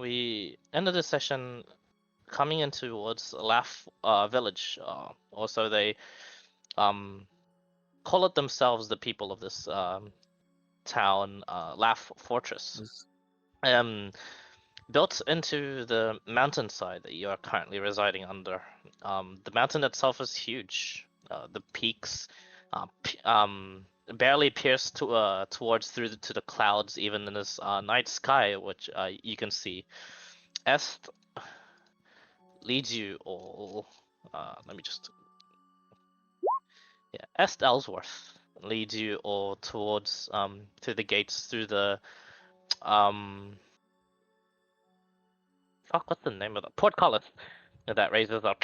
we ended the session coming in towards Laugh village. Also, they call it themselves the people of this town, Laugh Fortress. Built into the mountainside that you are currently residing under. The mountain itself is huge. The peaks barely pierce towards through to the clouds, even in this night sky, which you can see. Est leads you all. Let me just. Yeah, Est Ellsworth leads you all towards through the gates through the fuck, what's the name of the portcullis that raises up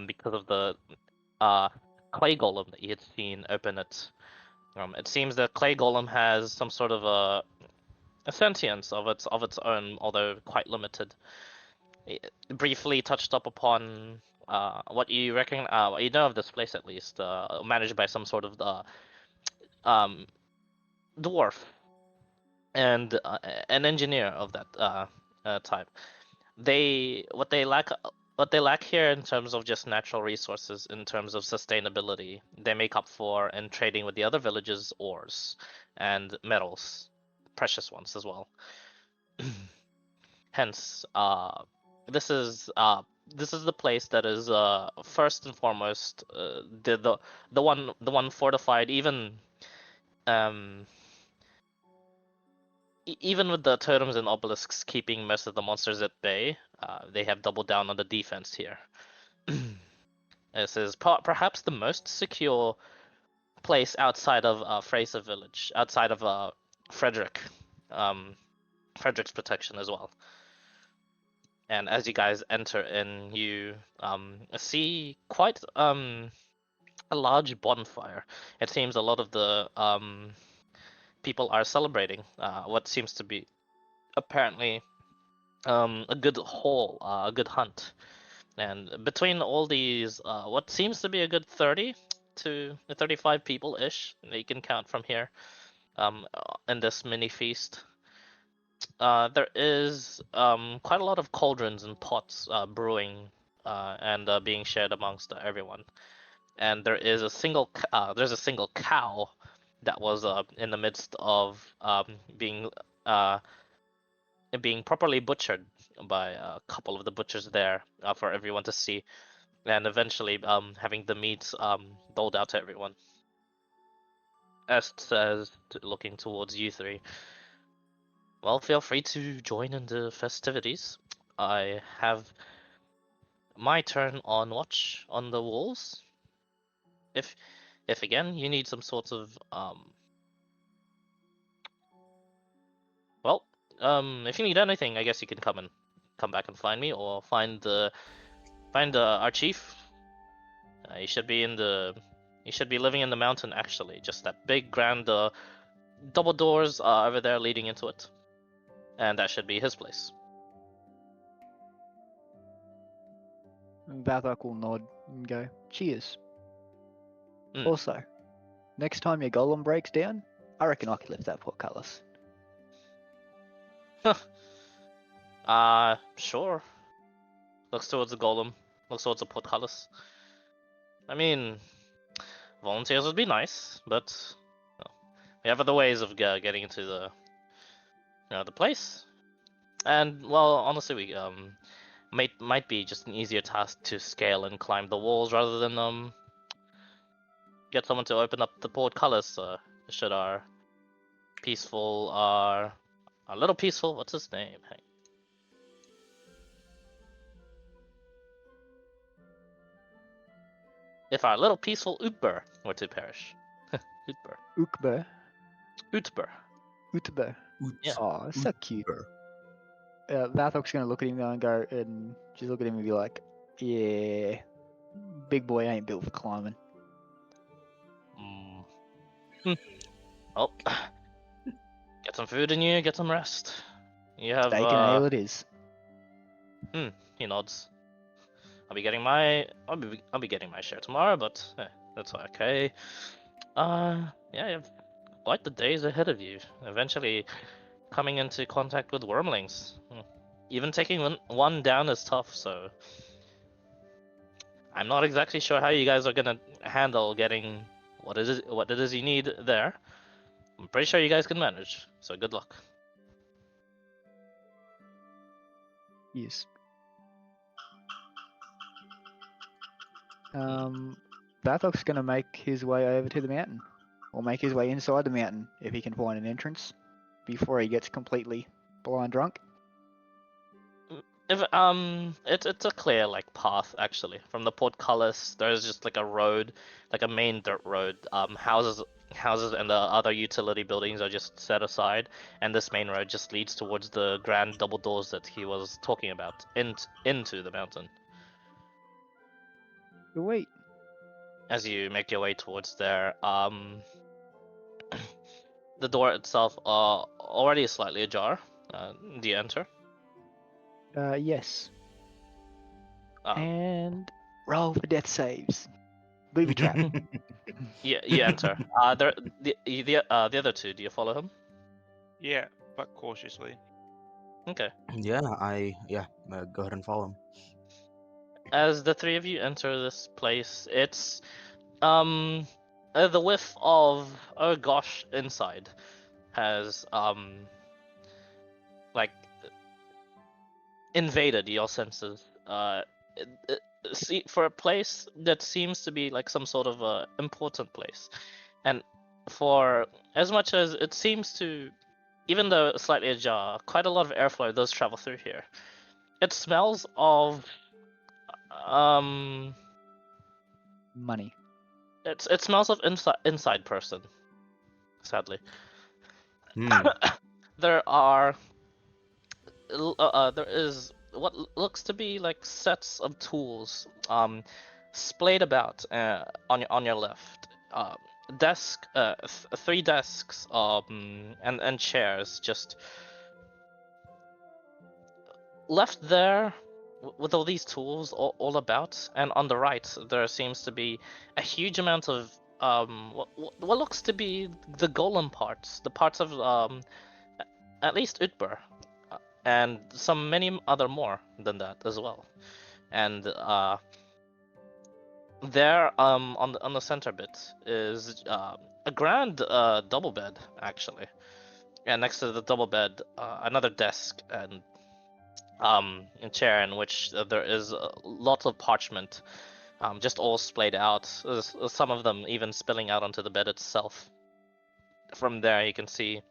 because of the clay golem that you had seen open it. It seems that clay golem has some sort of a sentience of its own, although quite limited. It briefly touched up upon what you what you know of this place, at least, managed by some sort of dwarf and an engineer of that type. What they lack here in terms of just natural resources, in terms of sustainability, they make up for in trading with the other villages ores and metals, precious ones as well. Hence, this is the place that is first and foremost the one fortified, even even with the totems and obelisks keeping most of the monsters at bay, they have doubled down on the defense here. This is perhaps the most secure place outside of Fraser Village, outside of Frederick's protection as well. And as you guys enter in, you see quite a large bonfire. It seems a lot of the people are celebrating what seems to be apparently a good haul, a good hunt. And between all these, what seems to be a good 30 to 35 people-ish, that you can count from here, in this mini feast, there is quite a lot of cauldrons and pots brewing and being shared amongst everyone. And there is a single cow that was in the midst of being properly butchered by a couple of the butchers there for everyone to see, and eventually having the meat doled out to everyone. Est says, looking towards you three, well, feel free to join in the festivities. I have my turn on watch on the walls. If again you need some sort of if you need anything, I guess you can come back and find me, or find our chief. You should be living in the mountain, actually. Just that big grand double doors over there leading into it, and that should be his place. Vathok will nod and go, cheers. Mm. Also, next time your golem breaks down, I reckon I could lift that portcullis. Sure. Looks towards the golem. Looks towards the portcullis. I mean, volunteers would be nice, but we have other ways of getting into the place. And well, honestly, we might be just an easier task to scale and climb the walls rather than get someone to open up the portcullis. Should our little peaceful, what's his name? Hey. If our little peaceful Utber were to perish. Ukber. Utber. Yeah. Oh, it's so cute. Vathok's gonna look at him and go, and just look at him and be like, yeah, big boy ain't built for climbing. Well, get some food in you, get some rest. You have steak and ale it is. He nods. I'll be getting my share tomorrow, but that's okay. Yeah, you have quite the days ahead of you. Eventually, coming into contact with wormlings. Even taking one down is tough, so I'm not exactly sure how you guys are gonna handle getting what it is you need there. I'm pretty sure you guys can manage, so good luck. Yes. Vathok's gonna make his way over to the mountain, or make his way inside the mountain if he can find an entrance before he gets completely blind drunk. If it's a clear like path actually from the portcullis. There's just like a road, like a main dirt road. Houses and the other utility buildings are just set aside, and this main road just leads towards the grand double doors that he was talking about into the mountain. Wait, As you make your way towards there, the door itself already slightly ajar. Do you enter? yes, Um, and roll for death saves. Booby trap. you enter. The other two. Do you follow him? Yeah, but cautiously. Okay. Yeah, go ahead and follow him. As the three of you enter this place, it's the whiff of oh gosh inside has like invaded your senses. See, for a place that seems to be like some sort of important place, and for as much as it seems to, even though slightly ajar, quite a lot of airflow does travel through here. It smells of Money. it smells of inside person. Sadly, Hmm. there is what looks to be like sets of tools splayed about on your left. Desk, three desks, and chairs just left there with all these tools all about. And on the right, there seems to be a huge amount of what looks to be the golem parts, the parts of at least Utber, and many other more than that as well. And there on the center bit is a grand double bed actually, and next to the double bed another desk and a chair in which there is lots of parchment, just all splayed out. Some of them even spilling out onto the bed itself. From there, you can see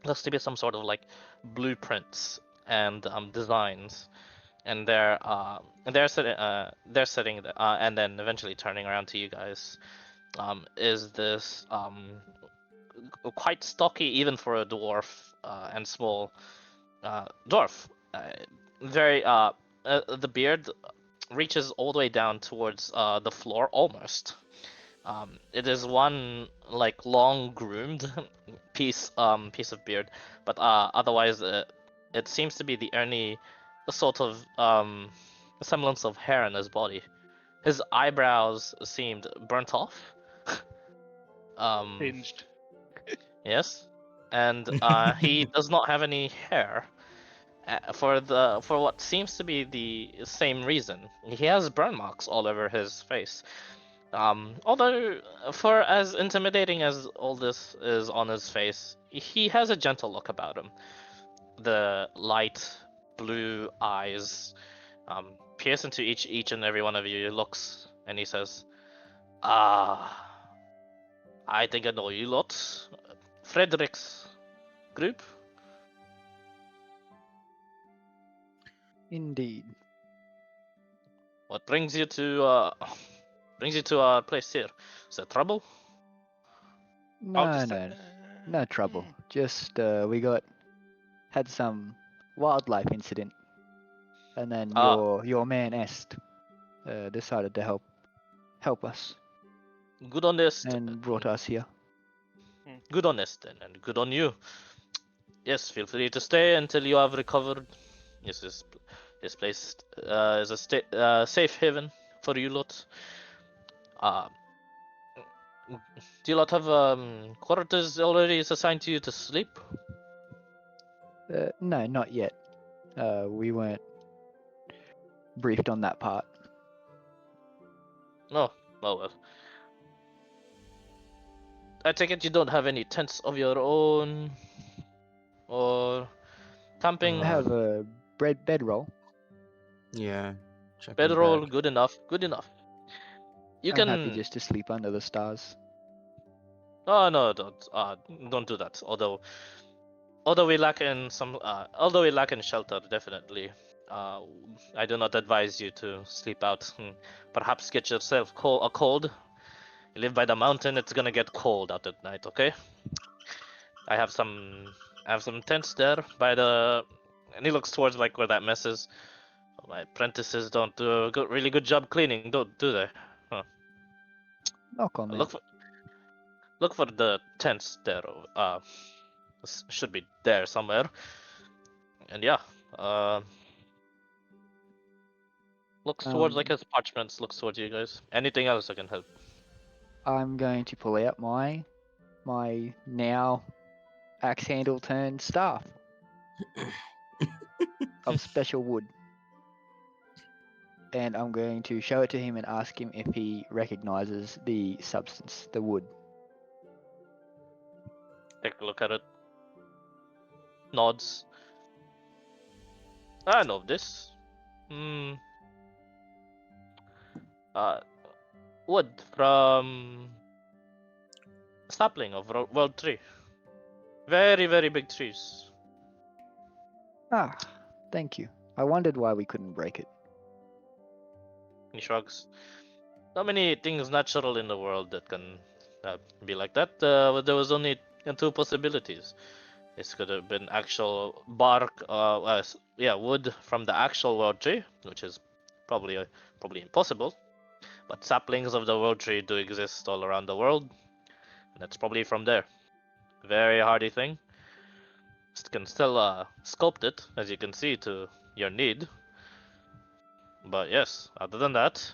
looks to be some sort of like blueprints and designs, and they're sitting there, and then eventually turning around to you guys. Is this quite stocky even for a dwarf, and small dwarf. Very the beard reaches all the way down towards the floor almost. It is one like long groomed piece of beard, but otherwise it seems to be the only sort of semblance of hair in his body. His eyebrows seemed burnt off. Hinged. Yes, and he does not have any hair. For what seems to be the same reason, he has burn marks all over his face. Although, for as intimidating as all this is on his face, he has a gentle look about him. The light blue eyes pierce into each and every one of you. He looks and he says, "Ah, I think I know you lot. Frederick's group." Indeed. What brings you to our place here? Is there trouble? No trouble. Just we had some wildlife incident, and then your man Est decided to help us Good on this. and brought us here. Good on this then, and good on you. Yes, feel free to stay until you have recovered. Yes, this place is a safe haven for you lot. Do you lot have quarters already assigned to you to sleep? No, not yet. We weren't briefed on that part. No, oh well. I take it you don't have any tents of your own, or camping I have a bedroll. Yeah. Check in bedroll. bed. Good enough. Good enough. You I'm can. happy just to sleep under the stars. Oh no, don't do that. Although we lack in although we lack in shelter, definitely. I do not advise you to sleep out. Perhaps get yourself a cold. You live by the mountain, it's gonna get cold out at night. Okay. I have some tents there by the, and he looks towards like where that mess is. My apprentices don't do a really good job cleaning, don't do they? No comment. Look for the tents there. Should be there somewhere. And yeah, looks towards like his parchments. Looks towards you guys. Anything else I can help? I'm going to pull out my now axe handle turned staff of special wood. And I'm going to show it to him and ask him if he recognizes the substance, the wood. Take a look at it. Nods. I know this. Wood from sapling of World Tree. Very, very big trees. Ah, thank you. I wondered why we couldn't break it. He shrugs. So many things natural in the world that can be like that. There was only two possibilities. This could have been actual bark, wood from the actual world tree, which is probably impossible. But saplings of the world tree do exist all around the world, and that's probably from there. Very hardy thing. Can still sculpt it, as you can see, to your need. But yes, other than that,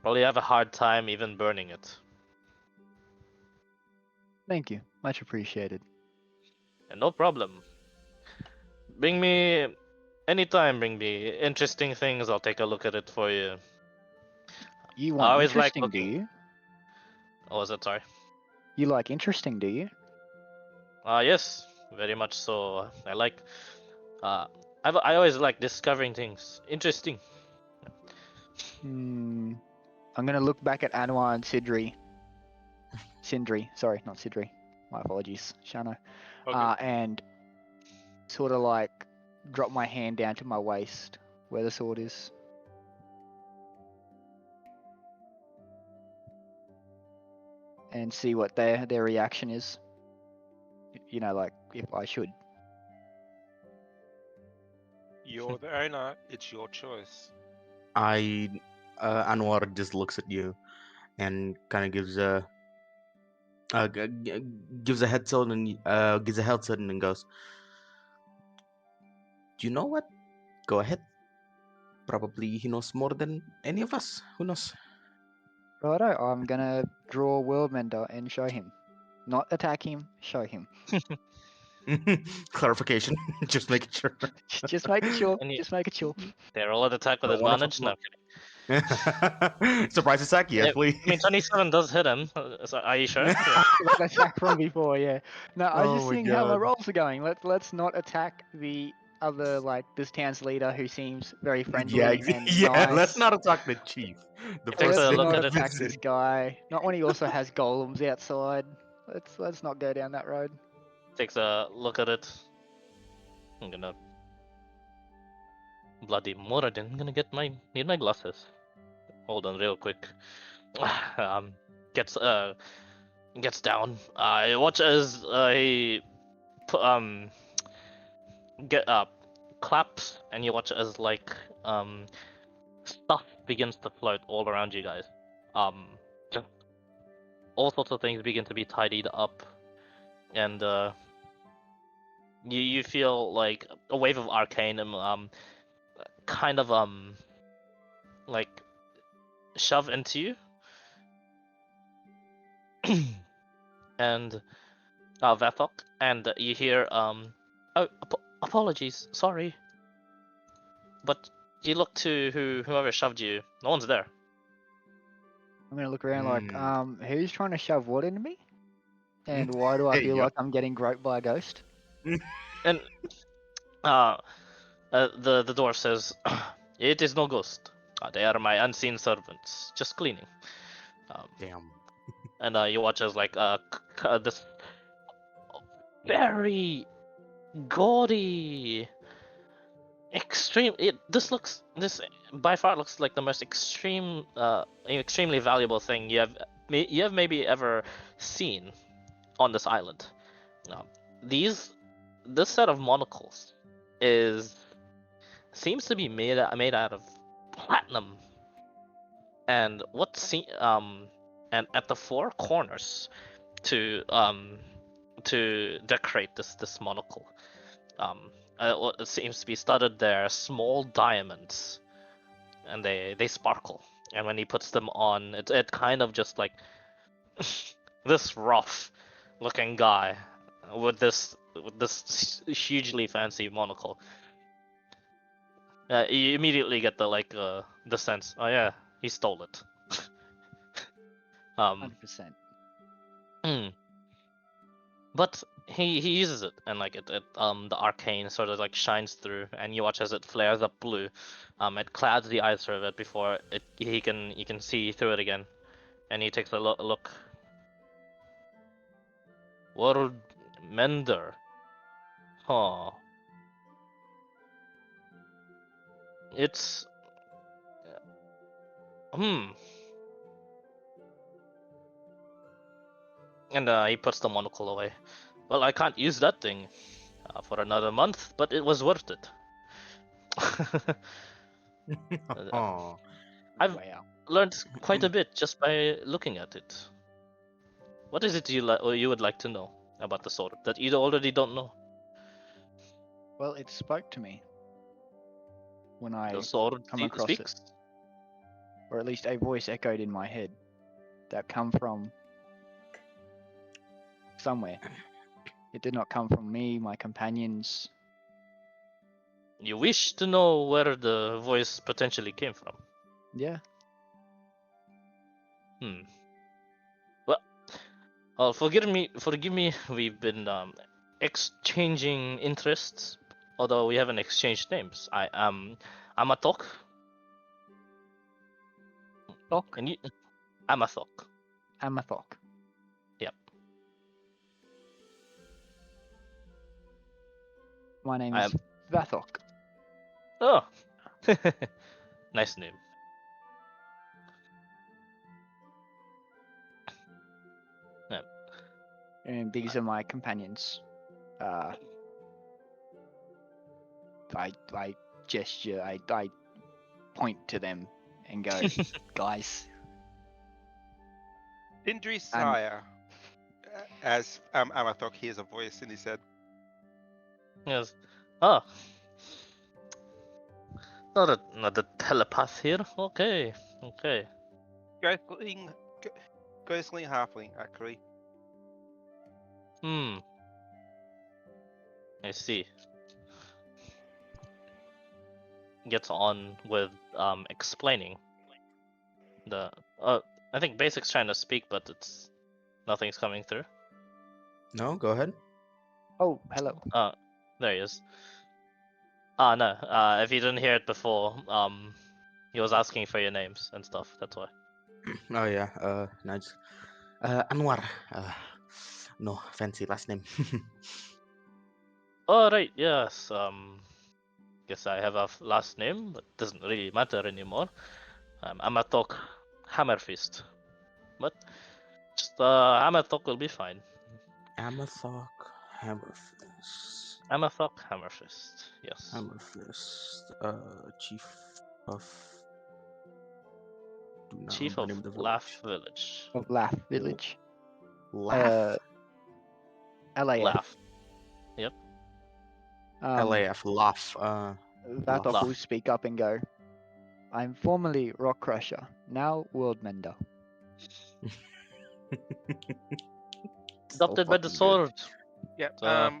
probably have a hard time even burning it. Thank you. Much appreciated. And no problem. Bring me interesting things. I'll take a look at it for you. You I want always like interesting, do looking. you? Oh, is that sorry? You like interesting, do you? Yes, very much so. I like. I always like discovering things interesting. I'm gonna look back at Anwar and Sindri, sorry, not Sidri. My apologies, Shano. Okay. And sort of like drop my hand down to my waist where the sword is. And see what their reaction is. You know, like if I should. You're the owner. It's your choice. Anwar just looks at you and kind of gives a gives a head tilt and gives a head tilt and goes, "Do you know what? Go ahead. Probably he knows more than any of us. Who knows?" Righto, I'm gonna draw Worldmender and show him. Not attack him, show him. Clarification. Just making sure. Just make it sure. And Just make it sure. they roll an attack with Don't wanna fuck advantage. him No, up. I'm kidding. Surprise attack, yes, Yeah, please. I mean, 27 does hit him. So are you sure? Yeah. That attack from before, yeah. No, I was Oh just my seeing how my God. rolls are going. Let's not attack the other this town's leader who seems very friendly Yeah, and yeah. nice. Let's not attack the chief. The Takes Let's a first look not at it. attack this guy. Not when he also has golems outside. Let's not go down that road. Takes a look at it. I'm gonna bloody Moradin. I'm gonna need my glasses. Hold on, real quick. Gets down. I watch as he get up, claps, and you watch as stuff begins to float all around you guys. Just all sorts of things begin to be tidied up, and you feel like a wave of arcanum kind of like shove into you. And Vethok, and you hear Oh, apologies. Sorry. But you look to whoever shoved you. No one's there. I'm gonna look around like, Hmm. who's trying to shove what into me? And why do I There feel you like I'm getting groped by a ghost? And the dwarf says, "It is no ghost. They are my unseen servants, just cleaning." Damn. And you watch as like this very gaudy, this by far looks like the most extremely valuable thing you have maybe ever seen on this island. Um, these this set of monocles is seems to be made out of platinum, and and at the four corners to decorate this monocle, it seems to be studded there small diamonds, and they sparkle. And when he puts them on, it kind of just like this rough looking guy with this hugely fancy monocle. You immediately get the sense, oh yeah, he stole it. um 100%. but he uses it, and like it the arcane sort of like shines through, and you watch as it flares up blue. It clouds the eyes of it before you can see through it again, and he takes a look. World Mender. Huh. It's hmm. And he puts the monocle away. Well, I can't use that thing for another month, but it was worth it. Oh, I've Wow. learned quite a bit just by looking at it. What is it you would like to know about the sword that you already don't know? Well, it spoke to me when The I sword come across it, speaks. or at least a voice echoed in my head that come from somewhere. It did not come from me, my companions. You wish to know where the voice potentially came from. Yeah, Hmm. Well, forgive me. We've been exchanging interests, although we haven't exchanged names. I am Amatok, Thok, and you Amathok. Amathok. Yep. My name I is am. Vathok. Oh, nice name. And these are my companions. I gesture, I point to them and go, guys. Indri And Sire, as Amathok hears a voice in his head. Yes. Oh, not a telepath here. Okay. Okay. Ghostling, ghostly halfling, actually. Hmm. I see. Gets on with explaining the. I think Basic's trying to speak, but nothing's coming through. no, go ahead. oh, hello. There he is. No. If you didn't hear it before, he was asking for your names and stuff. That's why. Oh yeah, nice. Anwar. No fancy last name. Oh right, yes. Guess I have a last name, but doesn't really matter anymore. Amathok Hammerfist, but just Amathok will be fine. Amathok Hammerfist. Amathok Hammerfist. Yes. Hammerfist. Chief of. Do not Chief remember the of name of the Laugh village. Village. Of Laugh Village. Laugh. LAF. Laugh. Yep. LAF. Laugh. Vathok Laugh. will speak up and go, I'm formerly Rock Crusher, now World Mender. Adopted by the sword. Yep. Uh,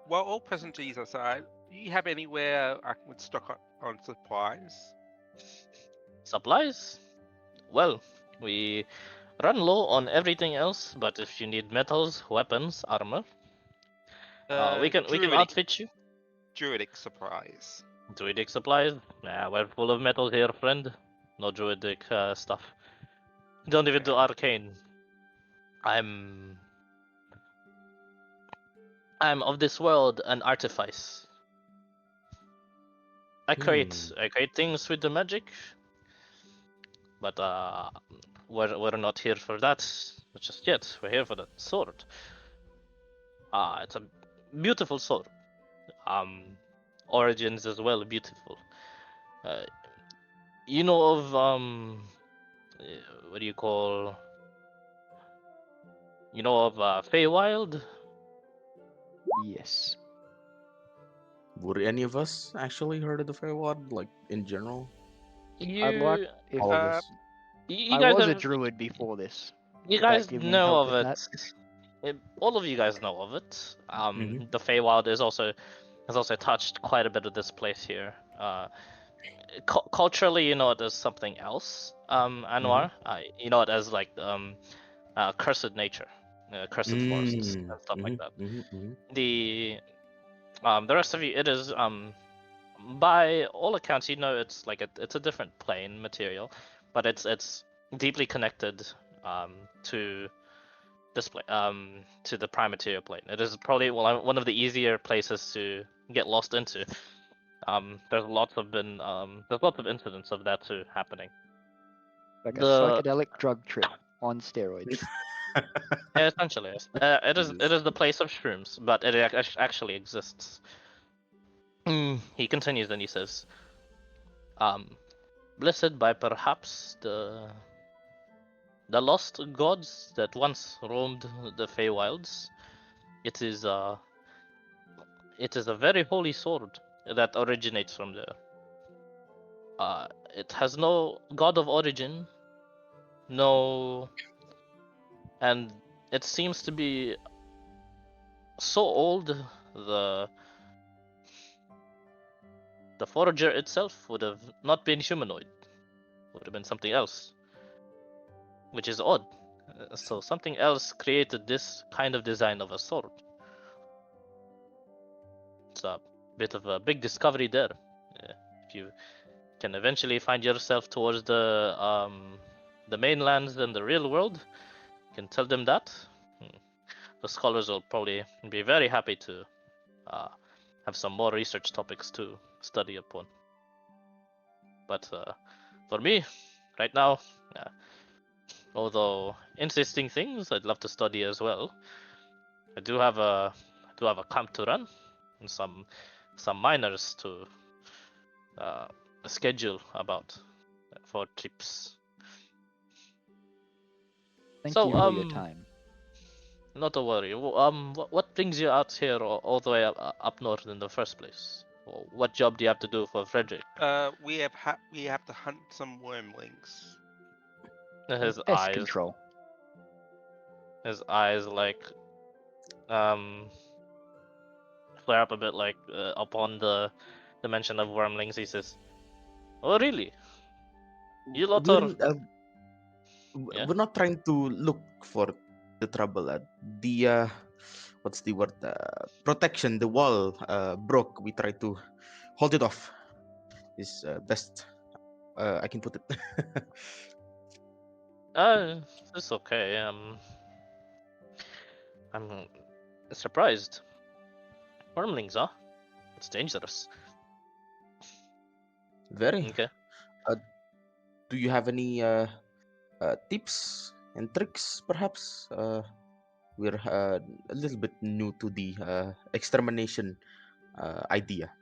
While all pleasantries aside, do you have anywhere I can stock up on supplies? Supplies? Well, we run low on everything else, but if you need metals, weapons, armor, we can outfit you. Druidic supplies. Druidic supplies? Nah, we're full of metal here, friend. No druidic stuff. Don't even do arcane. I'm of this world an artifice. I create things with the magic, but we're not here for that just yet. We're here for the sword. It's a beautiful sword. Origins as well, beautiful. Uh, you know of what do you call? You know of Feywild? Yes. Would any of us actually heard of the Feywild, like in general? I'd like You if All of Uh, us. you I guys was a have druid before this. you Would that guys give me know help of with it. that? All of you guys know of it. Mhm. The Feywild is also has also touched quite a bit of this place here. Culturally, you know it as something else. Anwar, you know it as like cursed nature, cursed forests and stuff like that. The rest of you, it is by all accounts, you know it's like it's a different plane material, but it's deeply connected to this to the prime material plane. It is probably one of the easier places to get lost into. There's lots of incidents of that too happening. Like a The psychedelic drug trip on steroids. Yeah, essentially, yes. It is Jesus. the place of shrooms, but it actually exists. He continues and he says, blessed by perhaps the lost gods that once roamed the Feywilds, it is a very holy sword that originates from there. It has no god of origin, no, and it seems to be so old. The forager itself would have not been humanoid, would have been something else, which is odd. So something else created this kind of design of a sword. It's a bit of a big discovery there. If you can eventually find yourself towards the mainlands and the real world, you can tell them that. The scholars will probably be very happy to have some more research topics to study upon. But for me, right now, although interesting things I'd love to study as well, I do have a camp to run and some miners to schedule about for trips. Thank So you for your time. not to worry. What brings you out here all the way up north in the first place? What job do you have to do for Frederick? We have to hunt some wormlings. His Pest control. like flare up a bit, like upon the mention of wormlings. He says, "Oh really? You lot are yeah? We're not trying to look for the trouble. The what's the word? Protection. The wall broke. We try to hold it off. Is best I can put it. It's okay. I'm surprised. Wormlings, huh? It's dangerous." Very. Okay. Do you have any tips and tricks, perhaps? We're a little bit new to the extermination idea.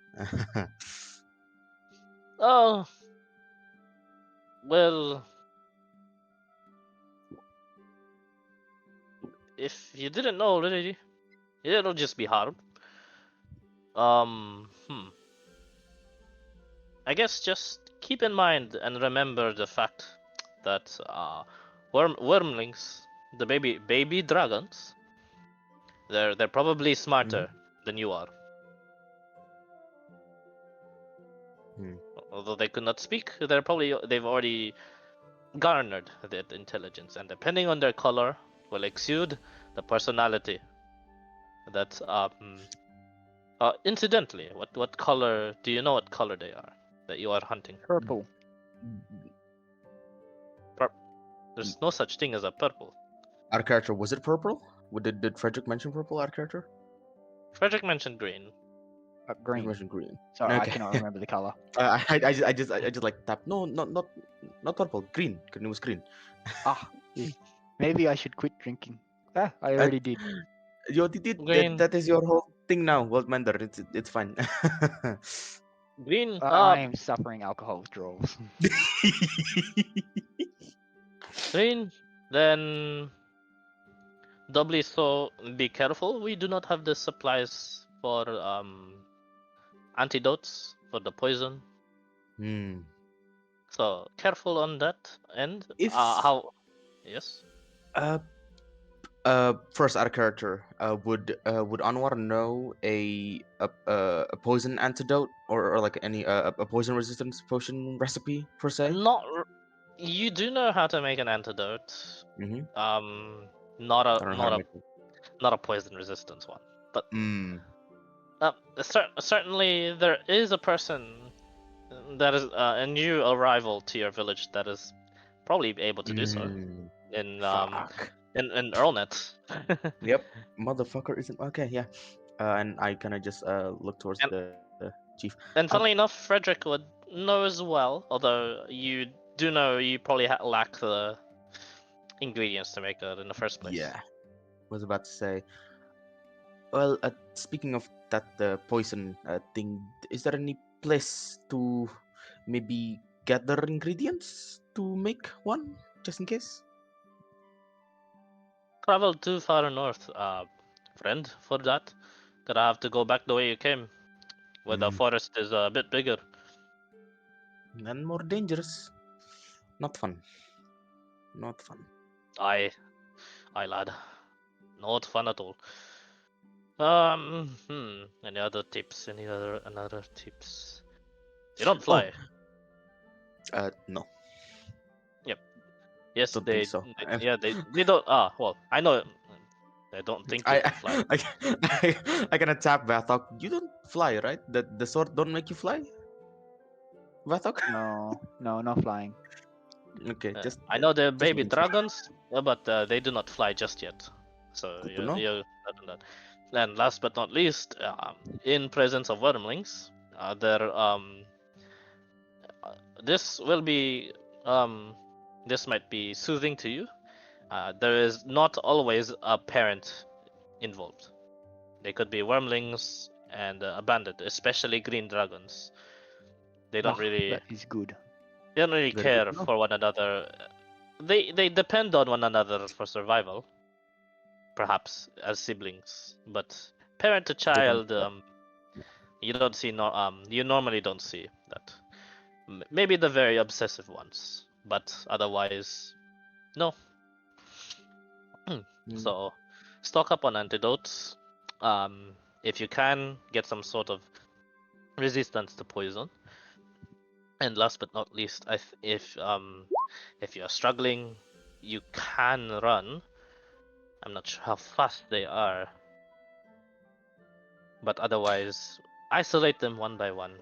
Oh, well, if you didn't know already, it'll just be hard. Um, hmm. I guess just keep in mind and remember the fact that wormlings, the baby dragons, they're probably smarter than you are. Although they could not speak, they've already garnered that intelligence, and depending on their color, will exude the personality. That incidentally, what color do you know? What color they are that you are hunting? Purple. There's no such thing as a purple. Our character, was it purple? Did Frederick mention purple? Our character? Frederick mentioned green. He Green. mentioned green. Sorry, I Okay. cannot remember the color. I just like tap. No, not purple. Green. It was green. Maybe I should quit drinking. I already did. You did. Green. That is your whole thing now, Worldmender. It's fine. Green. I am suffering alcohol withdrawals. Green. Then doubly so. Be careful. We do not have the supplies for antidotes for the poison. Hmm. So careful on that end. If- How? Yes. First, our character. Would Anwar know a poison antidote or like any a poison resistance potion recipe per se? You do know how to make an antidote. Mm-hmm. Not I don't know how to a make it. not a poison resistance one. But Mm. certainly there is a person that is a new arrival to your village that is probably able to do so Mm. in Fuck. in Earlnet. Yep. Motherfucker isn't okay. Yeah. And I kind of just look towards And- the chief. And funnily enough, Frederick would know as well. Although you do know you probably lack the ingredients to make it in the first place. Yeah. Was about to say. Well, speaking of that poison thing, is there any place to maybe gather ingredients to make one, just in case? Travel too far north, friend, for that. Gonna have to go back the way you came, where the Mm. forest is a bit bigger. And more dangerous. Not fun. Not fun. Aye, lad. Not fun at all. Any other tips? Another tips? They don't fly. No. Yes, don't they. think so. Yeah, they don't. Well, I know. They don't think they I can fly. I gonna tap Vathok. You don't fly, right? The sword don't make you fly, Vathok. No, not flying. Okay, just I know they're just baby making sure. dragons, but they do not fly just yet. So Good to know. you're not on that. And last but not least, in presence of wormlings, this will be this might be soothing to you. There is not always a parent involved. They could be wormlings and abandoned, especially green dragons. They don't really That is good. they don't really Very good care to know. for one another. They depend on one another for survival, perhaps as siblings. But parent to child, you don't see you normally don't see that. Maybe the very obsessive ones, but otherwise, no. So, stock up on antidotes. If you can, get some sort of resistance to poison. And last but not least, if you are struggling, you can run. I'm not sure how fast they are, but otherwise, isolate them one by one.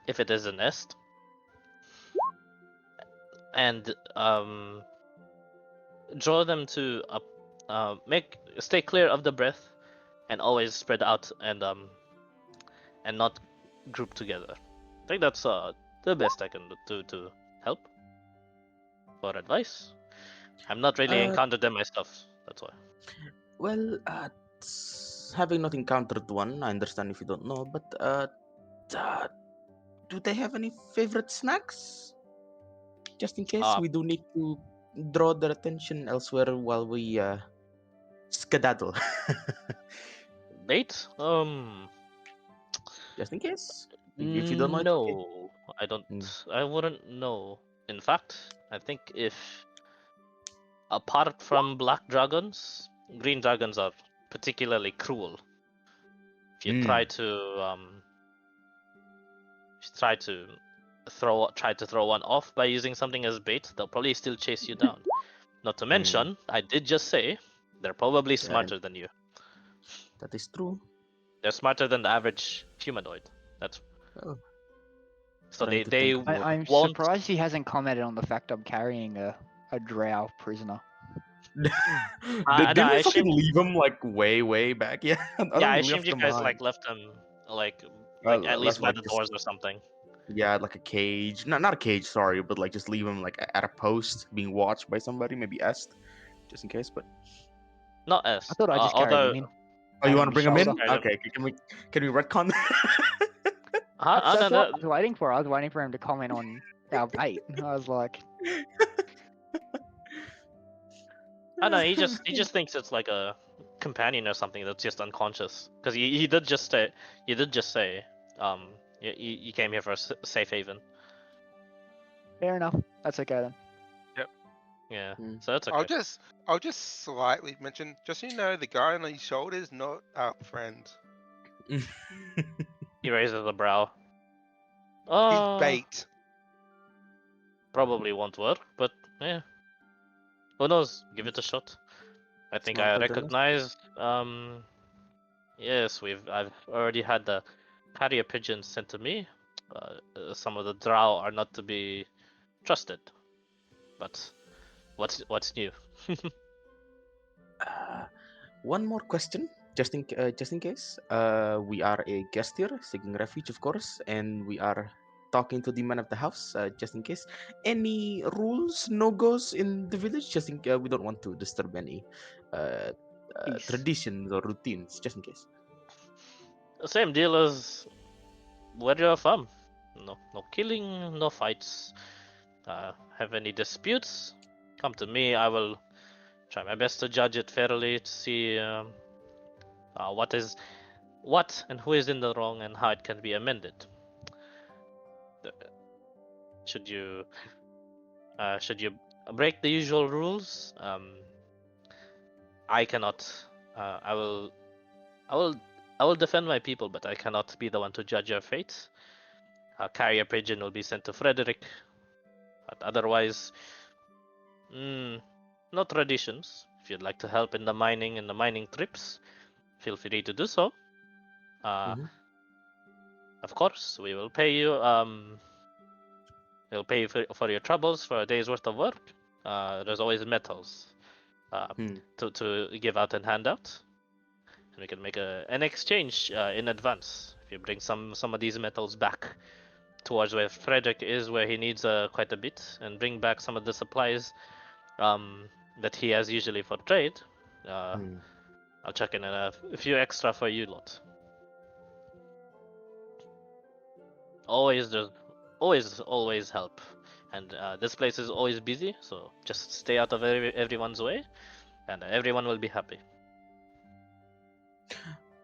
If it is a nest, and draw them to stay clear of the breath, and always spread out and not group together. I think that's the best I can do to help. For advice, I'm not really encountered them myself. That's why. Well, having not encountered one, I understand if you don't know, but do they have any favorite snacks? Just in case we do need to draw their attention elsewhere while we skedaddle. Bait? Just in case. If you don't know, it's okay. No, I don't. I wouldn't know. In fact, I think if apart from black dragons, green dragons are particularly cruel. If you try to try to throw one off by using something as bait, they'll probably still chase you down. Not to mention, I did just say they're probably smarter than you. That is true. They're smarter than the average humanoid. That's Well, so trying they to they think of what- I'm won't. surprised he hasn't commented on the fact I'm carrying a drow prisoner. no, Didn't I we fucking assumed- leave him like way back? Yeah. I Yeah, thought I we assumed left you him guys behind. like left them like Well, at least left, by like, the just- doors or something. Yeah, like a cage. Not a cage, sorry, but like just leave him like at a post being watched by somebody, maybe Est, just in case. But Not us. I thought I just carried although, him in. oh, you Had want to on bring him in? shoulder. Carried him. Okay, can we retcon? That's no, what I was waiting for. I was waiting for him to comment on our bait. I was like, I know he just thinks it's like a companion or something that's just unconscious. Because he did just say you came here for a safe haven. fair enough. That's okay then. Yeah, Hmm. so that's okay. I'll just slightly mention, just so you know, the guy on his shoulder is not our friend. He raises a brow. He's Oh, bait. probably won't work, but yeah. Who knows? Give it a shot. I think I Smarter than us. recognize. Yes, I've already had the carrier pigeons sent to me. Some of the drow are not to be trusted. But what's new? One more question, just in case. We are a guest here, seeking refuge, of course, and we are talking to the man of the house, just in case. Any rules, no goes in the village, just in we don't want to disturb any Peace. traditions or routines, just in case. The same deal as where you're from. No killing, no fights. Have any disputes? Come to me. I will try my best to judge it fairly to see what and who is in the wrong and how it can be amended. Should you break the usual rules, I cannot. I will defend my people, but I cannot be the one to judge your fate. Carrier pigeon will be sent to Frederick, but otherwise, no traditions. If you'd like to help in the mining trips, feel free to do so. Mhm. Of course, we will pay you. We'll pay you for your troubles for a day's worth of work. There's always metals to give out and hand out, and we can make an exchange in advance. If you bring some of these metals back towards where Frederick is, where he needs quite a bit, and bring back some of the supplies that he has usually for trade, I'll chuck in a few extra for you lot. Always help, and this place is always busy, so just stay out of everyone's way, and everyone will be happy.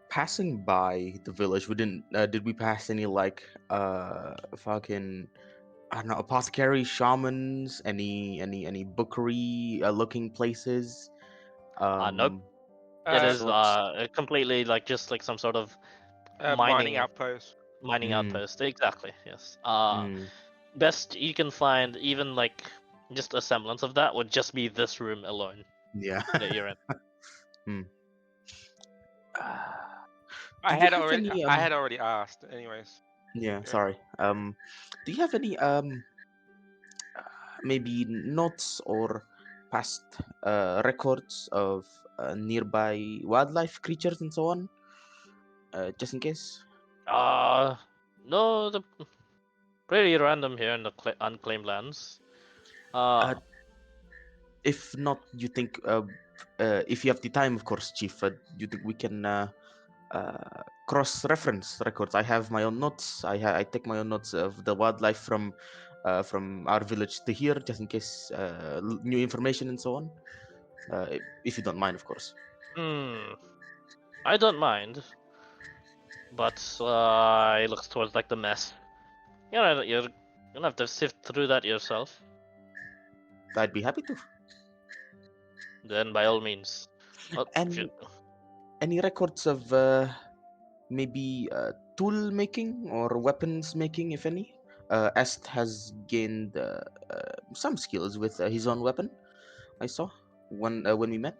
Passing by the village, we didn't. Did we pass any like fucking, I don't know, apothecary, shamans, any bookery looking places? Nope. It is shops? completely like just like some sort of Mining outpost. mining outpost. Exactly. Yes. Mm, Best you can find, even like just a semblance of that, would just be this room alone yeah. that you're in. I Do you had have already. any, I had already asked. Anyways. Yeah, Yeah. sorry. Do you have any maybe notes or past records of nearby wildlife creatures and so on? Just in case. No, the pretty random here in the unclaimed lands. If not, you think if you have the time, of course, Chief, you think we can cross-reference records? I have my own notes. I take my own notes of the wildlife from our village to here, just in case new information and so on. If you don't mind, of course. I don't mind, but he looks towards like the mess. You're gonna have to sift through that yourself. I'd be happy to. Then by all means. Well, And any records of maybe tool making or weapons making, if any? Est has gained some skills with his own weapon. I saw when we met.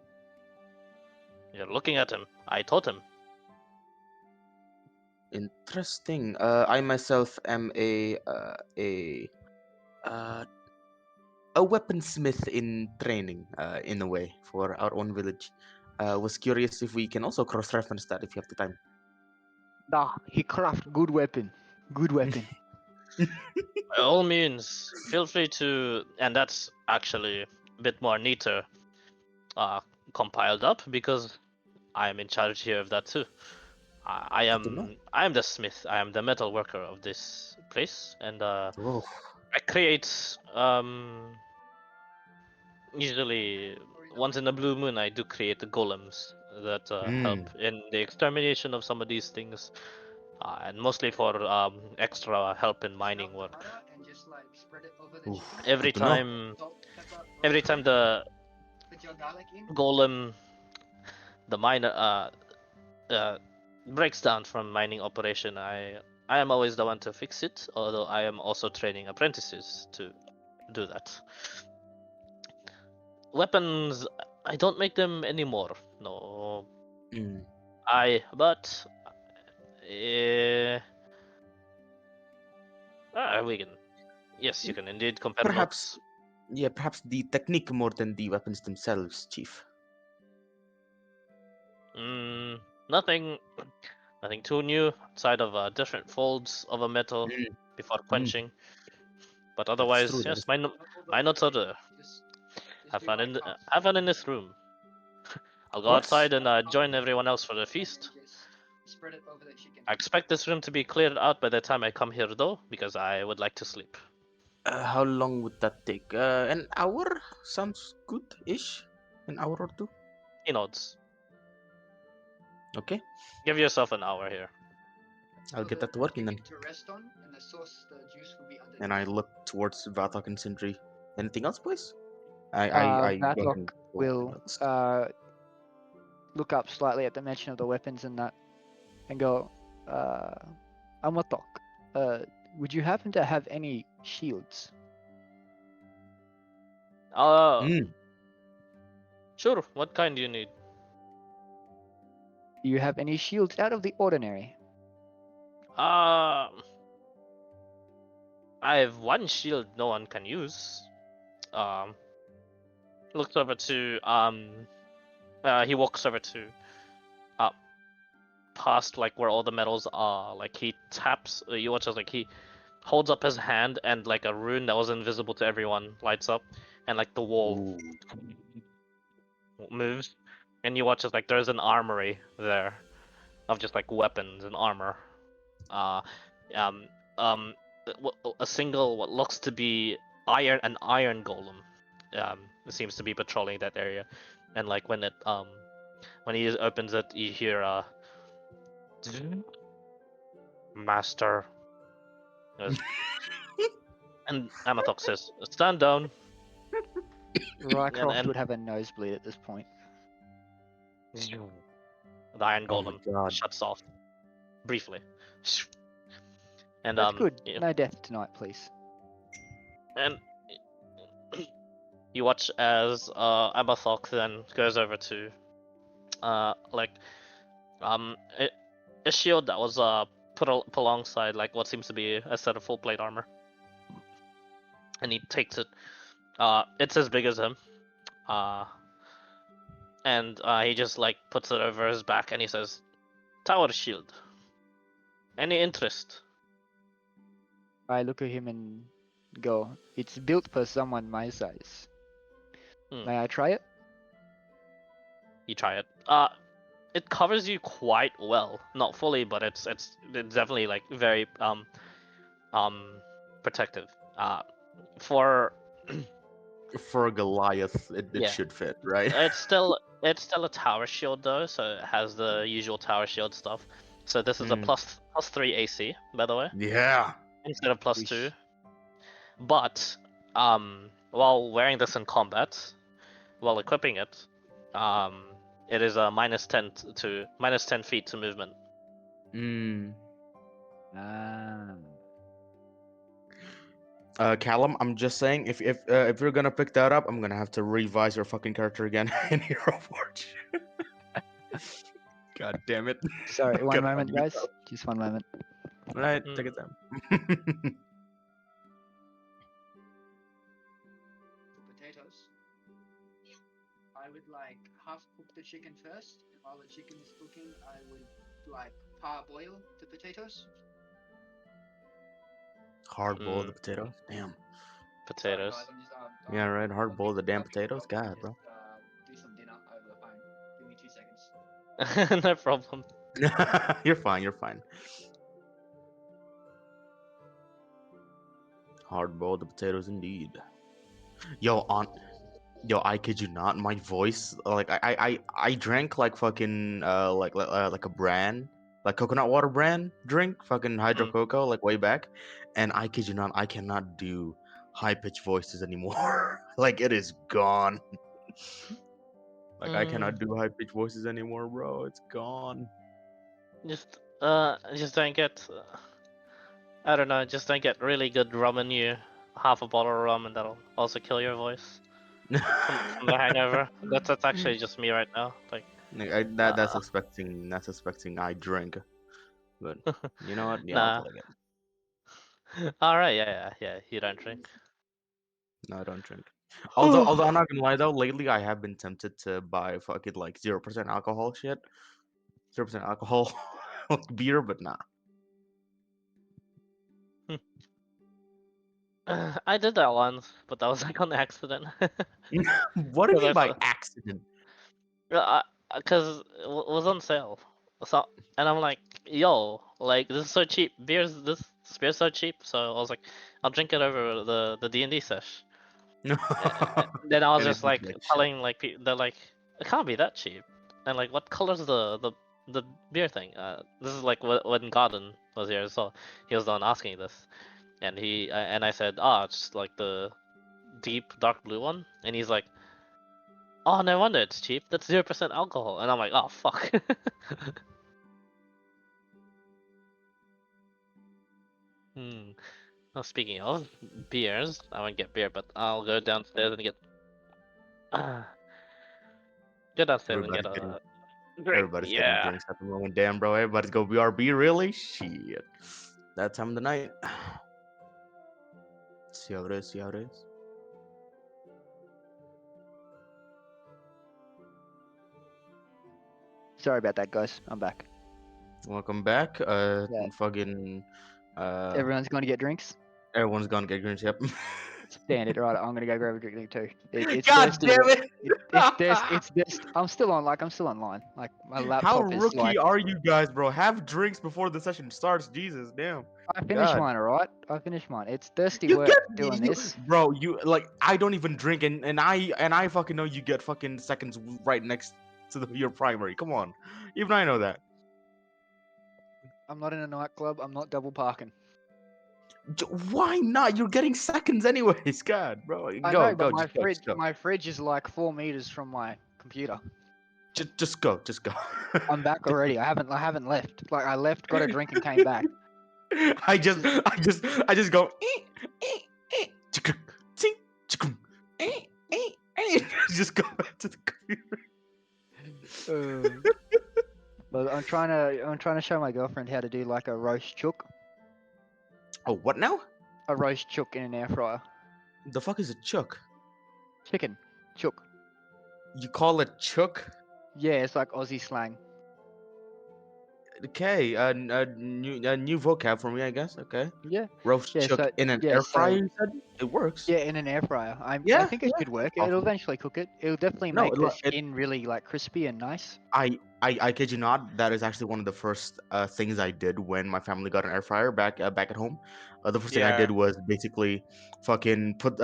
You're looking at him. I taught him. Interesting. I myself am uh, a weaponsmith in training, in a way, for our own village. Was curious if we can also cross-reference that if you have the time. Nah, he craft good weapon. Good weapon. By all means, feel free to, and that's actually a bit more neater, compiled up because I am in charge here of that too. I Good to know. I am the smith. I am the metal worker of this place, and Oh, I create usually once in a blue moon. I do create the golems that help in the extermination of some of these things, and mostly for extra help in mining work. oof, Every good to know. every time the golem, the miner, breaks down from mining operation, I am always the one to fix it. Although I am also training apprentices to do that. Weapons, I don't make them anymore. No, Mm. but uh, we can. Yes, you can indeed compare Perhaps, notes. yeah, perhaps the technique more than the weapons themselves, Chief. Mm, nothing, nothing too new outside of different folds of a metal Mm. before Mm. quenching. But That is true. otherwise, That yes, is my notes are there. Have fun in this room. I'll of go course. outside and join everyone else for the feast. I expect this room to be cleared out by the time I come here, though, because I would like to sleep. How long would that take? An hour sounds good-ish. An hour or two. He nods. Okay, Give yourself an hour here. I'll get that to working then. And I look towards Vatok and Sindri. Anything else, boys? I go Vatok and pull out my will notes. look up slightly at the mention of the weapons and that, and go, Amatok, would you happen to have any shields? Mm. Sure. What kind do you need? Do you have any shields out of the ordinary? I have one shield no one can use. Looks over to he walks over to past like where all the medals are. Like he taps. You watch as like he holds up his hand and like a rune that was invisible to everyone lights up, and like the wall moves, and you watch as like there's an armory there of just like weapons and armor. Uh, um, um, a single what looks to be an iron golem. It seems to be patrolling that area, and like when he opens it, you hear master. And Amathok says, stand down. Rycroft And would have a nosebleed at this point. the iron Oh my golem god. shuts off briefly. And That's good. yeah, No death tonight, please. and you watch as Amathok then goes over to like a shield that was put alongside like what seems to be a set of full plate armor, and he takes it. It's as big as him. And he just like puts it over his back and he says, "Tower shield. Any interest?" I look at him and go, it's built for someone my size. Hmm. May I try it? You try it. It covers you quite well. Not fully, but it's definitely like very protective. For For Goliath, it Yeah. should fit, right? it's still a tower shield though, so it has the usual tower shield stuff. So this is a Mm. plus 3 AC, by the way, Yeah. instead of plus Wish. 2. But while wearing this in combat, while equipping it, it is a minus 10 to minus 10 feet to movement. Mm. Ah. Callum, I'm just saying, if you're gonna pick that up, I'm gonna have to revise your fucking character again in Hero Forge. God damn it! Sorry, one Gotta moment, undo guys. that. Just one moment. All right, Mm. take it down. Potatoes. I would like half cook the chicken first. While the chicken is cooking, I would like parboil the potatoes. Hard boil the Mm. potatoes. Damn. Potatoes. I'm just Yeah, right. Hard I'll boil the damn I'll potatoes. probably God, bro. do some dinner over the phone. Give me 2 seconds. No problem. You're fine. You're fine. Hard boil the potatoes, indeed. Yo, I kid you not. My voice, like I drank like fucking like a brand, like coconut water brand drink, fucking hydro Mm. cocoa, like way back, and I kid you not, I cannot do high pitched voices anymore. Like it is gone. Like I cannot do high pitched voices anymore, bro. It's gone. Just don't get. I don't know. Just don't get really good rum in you. Half a bottle of rum, and that'll also kill your voice from the hangover. That's actually just me right now. Like, Like, uh, that's expecting I drink, but you know what? Yeah, I'll nah. take it. All right, yeah. You don't drink. No, I don't drink. Although I'm not gonna lie though, lately I have been tempted to buy fucking like 0% alcohol shit, 0% alcohol like beer, but nah. I did that once, but that was like on accident. What do you Because mean I by thought, accident? because it was on sale. So, and I'm like, yo, like this is so cheap. This beer's so cheap. So I was like, I'll drink it over the D&D sesh. No, Then I was and it just was like like shit. telling like they're like, it can't be that cheap. And like, what color's the beer thing? This is like when Garden was here, so he was the one asking this, and I said, it's like the deep dark blue one, and he's like, oh, no wonder it's cheap. That's 0% alcohol, and I'm like, oh fuck. Hmm. Well, speaking of beers, I won't get beer, but I'll go downstairs and get go downstairs and get Everybody's getting a drink. everybody's getting Yeah. drinks at the moment. Damn, bro, everybody's go BRB. Really? Shit. That time of the night. See how it is. See how it is. Sorry about that, guys. I'm back. Welcome back. Yeah. Fucking. Everyone's going to get drinks. Everyone's gonna get drinks. Yep. Standard, right? I'm gonna go grab a drink too. It's God thirsty. damn it! It's this. I'm still online. Like my How laptop is rookie like. are you guys, bro? Have drinks before the session starts. Jesus, damn. I finished God. mine, alright. I finished mine. It's thirsty You work get doing this. bro. You like I don't even drink, and I fucking know you get fucking seconds right next to your primary. Come on, even I know that. I'm not in a nightclub. I'm not double parking. Why not? You're getting seconds anyways. God, bro. I Go, know, go, but just go, just go. my fridge is like 4 meters from my computer. Just go, just go. I'm back already. I haven't left. Like I left, got a drink, and came back. I just go. Chickum, ting, chickum, just go back to the computer. But I'm trying to show my girlfriend how to do like a roast chook. Oh, what now? A roast chook in an air fryer. The fuck is a chook? Chicken chook. You call it chook? Yeah, it's like Aussie slang. Okay, new vocab for me, I guess. Okay, Yeah. roast Yeah. chook So in an yeah. air So fryer. You said it works. yeah, in an air fryer. I Yeah, think it yeah. should work. Awesome. It'll eventually cook it. It'll definitely No, make the look, skin really like crispy and nice. I kid you not. That is actually one of the first things I did when my family got an air fryer back at home. The first thing I Yeah. did was basically fucking put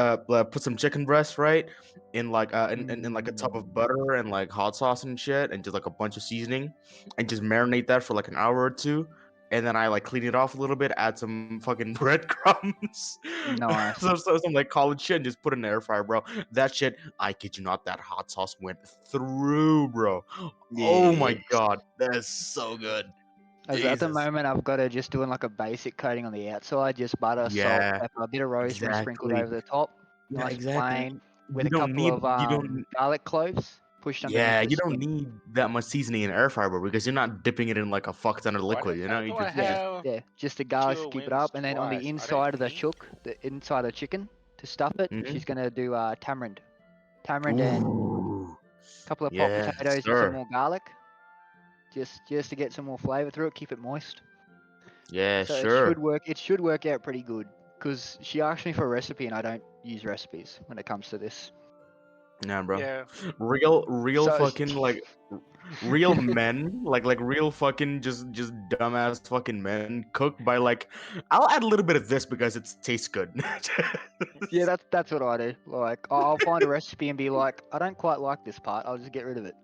some chicken breast right in like in like a tub of butter and like hot sauce and shit and just like a bunch of seasoning and just marinate that for like an hour or two. And then I like clean it off a little bit, add some fucking breadcrumbs, Nice. some like college shit, and just put it in the air fryer, bro. That shit, I kid you not, that hot sauce went through, bro. Oh my Yes. god, that is so good. As at the Jesus. moment, I've got her just doing like a basic coating on the outside, just butter, salt, Yeah, pepper, a bit of rosemary sprinkled exactly. over the top. Yeah, Nice exactly. plain with You a don't couple need of you don't garlic cloves pushed underneath yeah, the you don't skin. need that much seasoning in air fiber because you're not dipping it in like a fuck ton of Why liquid, the you know? hell You do I just Yeah, have yeah, just the garlic to Cure keep it Winds up, and then on the twice? I inside don't of the need. chook, the inside of chicken, to stuff it, Mhm. she's gonna do tamarind and Ooh. a couple of pot Yeah, potatoes and some sir. more garlic, just to get some more flavor through it, keep it moist. Yeah, So it sure. should work. It should work out pretty good. Cause she asked me for a recipe, and I don't use recipes when it comes to this. Yeah, bro. Yeah. Real So fucking like real men, like real fucking just dumbass fucking men cook by like I'll add a little bit of this because it tastes good. yeah, that's what I do. Like I'll find a recipe and be like, I don't quite like this part. I'll just get rid of it.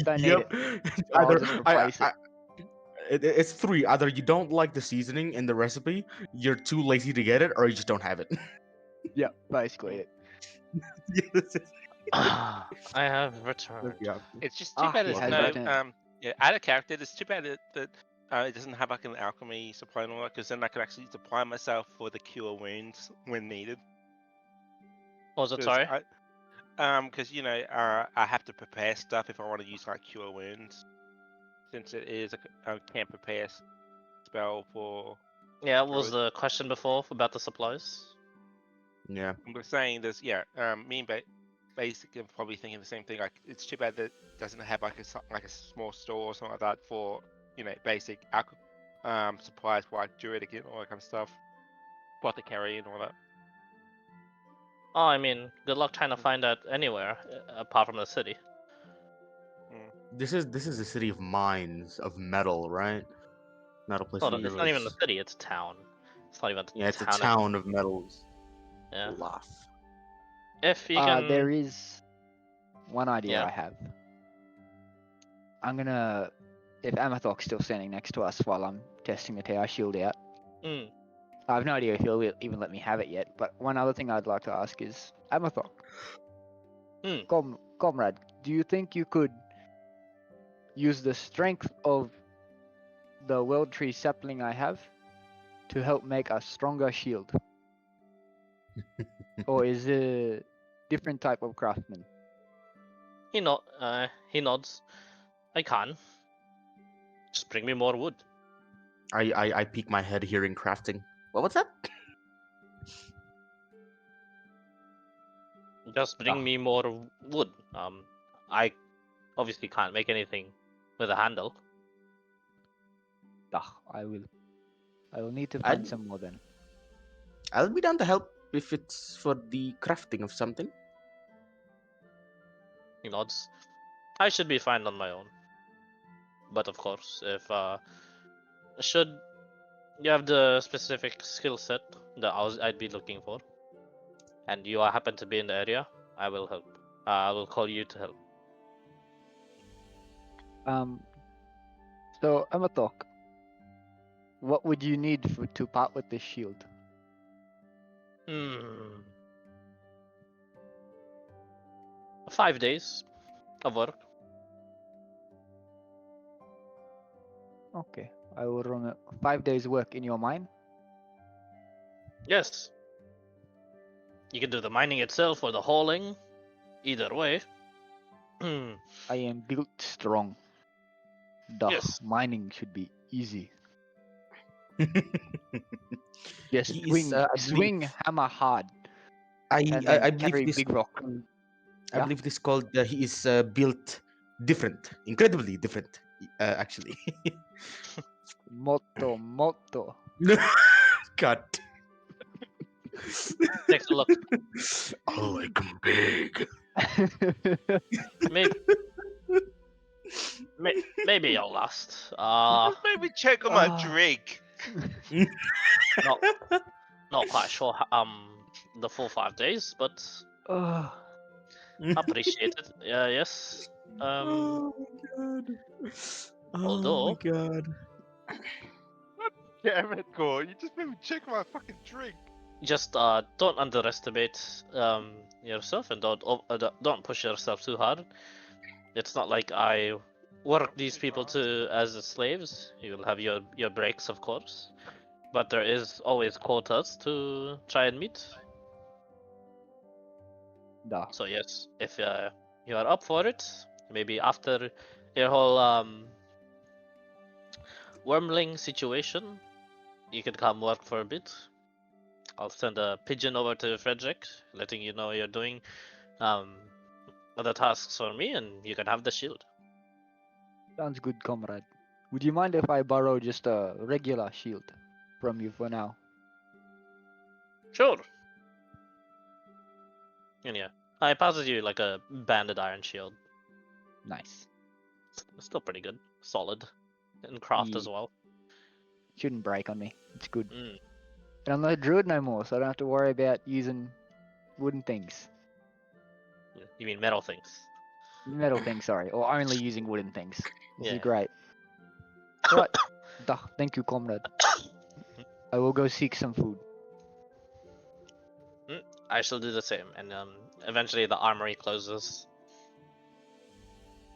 Don't need Yep. it. Or I'll Either just replace it. it's three. Either you don't like the seasoning in the recipe, you're too lazy to get it, or you just don't have it. Yeah, basically it. Yes. I have returned. Yeah. It's just too bad He there's has no returned. yeah, add a character. It's too bad that it doesn't have like an alchemy supply and all that, because then I could actually supply myself for the cure wounds when needed. What was it? 'Cause Sorry. because you know, I have to prepare stuff if I want to use like cure wounds, since it is a can't prepare spell for. Yeah, what was Druid. the question before about the supplies? Yeah. I'm just saying this. Yeah, me and Basic are probably thinking the same thing. Like, it's too bad that it doesn't have like a small store or something like that for, you know, basic supplies for like Druidic and all that kind of stuff, apothecary and all that. Oh, I mean, good luck trying to find that anywhere apart from the city. This is the city of mines of metal, right? Not a place No, for it's not even the heroes. city; it's a town. It's not even a Yeah, it's a town. town of metals. Yeah. Laugh. If you can. There is one idea Yeah. I have. I'm gonna, if Amathok's still standing next to us while I'm testing the tower shield out. Mm. I have no idea if he'll even let me have it yet. But one other thing I'd like to ask is, Amathok, comrade, do you think you could use the strength of the world tree sapling I have to help make a stronger shield? Or is it a different type of craftsman? He nods. I can. Just bring me more wood. I peek my head hearing crafting. What's that? Just bring Ah. me more wood. I obviously can't make anything with a handle. I will need to I'd- find some more then. I'll be down to help if it's for the crafting of something. He nods. I should be fine on my own. But of course, if should you have the specific skill set that I'd be looking for, and you happen to be in the area, I will help. I will call you to help. So Amathok, what would you need to part with this shield? Hmm. 5 days of work. Okay, I will run 5 days work in your mine. Yes. You can do the mining itself or the hauling. Either way. I am built strong. Yes. Mining should be easy. Just He swing, is, I believe- swing hammer hard, I and then I believe carry this. big rock. I Yeah? believe this called. He is built different, incredibly different. Actually. Moto. God. Takes a look. I like 'em big. Maybe, maybe you'll last. Just made me check on my Ah. drink. Not quite sure. The full 5 days, but Oh, appreciate it. Yes. Oh my god. Oh although- my god. Damn it, Gore. You just made me check my fucking drink. Just don't underestimate yourself, and don't push yourself too hard. It's not like I work these people to as slaves. You will have your breaks, of course, but there is always quotas to try and meet. Duh. So yes, if you are up for it, maybe after your whole wormling situation, you could come work for a bit. I'll send a pigeon over to Frederick, letting you know you're doing other tasks for me, and you can have the shield. Sounds good, comrade. Would you mind if I borrow just a regular shield from you for now? Sure. And yeah, I passes you like a banded iron shield. Nice. It's still pretty good, solid, in craft as Yeah. well. Shouldn't break on me. It's good. Mm. And I'm not a druid no more, so I don't have to worry about using wooden things. You mean metal things? Metal things, sorry. Or only using wooden things. This Yeah. is great. Right. Duh. Thank you, comrade. I will go seek some food. I shall do the same, and eventually the armory closes.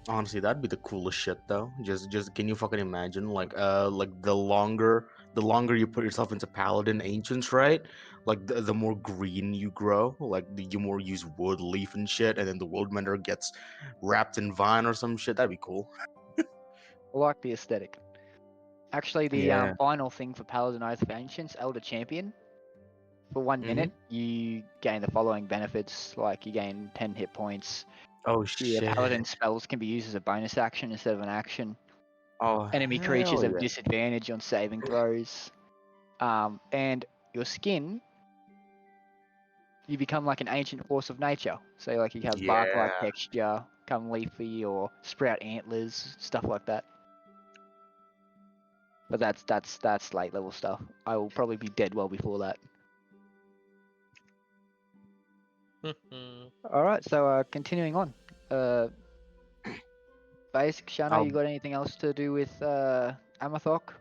Honestly, that'd be the coolest shit though. Just can you fucking imagine like the longer you put yourself into paladin ancients, right? Like the more green you grow, like you more use wood, leaf and shit, and then the woodmender gets wrapped in vine or some shit. That'd be cool. I like the aesthetic. Actually, the Yeah. final thing for Paladin Oath of Ancients, Elder Champion. For 1 minute, you gain the following benefits, like you gain 10 hit points. Oh Your shit. Paladin spells can be used as a bonus action instead of an action. Oh Enemy creatures hell have yeah. disadvantage on saving throws. And your skin, you become like an ancient force of nature. So like you have bark-like Yeah. texture, come leafy, or sprout antlers, stuff like that. But that's late level stuff. I will probably be dead well before that. All right, so continuing on. Basic Shana, you got anything else to do with Amathok?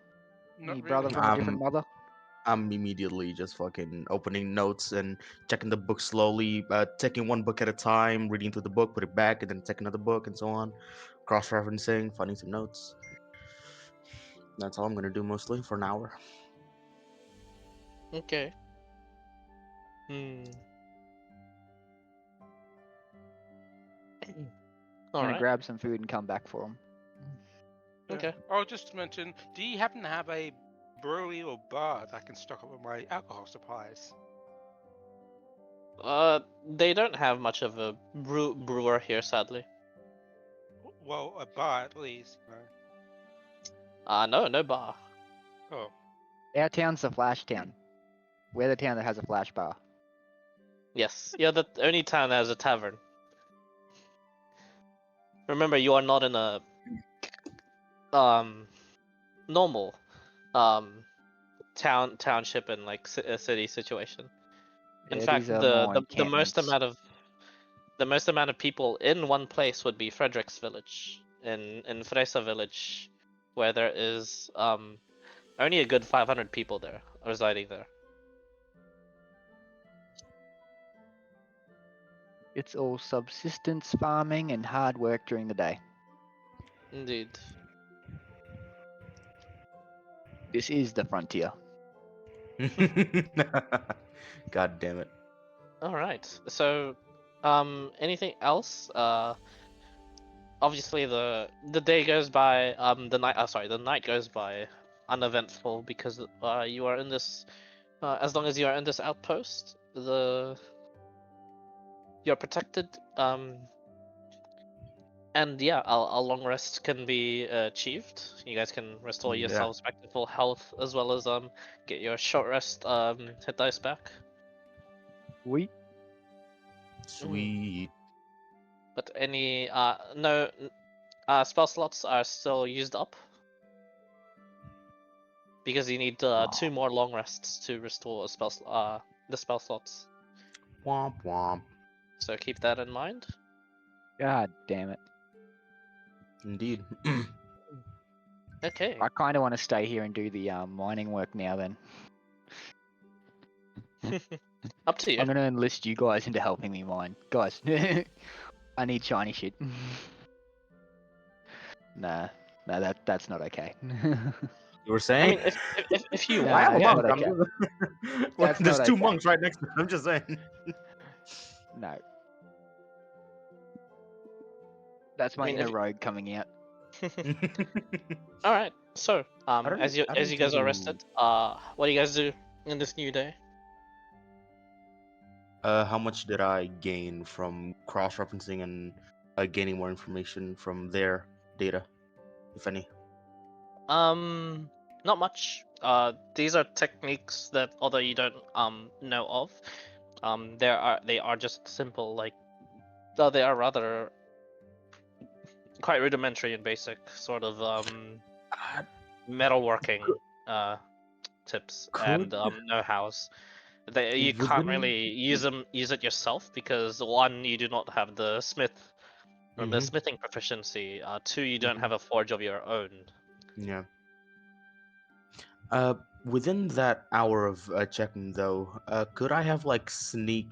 Not Your brother really. from a different mother? I'm immediately just fucking opening notes and checking the book slowly, taking one book at a time, reading through the book, put it back, and then take another book, and so on. Cross-referencing, finding some notes. That's all I'm gonna do mostly for an hour. Okay. Hmm. I'm gonna Alright. grab some food and come back for him. Okay. I'll just mention, do you happen to have a brewery or bar that I can stock up with my alcohol supplies? They don't have much of a brewer here, sadly. Well, a bar at least. No bar. Oh, Our town's the Flash Town. We're the town that has a Flash bar. Yes, you're the only town that has a tavern. Remember, you are not in a normal township and like a city situation. In Yeah, fact, these are more the most encampments. amount of people in one place would be Frederick's village in Fresa village, where there is only a good 500 people there residing there. It's all subsistence farming and hard work during the day. Indeed. This is the frontier. God damn it. All right. So, anything else? Obviously the day goes by. The night goes by uneventful because you are in this. As long as you are in this outpost, you're protected. And yeah, a long rest can be achieved. You guys can restore Yeah. yourselves back to full health, as well as get your short rest hit dice back. We Sweet. But any no spell slots are still used up because you need 2 more long rests to restore the spell slots. Womp womp. So keep that in mind. God damn it. Indeed. Okay. I kind of want to stay here and do the mining work now then. Up to you. I'm going to enlist you guys into helping me mine. Guys, I need shiny shit. Nah, that's not okay. You were I saying? mean, if you Nah, I am want, a it's yeah. not monk. okay. Well, That's there's not two okay. monks right next to me. I'm just saying. No, that's I my mean, inner rogue coming out. all right. So, I don't. I as don't you tend guys are to. rested, what do you guys do in this new day? How much did I gain from cross-referencing and gaining more information from their data, if any? Not much. These are techniques that, although you don't know of, they are just simple, like, though they are rather quite rudimentary and basic, sort of Uh, metalworking tips and could know-hows. You can't within. really use it yourself because one, you do not have the Mm-hmm, smithing proficiency. Two, you don't mm-hmm. have a forge of your own. Yeah. Uh, Within that hour of checking, though, could I have like sneak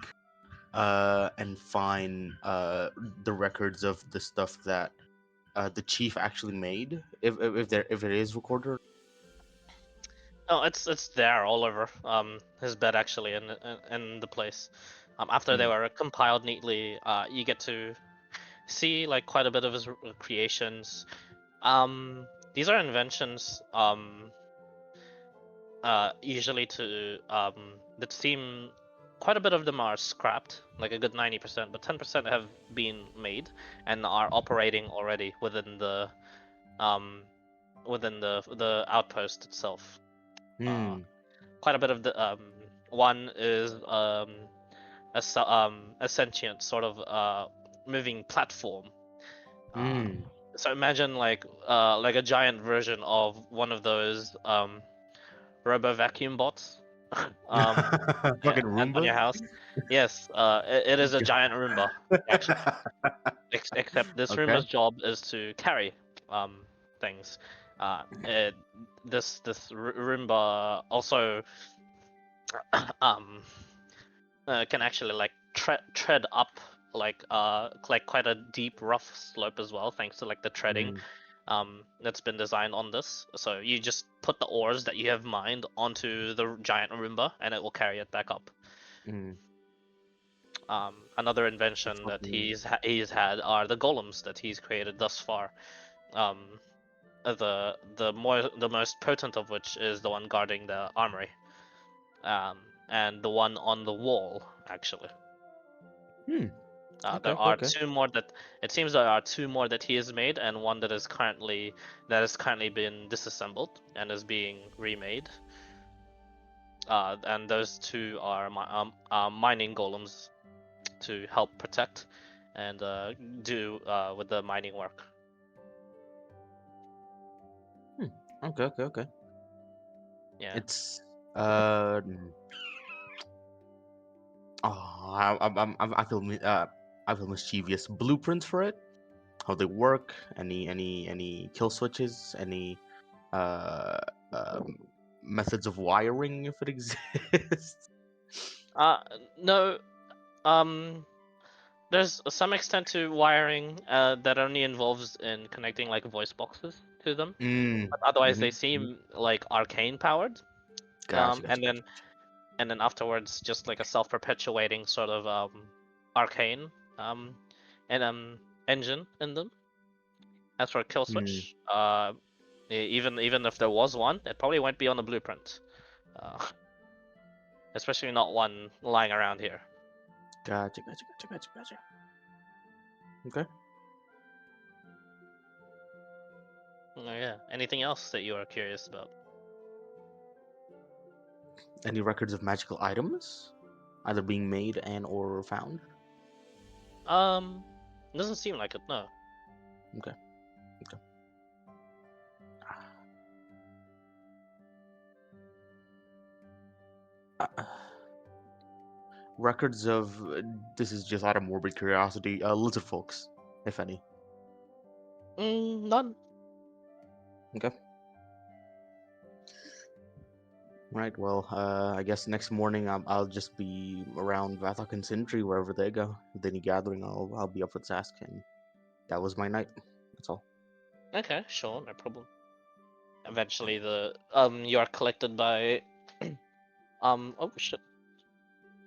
and find the records of the stuff that the chief actually made, if it is recorded? No, it's there all over his bed actually in the place. After they Hmm. were compiled neatly, you get to see like quite a bit of his creations. These are inventions usually to that seem quite a bit of them are scrapped, like a good 90%, but 10% have been made and are operating already um within the outpost itself. Uh, Hmm. Quite a bit of the one is a sentient sort of moving platform. Uh, Hmm. so imagine like a giant version of one of those robo vacuum bots Fucking on Roomba. your house. Yes, it is a giant Roomba actually. Except this Okay. Roomba's job is to carry things. It, this Roomba also um can actually like tread up like quite a deep rough slope as well, thanks to like the treading Hmm. that's been designed on this. So you just put the ores that you have mined onto the giant Roomba and it will carry it back up. Hmm. Another That's invention that fucking. he's had are the golems that he's created thus far. Um, the most potent of which is the one guarding the armory, and the one on the wall actually. Hmm. Okay. There Okay. are Okay. two more that it seems there are two more that he has made, and one that has currently been disassembled and is being remade. And those two are mining golems to help protect and do with the mining work. Hmm. Okay. Okay. Okay. Yeah. It's oh, I feel I feel mischievous. Blueprints for it, how they work, any kill switches, any uh, um, methods of wiring if it exists. No. Um. There's some extent to wiring that only involves in connecting like voice boxes to them, Mm. but otherwise they Mm-hmm. seem like arcane powered. Gotcha. Gotcha. And Gotcha. then afterwards just like a self-perpetuating sort of arcane um and engine in them. As for kill Mm. switch, even if there was one, it probably won't be on the blueprint, uh, especially not one lying around here. Gotcha. Gotcha. Gotcha. Gotcha. Gotcha. Okay. Yeah. Anything else that you are curious about? Any records of magical items, either being made and or found? Doesn't seem like it. No. Okay. Okay. Uh, records of this is just out of morbid curiosity. Lizard folks, if any. None. Okay. Right. Well, I guess next morning I'll just be around Vathok and Sindri wherever they go. If they need gathering, I'll be up for the task, and that was my night. That's all. Okay, sure, no problem. Eventually, you are collected by oh shit,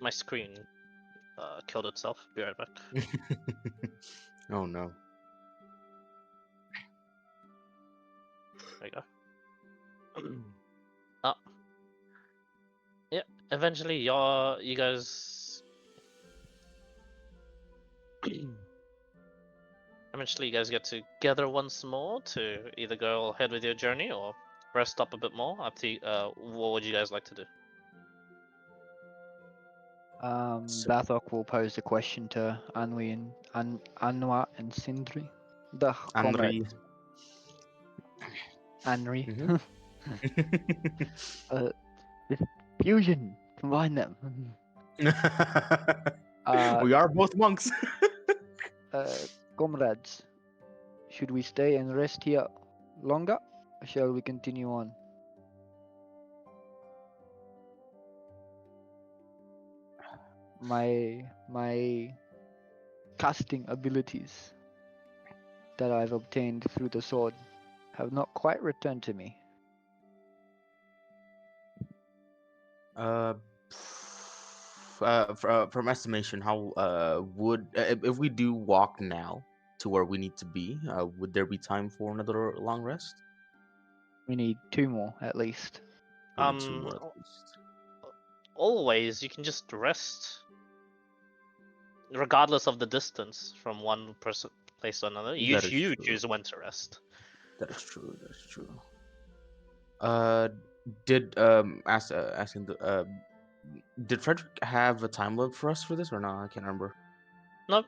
my screen killed itself. Be right back. Oh no. There you go. Oh, yeah. Eventually, you guys. Eventually, you guys get together once more to either go ahead with your journey or rest up a bit more. Up to what would you guys like to do? So, Bathok will pose the question to Anwi and Anwa and Sindri, the comrade Henry. Anri. Mhm. Fusion, combine them. Uh, We are both monks. Comrades, should we stay and rest here longer, or shall we continue on? My casting abilities that I've obtained through the sword have not quite returned to me. uh, from estimation, how would if we do walk now to where we need to be, would there be time for another long rest? We need 2 more at least. We need two more at least. Always, you can just rest, regardless of the distance from one place to another. You That is you true. choose when to rest. That is true. That is true. Did asking the did Frederick have a time limit for us for this or not? I can't remember. Nope.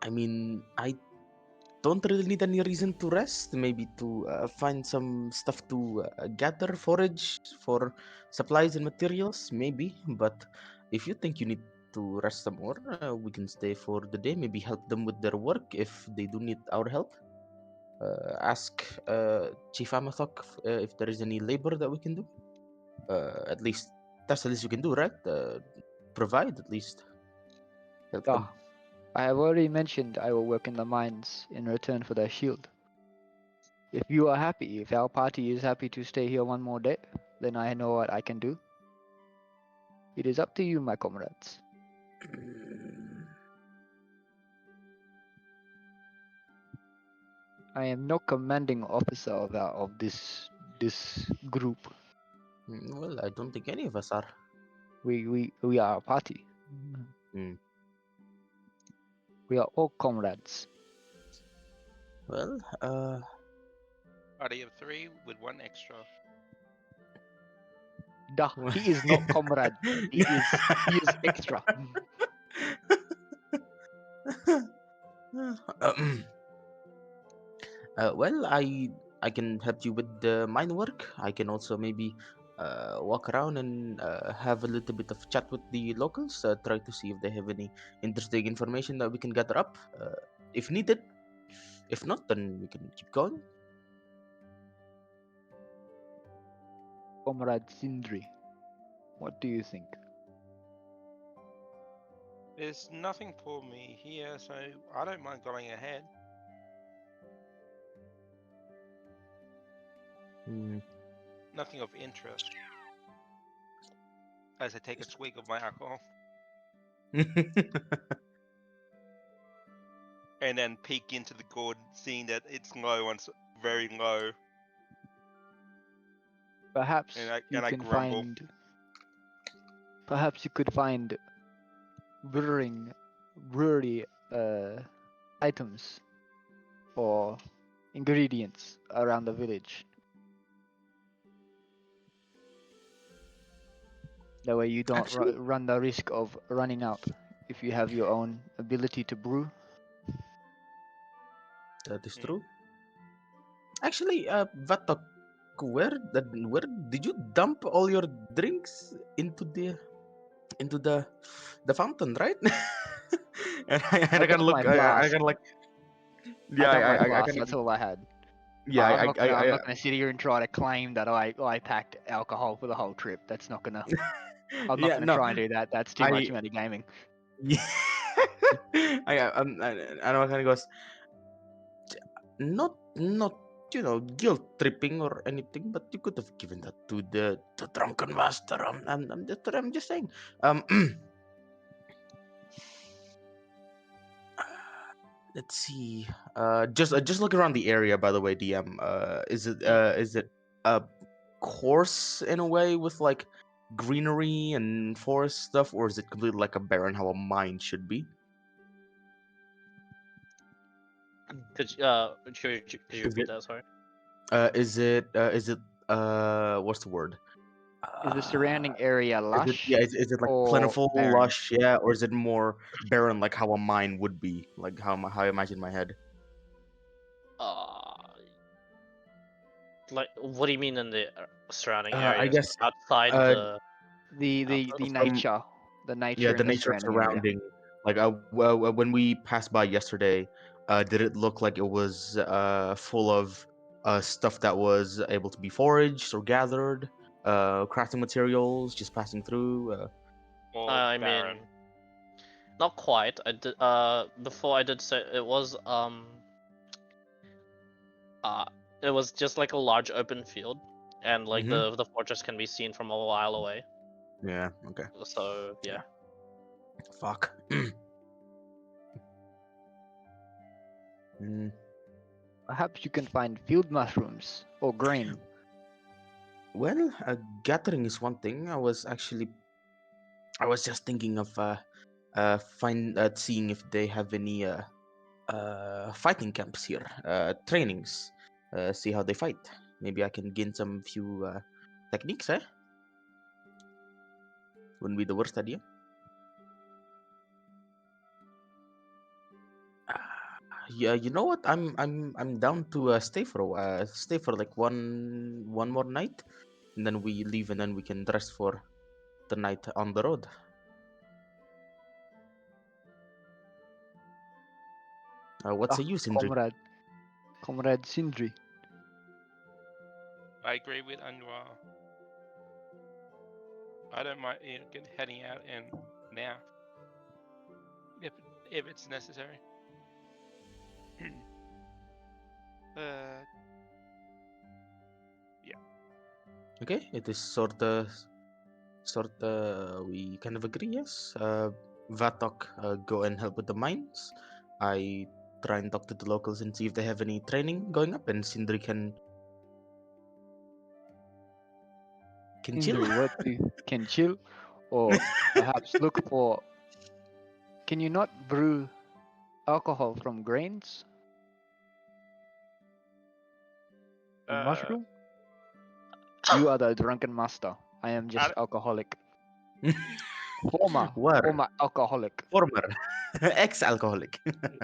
I mean, I don't really need any reason to rest. Maybe to find some stuff to gather, forage for supplies and materials. Maybe, but if you think you need to rest some more, we can stay for the day. Maybe help them with their work if they do need our help. Ask Chief Amathok if there is any labor that we can do. At least that's the least you can do, right? Provide at least. Help them. Ah, I have already mentioned I will work in the mines in return for their shield. If you are happy, if our party is happy to stay here one more day, then I know what I can do. It is up to you, my comrades. I am no commanding officer of this group. Well, I don't think any of us are. We are a party. Hmm. We are all comrades. Well, Party of 3 with 1 extra. Duh, he is not comrade. He is extra. Um, well, I can help you with the mine work. I can also maybe walk around and have a little bit of chat with the locals. Try to see if they have any interesting information that we can gather up, if needed. If not, then we can keep going. Comrade Sindri, what do you think? There's nothing for me here, so I don't mind going ahead. Hmm. Nothing of interest. As I take a swig of my alcohol and then peek into the gourd, seeing that it's low on very low, Perhaps and I you can grumble. find. Perhaps you could find brewery items or ingredients around the village. That way you don't Actually, run the risk of running out if you have your own ability to brew. that is Mm. true. Actually, Vatok, where did you dump all your drinks into the fountain, right? And I I can dumped look. my I flask. can like. I Yeah, dumped my I flask. can. That's all I had. Yeah, I'm not gonna sit here and try to claim that I packed alcohol for the whole trip. That's not gonna. I'm not yeah, gonna no, try and do that. That's too much I, metagaming. yeah, I know, kind of goes, not guilt tripping or anything, but you could have given that to the drunken master. I'm just saying. Let's see. Just look around the area. By the way, DM. Is it a course in a way with like greenery and forest stuff, or is it completely like a barren how a mine should be? Could you Is repeat it that? Sorry. what's the word? Is the surrounding area lush Is it like or plentiful, barren? lush, yeah, or is it more barren like how a mine would be, like how I imagine in my head? Uh, like, what do you mean in the surrounding I areas guess outside uh the The outpost? from nature yeah, in the the nature surrounding area. surrounding, like when we passed by yesterday, did it look like it was full of stuff that was able to be foraged or gathered, crafting materials just passing through? Or I barren. mean, not quite. I did. Before I did say uh, it was just like a large open field, and like Mhm. the fortress can be seen from a while away. Yeah, okay. So yeah. Fuck. Mm, Perhaps you can find field mushrooms or grain. well, gathering is one thing. I was just thinking of seeing if they have any fighting camps here, trainings, see how they fight. Maybe I can gain some few techniques, eh? Wouldn't be the worst idea. Yeah, you know what? I'm down to stay for a while. Stay for like one more night, and then we leave, and then we can rest for the night on the road. What say Ah, you, Sindri? Comrade Sindri. I agree with Anwar. I don't mind heading out and now if if it's necessary. uh, Okay, it is sort we kind of agree. Yes. Vatok, go and help with the mines. I try and talk to the locals and see if they have any training going up, and Sindri can chill. Sindri, what do you can chill, or perhaps look for? Can you not brew alcohol from grains or uh, mushroom? You are the drunken master. I am just I, alcoholic. War Former alcoholic. former ex-alcoholic.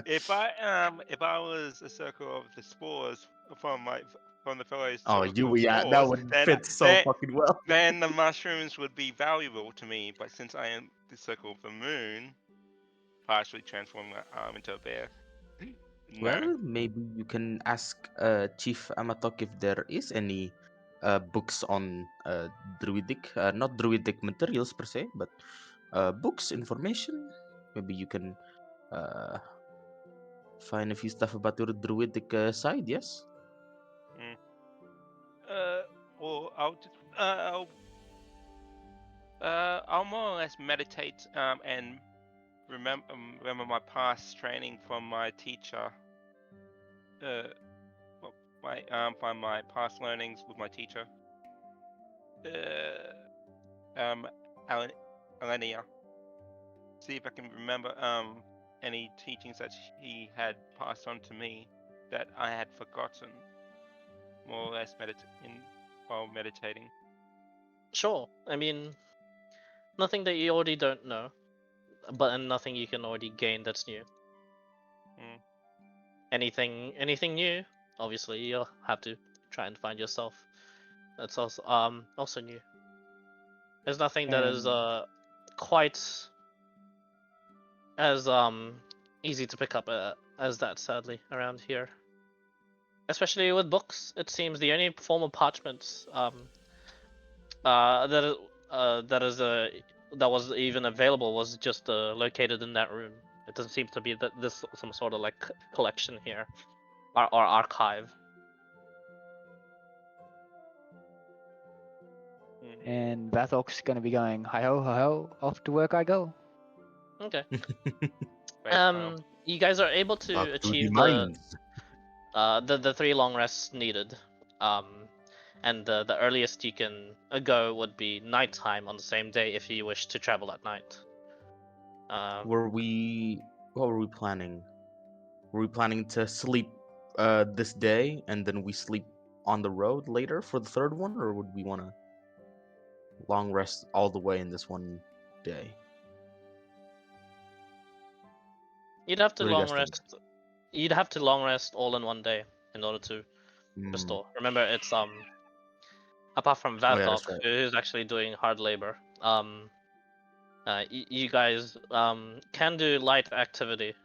if I was a circle of the spores from my from the fellow Oh, circle you of yeah, that spores, would then fit so fucking well. then the mushrooms would be valuable to me. But since I am the circle of the moon, partially transform into a bear. No. Well, maybe you can ask Chief Amatok if there is any books on druidic, not druidic materials per se, but books, information. Maybe you can uh, find a few stuff about your druidic side. Yes. Mm. Or I'll more or less meditate and remember my past training from my teacher. Well, find my past learnings with my teacher. Um, Alenia. See if I can remember any teachings that he had passed on to me that I had forgotten. More or less while meditating. Sure. I mean, nothing that you already don't know, but and nothing you can already gain that's new. Mm. Anything new, obviously you'll have to try and find yourself. That's also new. There's nothing that is And quite as easy to pick up as that, sadly, around here. especially with books. It seems the only form of parchments that was even available was just located in that room. It doesn't seem to be that this some sort of like collection here, or archive. And Vathok's gonna be going, hi ho, off to work I go. Okay. Great, well, You guys are able to Back to the achieve mines. the 3 long rests needed. And the earliest you can go would be nighttime on the same day if you wish to travel at night. What were we planning? Were we planning to sleep this day and then we sleep on the road later for the third one, or would we want to long rest all the way in this one day? You'd have to What do you long guys think? rest. You'd have to long rest all in one day in order to Hmm. restore. Remember, it's apart from Oh, yeah, that's Vathok, right. who's actually doing hard labor. You guys can do light activity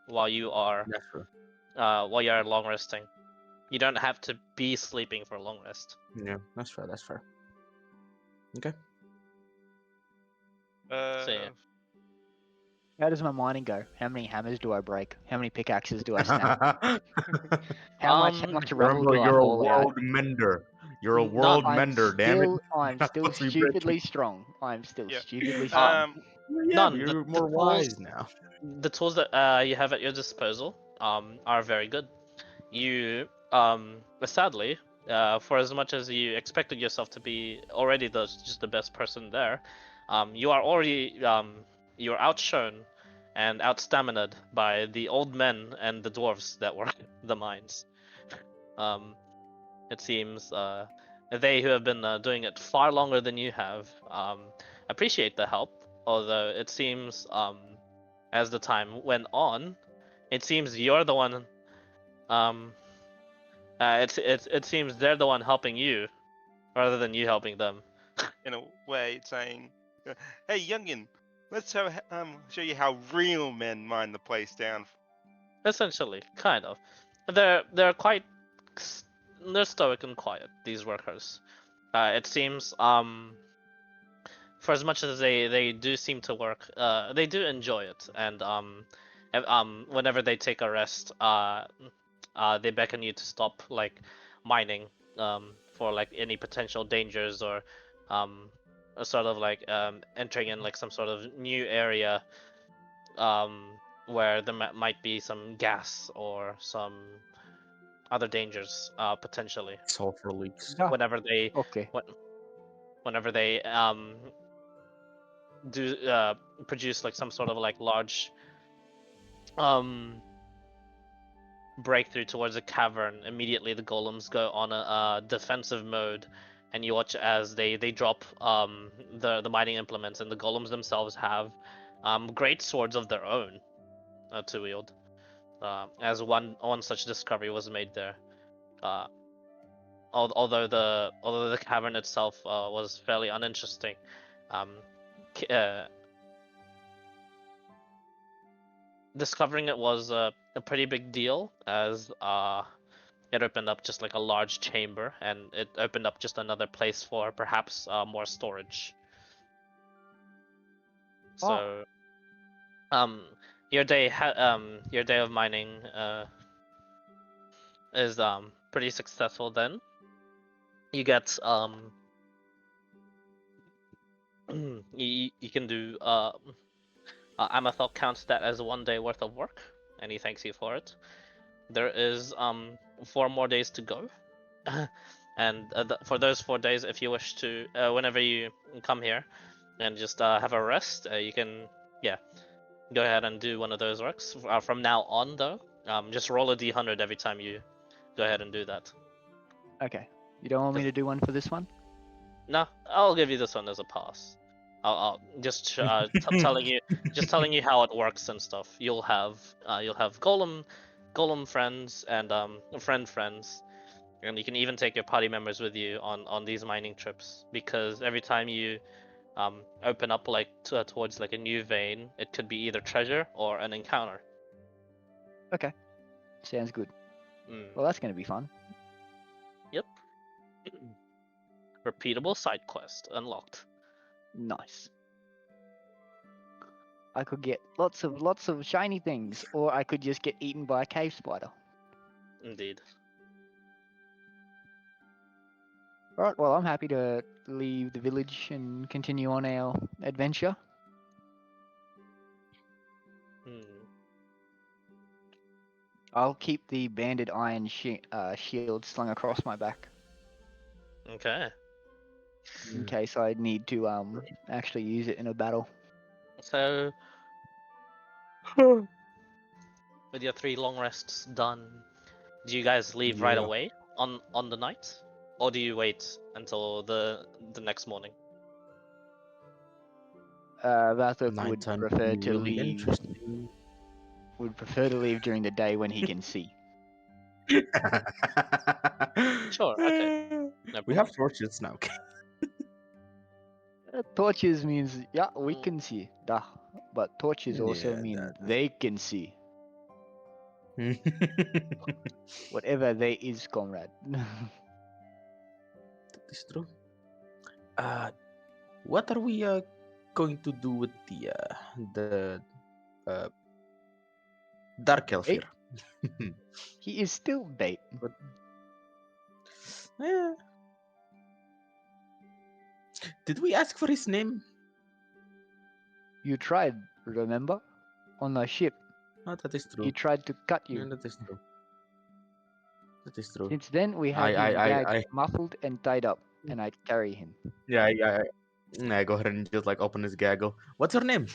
while you are That's true. while you're long resting. You don't have to be sleeping for a long rest. Yeah, that's fair. That's fair. Okay. So yeah. How does my mining go? How many hammers do I break? How many pickaxes do I snap? How much rubble Remember, do I you're a haul out? world mender. You're a Not- world I'm mender. Damn it. I'm Not still supposed to be breaking. stupidly strong. I'm still Yeah. stupidly strong. Yeah, None. but The- you're the more tools- wise now. The tools that you have at your disposal are very good. You sadly, for as much as you expected yourself to be already just the best person there, you are already you're outshone and outstamina'd by the old men and the dwarves that were the mines. It seems they who have been doing it far longer than you have appreciate the help, although it seems as the time went on, it seems you're the one. It seems they're the one helping you, rather than you helping them. in a way, it's saying, "Hey, youngin, let's show you how real men mine the place down." Essentially, kind of. They're quite they're stoic and quiet. These workers. It seems for as much as they do seem to work, they do enjoy it, and whenever they take a rest, they beckon you to stop like mining for like any potential dangers or a sort of like entering in like some sort of new area where there might be some gas or some other dangers potentially Sulfur leaks. Ah, whenever they okay. whenever they do produce like some sort of like large breakthrough towards a cavern. Immediately the golems go on a defensive mode, and you watch as they drop the mining implements, and the golems themselves have great swords of their own to wield. As one such discovery was made there. Although the cavern itself was fairly uninteresting, discovering it was a pretty big deal, as it opened up just like a large chamber, and it opened up just another place for perhaps more storage. So, your day of mining is pretty successful. Then you get you can do Amathel counts that as 1 day worth of work, and he thanks you for it. There is 4 more days to go, and for those 4 days, if you wish to, whenever you come here and just have a rest, you can go ahead and do one of those works. From now on, though, just roll a d100 every time you go ahead and do that. Okay. You don't want me to do one for this one? No, I'll give you this one as a pass. I'll just telling you how it works and stuff. You'll have golem friends and friends, and you can even take your party members with you on these mining trips, because every time you open up like towards like a new vein, it could be either treasure or an encounter. Okay. Sounds good. Well, that's gonna be fun. Yep. Repeatable side quest unlocked. Nice. I could get lots of shiny things, or I could just get eaten by a cave spider. Indeed. Alright, well, I'm happy to leave the village and continue on our adventure. Hmm. I'll keep the banded iron shield slung across my back Okay. in Mm. case I need to actually use it in a battle. So, with your 3 long rests done, do you guys leave right Yeah. away on the night, or do you wait until the next morning? Vathok would Nighttime prefer be to really leave. interesting. Would prefer to leave during the day when he can see. Sure, okay. No We problem. have torches now. Torches means yeah we Mm. can see, duh. But torches also Yeah, mean that- they can see. Whatever they is, comrade. That is true. What are we going to do with the uh, dark elf Bait? here? He is still bait. Eh, Did we ask for his name? You tried, remember? On the ship, Oh, that is true. he tried to cut Yeah, you. that is true. That is true. Since then, we I, have him I, I, gagged, I, muffled, and tied up, and I carry him. yeah, I go ahead and just like open his gaggle. What's your name?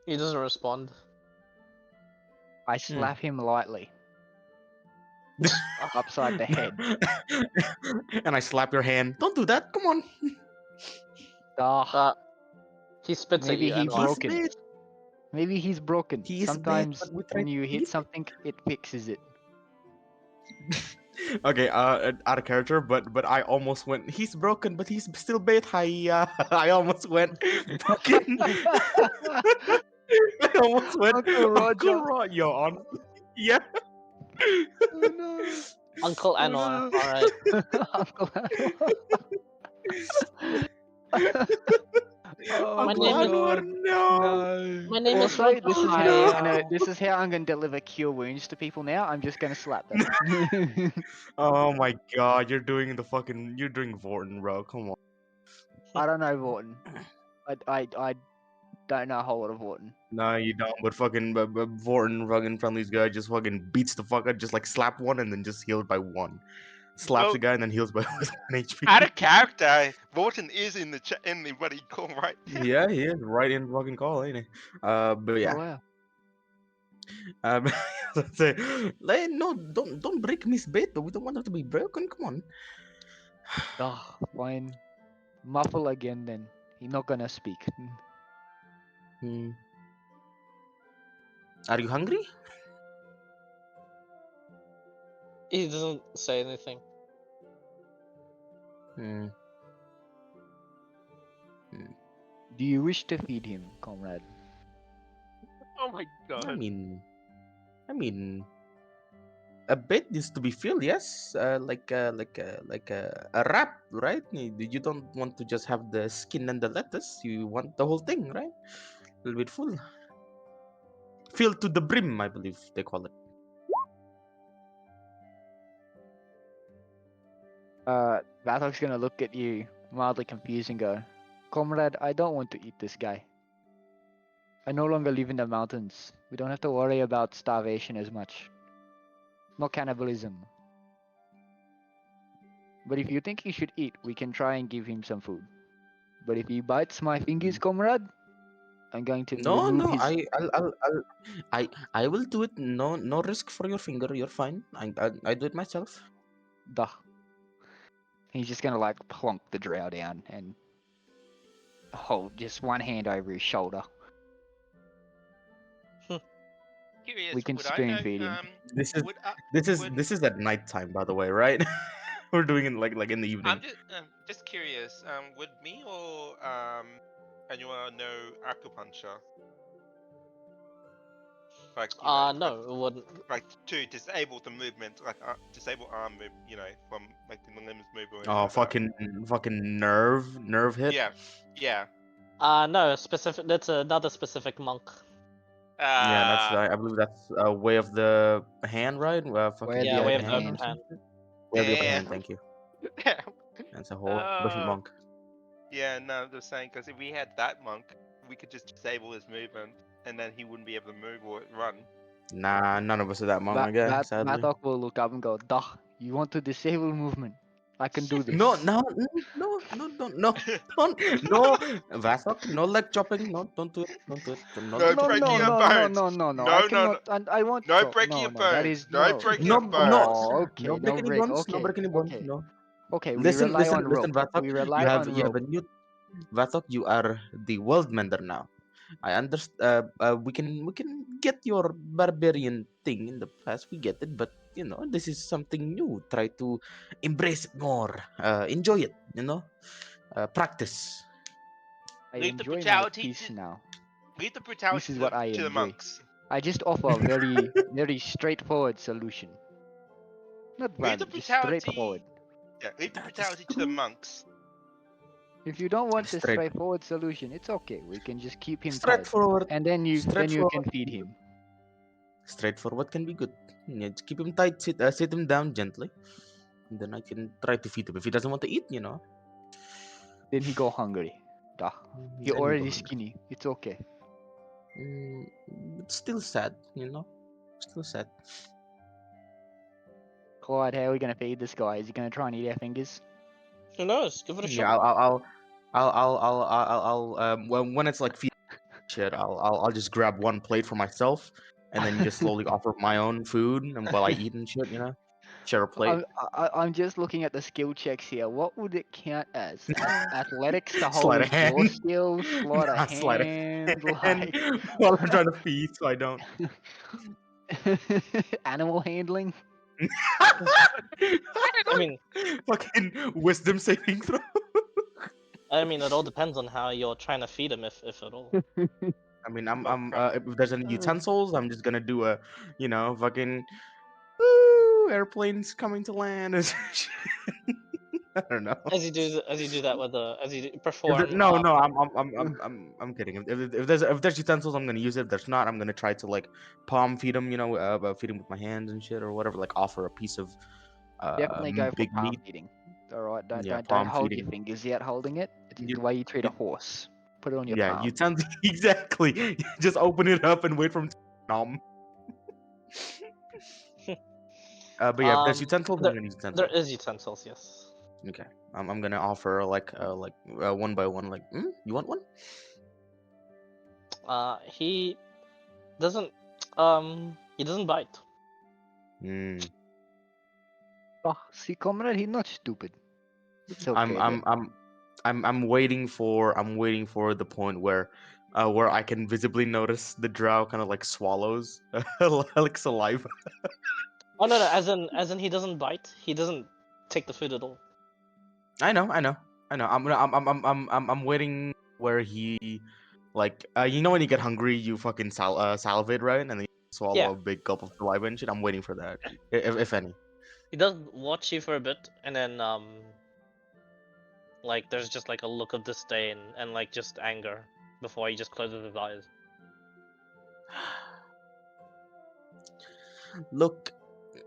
He doesn't respond. I slap him lightly upside the head. And I slap your hand. Don't do that. Come on. Ah, He spits at maybe you he and He's laughs. broken. bait. Maybe he's broken. He is bait, Sometimes but we try when to you hit eat. something, it fixes it. Okay, out of character, but I almost went. He's broken, but he's still bait. I almost went. Fucking. I almost went. Uncle Roger. Uncle Roger. Yo, honestly, yeah. Oh no. Uncle Oh, Anwar. no. Alright. Uncle Oh My Uncle name my is- Anwar, god. no. No. My name is Also, Roger this is how I'm gonna Hyde. this is how I'm gonna deliver cure wounds to people now. I'm just gonna slap them. Oh my god, you're doing Vorton, bro. Come on. I don't know Vorton. I don't know a whole lot of Vorton. No, you don't. But fucking Vorton, fucking friendly's guy, just fucking beats the fuck out, just like slap one and then just healed by one. Slaps Well- the guy and then heals by 1 HP. Out of character, Vorton is in the what do you call right now. Yeah, he is right in fucking call, ain't he? But yeah. Oh, wow. Let's say, like, no, don't break Miss Bait, but we don't want her to be broken. Come on. Oh, fine. Muffle again then. He's not gonna speak. Hmm. Are you hungry? He doesn't say anything. Hmm. Do you wish to feed him, comrade? Oh my god. I mean, a bit needs to be filled, yes. Like a wrap, right? You don't want to just have the skin and the lettuce. You want the whole thing, right? A little bit full, filled to the brim, I believe they call it. Vathok's gonna look at you, mildly confused, and go, Comrade, I don't want to eat this guy. I no longer live in the mountains. We don't have to worry about starvation as much. No cannibalism. But if you think he should eat, we can try and give him some food. But if he bites my fingers, comrade, I'm going to No, remove no, his... I will do it. No risk for your finger. You're fine. I do it myself. Duh. He's just gonna like plonk the drow down and hold just one hand over his shoulder. Curious, We can would I spoon know, feed him. This is would, this is at nighttime, by the way, right? We're doing it like in the evening. I'm just curious. Would me or anyone know acupuncture? Like you know, No, it wouldn't. like to disable the movement, like disable arm move, you know, from making the limbs move or anything Oh, like that. fucking nerve hit. Yeah, yeah. No, specific. That's another specific monk. Yeah, that's I believe that's way of the hand, right? Fucking the Yeah, way other of the hand. upper hand. Way of the upper Damn. hand. Thank you. That's a whole different Uh, monk. Yeah, no, I'm just saying because if we had that monk, we could just disable his movement, and then he wouldn't be able to move or run. Nah, none of us are that monk, my guy. Sadly. Mathok will look up and go, "Duh, you want to disable movement? I can do this." No, no, no, no, no, no, don't, no, Vathok, no leg chopping, no, don't do it, don't do it, no No leg No, breaking no, chopping, your no, no, bones. no, no, no. No, I no, no, cannot. And I won't. no Chop. breaking your No, no. That bones. is No no. breaking no, your no, bones. Oh, okay. no No breaking any break. bones, no Okay. breaking any bones, Okay. no. Okay. We Listen, rely on listen, rope. Vathok, We you rely have on you have rope. a new Vathok, you are the world mender now. I understand. We can get your barbarian thing in the past. We get it, but this is something new. Try to embrace it more. Enjoy it. Practice. I Leave the enjoy my brutality peace to now. leave the This brutality is what I to the enjoy. monks. I just offer a very, very straightforward solution. Not Leave the violent, just straightforward. brutality. Yeah, leave the That is brutality to the true. monks. If you don't want the Straight, straightforward solution, it's okay. We can just keep him tied, straightforward, and then you can straightforward, feed him. straightforward can be good. Yeah, just keep him tight. Sit him down gently, and then I can try to feed him. If he doesn't want to eat, Then he go hungry. Duh. He then you go already hungry. skinny. It's okay. Mm, it's still sad, Still sad. Clyde, how are we gonna feed this guy? Is he gonna try and eat our fingers? Who knows? Give it a Yeah, shot. when it's like feed shit, I'll just grab one plate for myself, and then just slowly offer my own food, and while I eat and shit, share a plate. I'm just looking at the skill checks here. What would it count as? Athletics to hold Sleight of his jaw hand. still, sleight of Nah, sleight of hand, hand. like While I'm trying to feed, so I don't. animal handling. I mean, Fucking wisdom saving throw. it all depends on how you're trying to feed him, if at all. I mean, Oh, crap. if there's any utensils, I'm just gonna do a, fucking, woo, airplanes coming to land. Or some shit. I don't know. As you do that with as you If there, perform. no, no, I'm kidding. If there's utensils, I'm gonna use it. If there's not, I'm gonna try to like palm feed them. Feed them with my hands and shit or whatever. Like offer a piece of Definitely go for big palm meat. feeding. All right, don't Yeah, don't palm hold your feeding. fingers out holding it. It's You, the way you treat a you, horse. Put it on your yeah, palm. utensils exactly. Just open it up and wait for them to nom. But yeah, if there's utensils, I'm There gonna use there utensils. is utensils, yes. Okay, I'm gonna offer like one by one. Like, you want one? He doesn't he doesn't bite. Mm. Oh, see, comrade, he's not stupid. It's I'm okay. I'm I'm I'm waiting for the point where I can visibly notice the drow kind of like swallows like saliva. Oh no, as in he doesn't bite. He doesn't take the food at all. I know. I'm waiting where he like when you get hungry you fucking salivate, right, and then you swallow Yeah, a big gulp of saliva and shit. I'm waiting for that, if any. he does watch you for a bit, and then like there's just like a look of disdain and like just anger before he just closes his eyes. Look,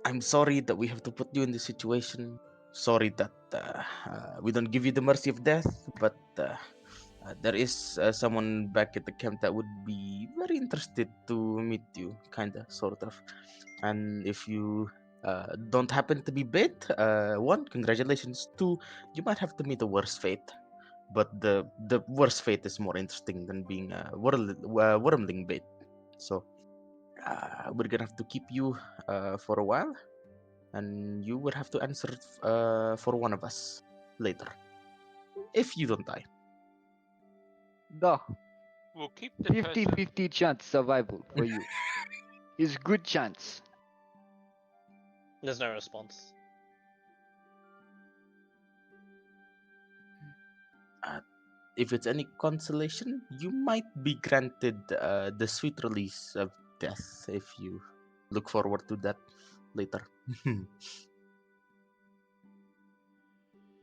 I'm sorry that we have to put you in this situation. Sorry that we don't give you the mercy of death, but there is someone back at the camp that would be very interested to meet you, kinda, sort of. And if you don't happen to be bait, one, congratulations. Two, you might have to meet a worse fate. But the worst fate is more interesting than being a wormling bait. So we're gonna have to keep you for a while, and you would have to answer for one of us later, if you don't die. Duh. We'll keep the person. 50-50 chance survival for you. It's good chance. There's no response. If it's any consolation, you might be granted the sweet release of death if you look forward to that later.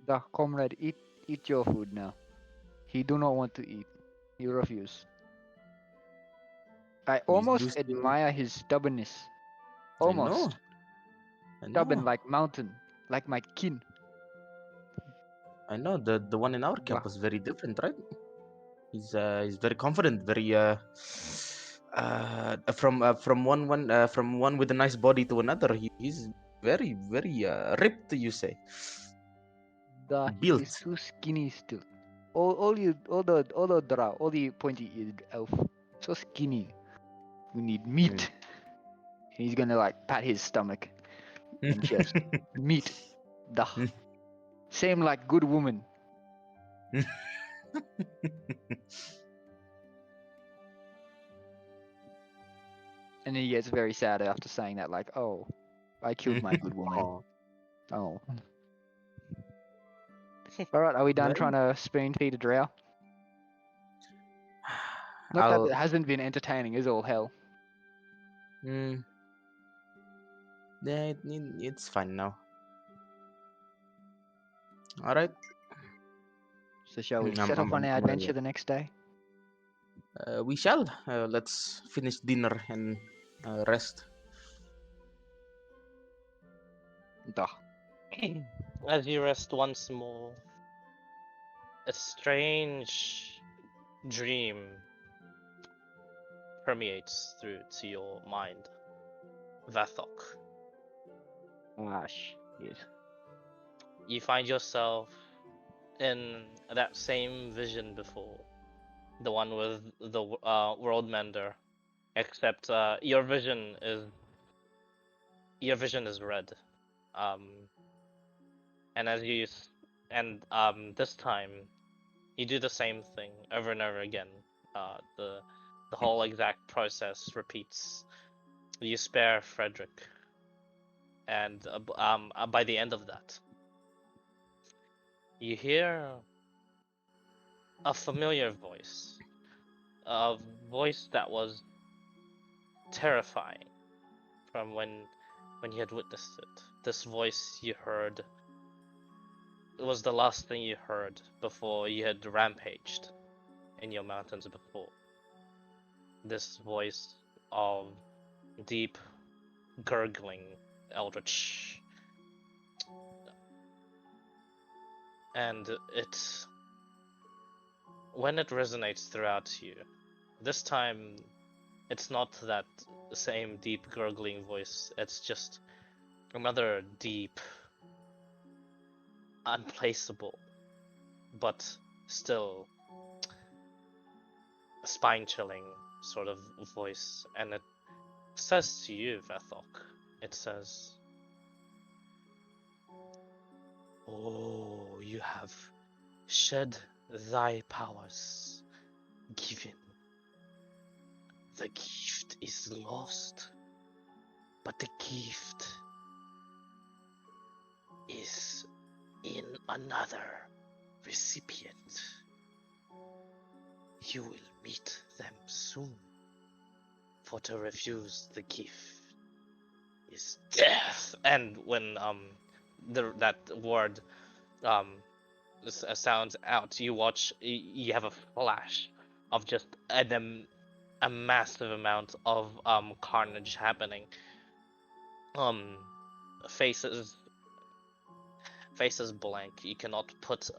The comrade, eat your food now. He do not want to eat. He refuse. I He's almost do still. admire his stubbornness. I know. Almost I stubborn know. like mountain, like my kin. I know. The one in our camp Bah. was very different, right? He's very confident, very from one with a nice body to another. He's very ripped. You say He is built. too skinny still. All the pointy-eared elf, so skinny. We need meat. And he's gonna like pat his stomach and chest. Meat. Duh. Same like good woman. And he gets very sad after saying that, like, oh, I killed my good woman. Oh, Oh. Alright, are we done very. trying to spoon feed a drow? Not that it hasn't been entertaining, is all hell. Mm, yeah, it's fine now. All right. So shall we I'm, set off on our I'm gonna, adventure the next day? we shall. Let's finish dinner and rest. Duh. As you rest once more, a strange dream permeates through to your mind. Vathok. Ah, shit. You find yourself in that same vision before, the one with the world mender, except your vision is red, and this time you do the same thing over and over again. The whole exact process repeats. You spare Frederick, and by the end of that, you hear a familiar voice, a voice that was terrifying from when you had witnessed it. This voice you heard, it was the last thing you heard before you had rampaged in your mountains before. This voice of deep, gurgling eldritch, and when it resonates throughout you, this time it's not that same deep gurgling voice, it's just another deep, unplaceable, but still spine-chilling sort of voice, and it says to you, Vathok, it says, "Oh, you have shed thy powers, given. The gift is lost, but the gift is in another recipient. You will meet them soon, for to refuse the gift is death." And when that word sounds out, you have a flash of just a massive amount of carnage happening. Faces blank. You cannot put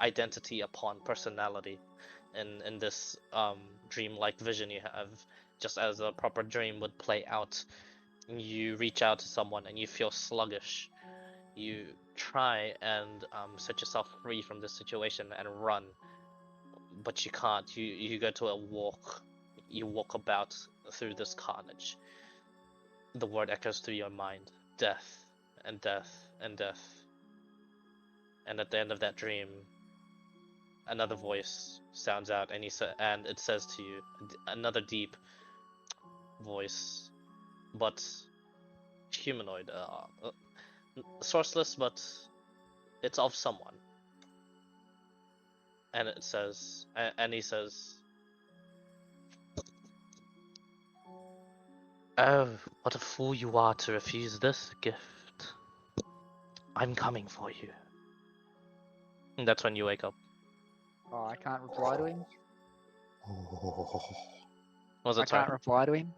identity upon personality in this dream-like vision you have, just as a proper dream would play out. You reach out to someone and you feel sluggish. You try and set yourself free from this situation and run, but you can't. You go to a walk. You walk about through this carnage. The word echoes through your mind: death and death and death. And at the end of that dream, another voice sounds out, and it says to you, another deep voice, but humanoid, sourceless, but it's of someone. And it says, and he says, Oh, what a fool you are to refuse this gift. I'm coming for you. And that's when you wake up. Oh, I can't reply to him. Was I it sorry? can't reply to him.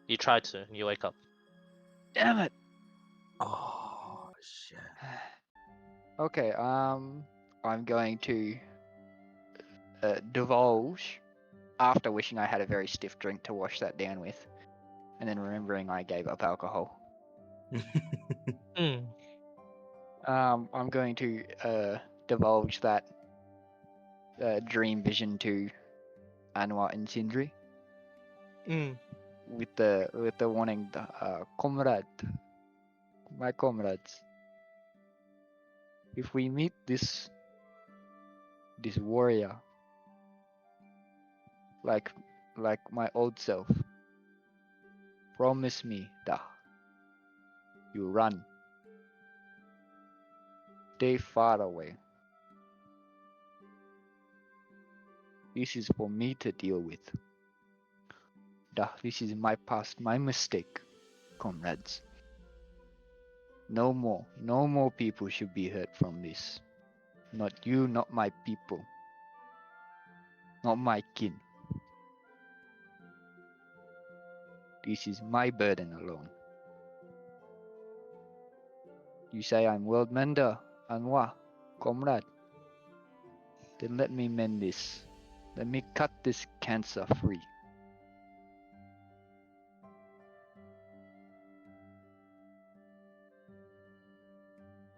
You tried to, and you wake up. Damn it. Oh shit. Okay. I'm going to divulge after wishing I had a very stiff drink to wash that down with, and then remembering I gave up alcohol. Hmm. I'm going to divulge that dream vision to Anwar and Sindri with the warning, comrade, my comrades. If we meet this warrior, like my old self, promise me that you run, stay far away. This is for me to deal with. This is my past, my mistake, comrades. No more people should be hurt from this. Not you, not my people. Not my kin. This is my burden alone. You say I'm world mender, Anwar, comrade. Then let me mend this. Let me cut this cancer free.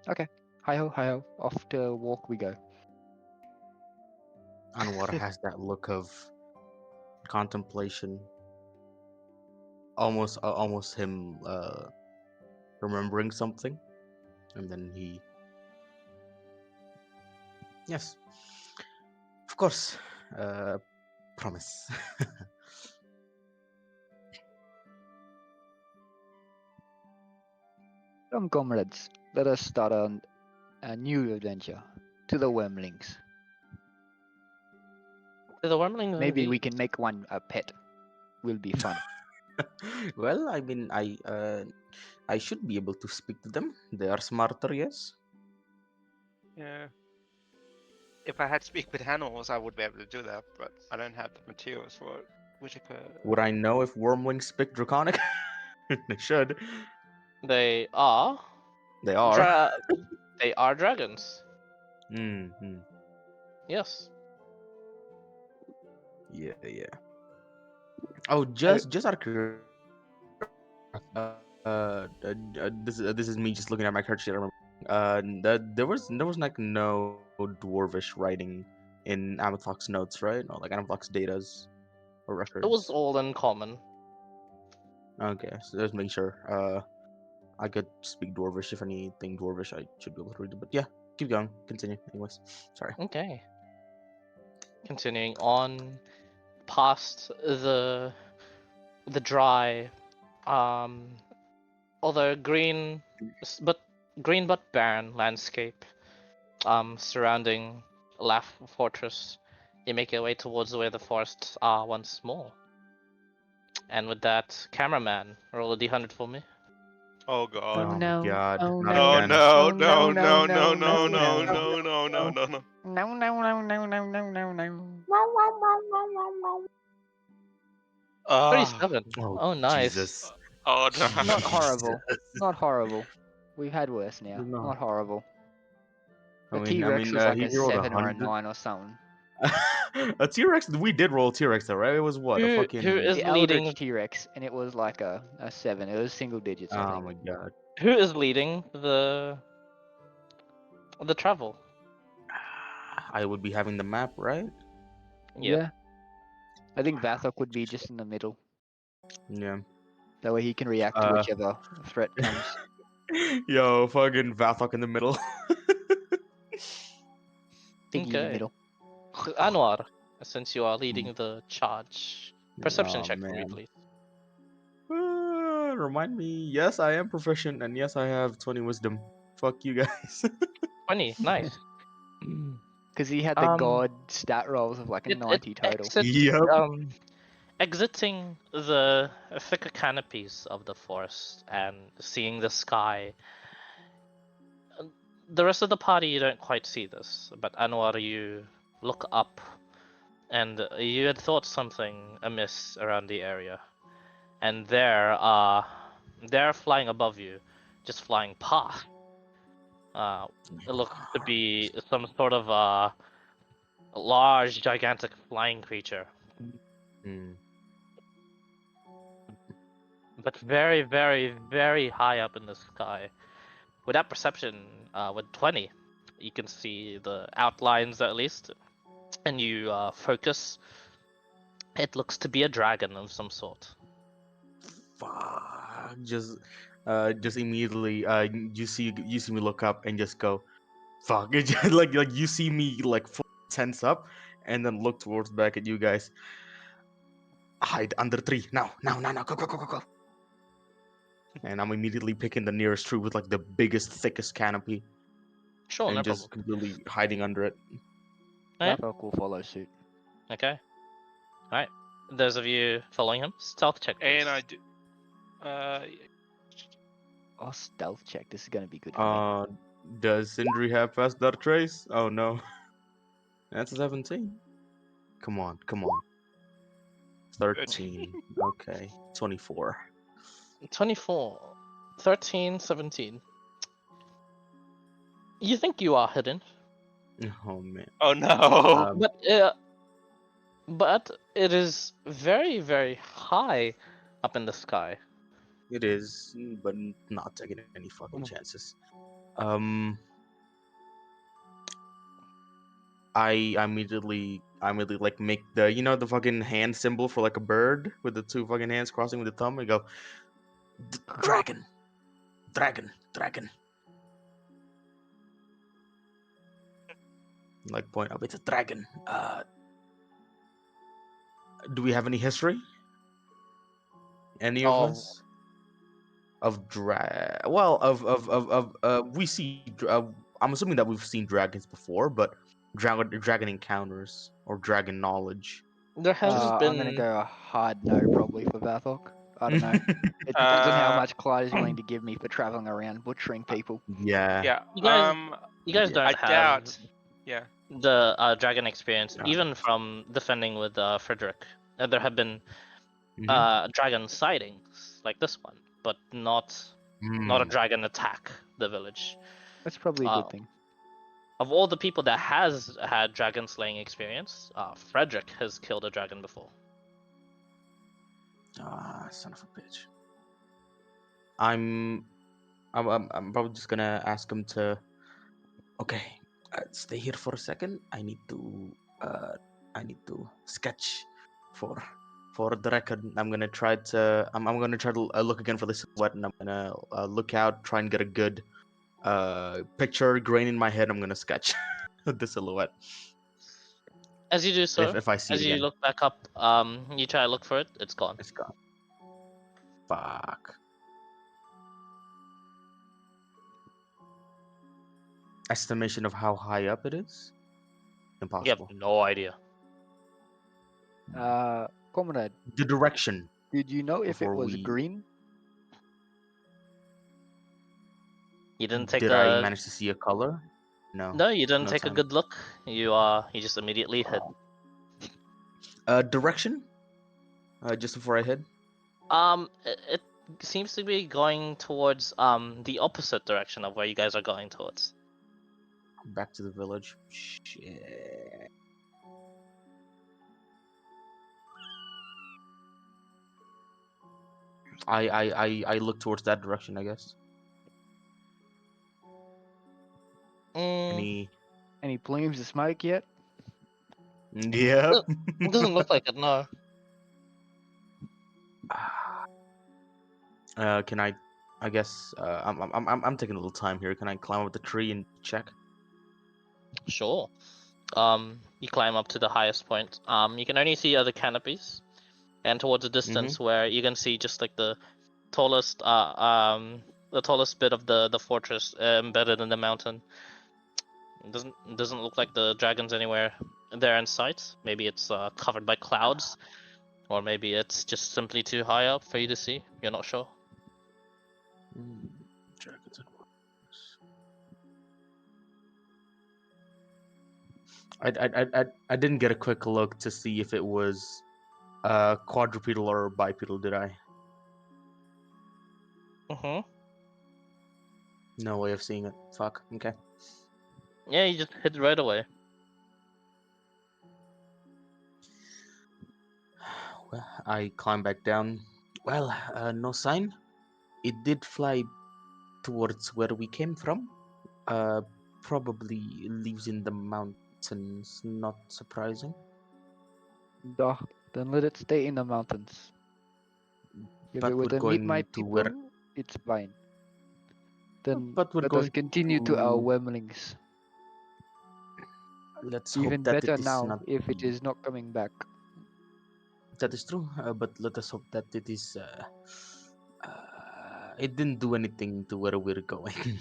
Okay. Hi ho, off to walk we go. Anwar has that look of contemplation, almost him remembering something, and then he, yes, of course, promise. Come, comrades, let us start on a new adventure to the Wormlings. The wormlings Maybe we indeed. can make one a pet. Will be fun. Well, I mean, I should be able to speak to them. They are smarter, yes. Yeah. If I had to speak with animals, I would be able to do that, but I don't have the materials for it. Which I could. Would I know if wormlings speak Draconic? They should. They are. They are. They are dragons. Mm-hmm. Yes. Yeah. Oh, just out of curiosity, this is me just looking at my character sheet. I remember. That there was like no dwarvish writing in Amatok's notes, right? Or like Amatok's datas or records. It was all in common. Okay, so just make sure. I could speak dwarvish if anything dwarvish. I should be able to read it. But yeah, keep going. Continue. Anyways, sorry. Okay. Continuing on past the dry, although green but barren landscape, surrounding Laugh Fortress, you make your way towards where the forests are once more. And with that, cameraman, roll a d100 for me. Oh god. Oh no. my god! Oh Not No, no. again. no, Oh, no, no, no, no, no, no, no, no, no, no, no, no, no, no. No, no. Ah, 37. Oh, Oh, nice. Jesus. oh no. Not horrible. Jesus. Not horrible. We've had worse now. No. Not horrible. I A mean, T-Rex was like he a rolled 7 or a 100. 9 or something. A T-Rex. We did roll T-Rex though, right? It was what a Who fucking. is The leading? Eldritch T-Rex, and it was like a 7. It was single digits, I Oh think. my god. Who is leading the travel? I would be having the map, right? Yeah. I think Vathok would be just in the middle. Yeah. That way he can react to Uh, whichever threat comes. Yo, fucking Valthok in the middle. Piggy in the Okay. middle. So Anwar, since you are leading the charge, perception Oh, check for me, man. please. Remind me. Yes, I am proficient, and yes, I have 20 wisdom. Fuck you guys. 20. Nice. Because he had the god stat rolls of like a It 90 total. exits Yep. exiting the thicker canopies of the forest and seeing the sky, the rest of the party you don't quite see this, but Anwar, you look up, and you had thought something amiss around the area, and there flying above you, just flying past. It looked to be some sort of large, gigantic flying creature, Hmm. but very, very, very high up in the sky. With that perception, with 20, you can see the outlines at least, and you focus. It looks to be a dragon of some sort. Fuck. Just immediately, you see me look up and just go, fuck. It's just like you see me like full tense up, and then look towards back at you guys. Hide under tree now, now, go, go, go, go, go. And I'm immediately picking the nearest tree with like the biggest, thickest canopy, Sure, and no just problem. completely hiding under it. Okay. Vathoc will follow suit. Okay. Alright. Those of you following him, stealth check, please. And I do. Oh, stealth check. This is gonna be good for me. Does Sindri have fast dart trace? Oh no. That's a 17. Come on, come on. 13. Okay. 24. 24, 13, 17. You think you are hidden, Oh man. Oh no. Um, but it is very, very high up in the sky. it is, but not taking any fucking chances. Um, I immediately like make the the fucking hand symbol for like a bird with the two fucking hands crossing with the thumb. I go, dragon, dragon, dragon. Like point up, it's a dragon. Do we have any history? Any of Of us? Of well, we see. I'm assuming that we've seen dragons before, but dragon encounters or dragon knowledge. there hasn't I'm gonna been. go a hard no probably for Vathoc. I don't know. It depends on how much Clyde is willing to give me for traveling around butchering people. Yeah. Yeah. You guys, you guys yeah. don't I have doubt. Yeah. the dragon experience, No. even from defending with Frederick. There have been Mhm. dragon sightings like this one, but not a Mm. dragon attack the village. That's probably a Uh, good thing. of all the people that has had dragon slaying experience, Frederick has killed a dragon before. Ah, son of a bitch. I'm probably just gonna ask him to. Okay, stay here for a second. I need to sketch for the record. I'm gonna try to. I'm gonna try to look again for the silhouette, and I'm gonna look out, try and get a good picture grain in my head. I'm gonna sketch the silhouette As you do so, if I see as it you again. look back up, you try to look for it, it's gone. It's gone. Fuck. Estimation of how high up it is? You have Impossible. no idea. Comrade, The direction. did you know if it Before was we- green? You didn't take Did I manage to see a color? No. No, you didn't no take a time. good look. You just immediately hid. Direction? Just before I hid? It seems to be going towards the opposite direction of where you guys are going towards. Back to the village. Shit. I look towards that direction, I guess. Mm, Any plumes of smoke yet? Yeah. it doesn't look like it, no. Can I guess I'm taking a little time here. Can I climb up the tree and check? Sure. You climb up to the highest point. You can only see other canopies, and towards a distance where you can see just like the tallest bit of the fortress embedded in the mountain. It doesn't look like the dragons anywhere there in sight. Maybe it's covered by clouds. Or maybe it's just simply too high up for you to see. You're not sure. Dragons and warriors. I didn't get a quick look to see if it was quadrupedal or bipedal, did I? Mm-hmm. No way of seeing it. Fuck. Okay. Yeah, you just hit right away. Well, I climb back down. Well, no sign. It did fly towards where we came from. Probably lives in the mountains. Not surprising. Duh. Then let it stay in the mountains. If But it were we're to meet my going to people, where? it's fine. Then But we're let us going continue to our to. wormlings. Let's hope Even that it better is now not. if it is not coming back. That is true. But let us hope that it is. It didn't do anything to where we're going.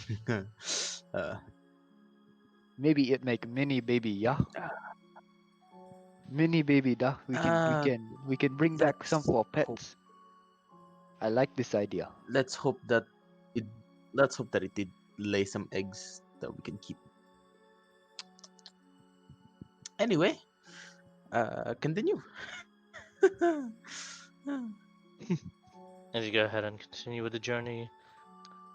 uh, Maybe it make mini baby, yeah. Mini baby, da. We can bring back some let's for hope. pets. I like this idea. Let's hope that it. Let's hope that it did lay some eggs that we can keep. Anyway, continue. As you go ahead and continue with the journey,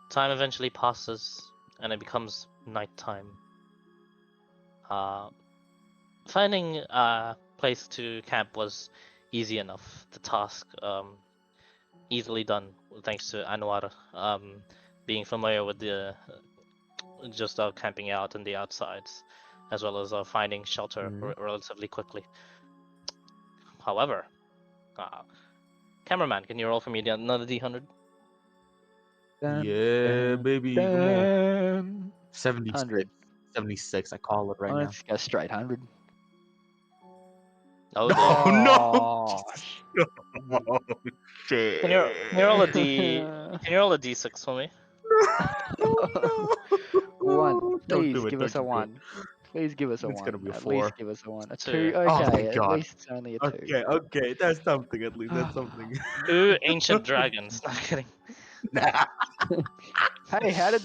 time eventually passes and it becomes nighttime. Finding a place to camp was easy enough. The task easily done thanks to Anwar being familiar with the just camping out in the outsides, as well as finding shelter Mhm. relatively quickly. However, cameraman, can you roll for me another D100? Yeah, baby, come on. Dun. 76. 100. 76, I call it right now. Let's go straight 100. Oh No, dear. no. Oh, Oh, shit. Can you roll a D? Can you roll a D6 for me? Oh, one. no. Don't Please do it. give Don't us a you do it. 1. Please give us a It's gonna 1. be a At 4. least give us a 1. A 2. 2. Oh my Okay, at god. least it's only a 2. Okay, okay. That's something at least. That's something. 2 ancient dragons. Not kidding. Nah. Hey, how did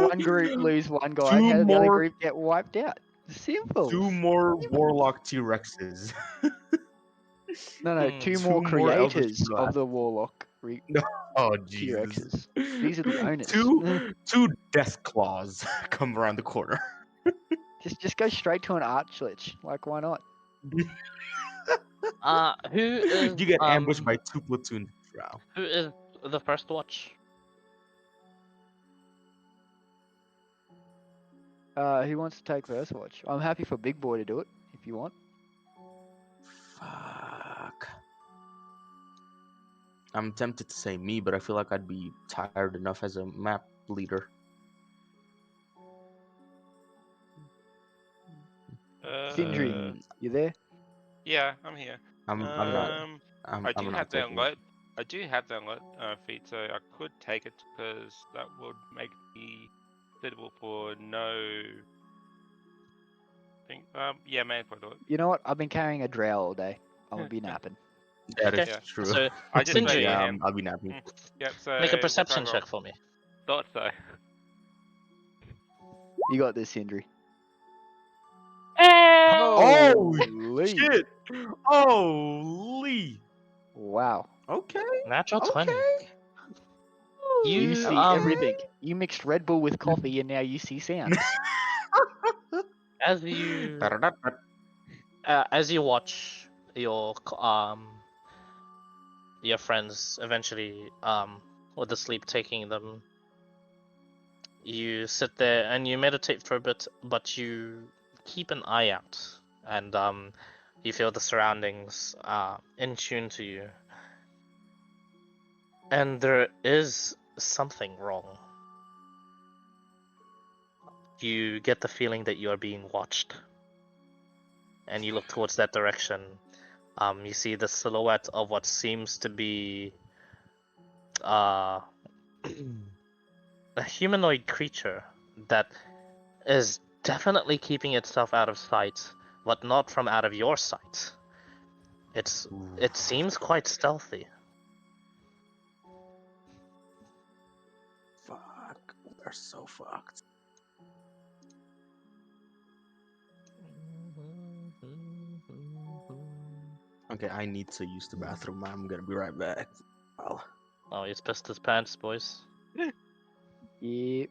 one group lose one guy? Two How did the other more group get wiped out? Simple. 2 more Warlock T-Rexes. No, Hmm. 2 more 2 more Elder creators of Sigil. the Warlock Oh Jesus. T-Rexes. These are the owners. Two Death Claws come around the corner. Just go straight to an Archlich. Like, why not? Who is You get ambushed by 2 platoons. Wow. who is the first watch? Who wants to take first watch? I'm happy for Big Boy to do it, if you want. Fuck. I'm tempted to say me, but I feel like I'd be tired enough as a map leader. Sindri, Mm, you there? Yeah, I'm here. I'm not. I do I'm have not the taking it. alert. I do have the alert feat, so I could take it because that would make me suitable for no. Thing. Yeah, man, if I do it. You know what? I've been carrying a drow all day. I'm gonna be napping. That is Okay. Yeah. true. So I just Sindri, raised my yeah, hand. I'll be napping. Yep. So make a what's perception our check roll? for me. Thought so. You got this, Sindri. Oh Holy! shit! Holy! Wow. Okay, Natural 20. okay. You You see everything. You mixed Red Bull with coffee, and now you see sounds. as you watch your friends eventually with the sleep taking them, you sit there and you meditate for a bit, but you keep an eye out, and you feel the surroundings in tune to you, and there is something wrong. You get the feeling that you are being watched, and you look towards that direction. You see the silhouette of what seems to be a humanoid creature that is definitely keeping itself out of sight, but not from out of your sight. It seems quite stealthy. Fuck. We're so fucked. Okay, I need to use the bathroom. I'm gonna be right back. Well, Oh, he's pissed his pants, boys. Yep.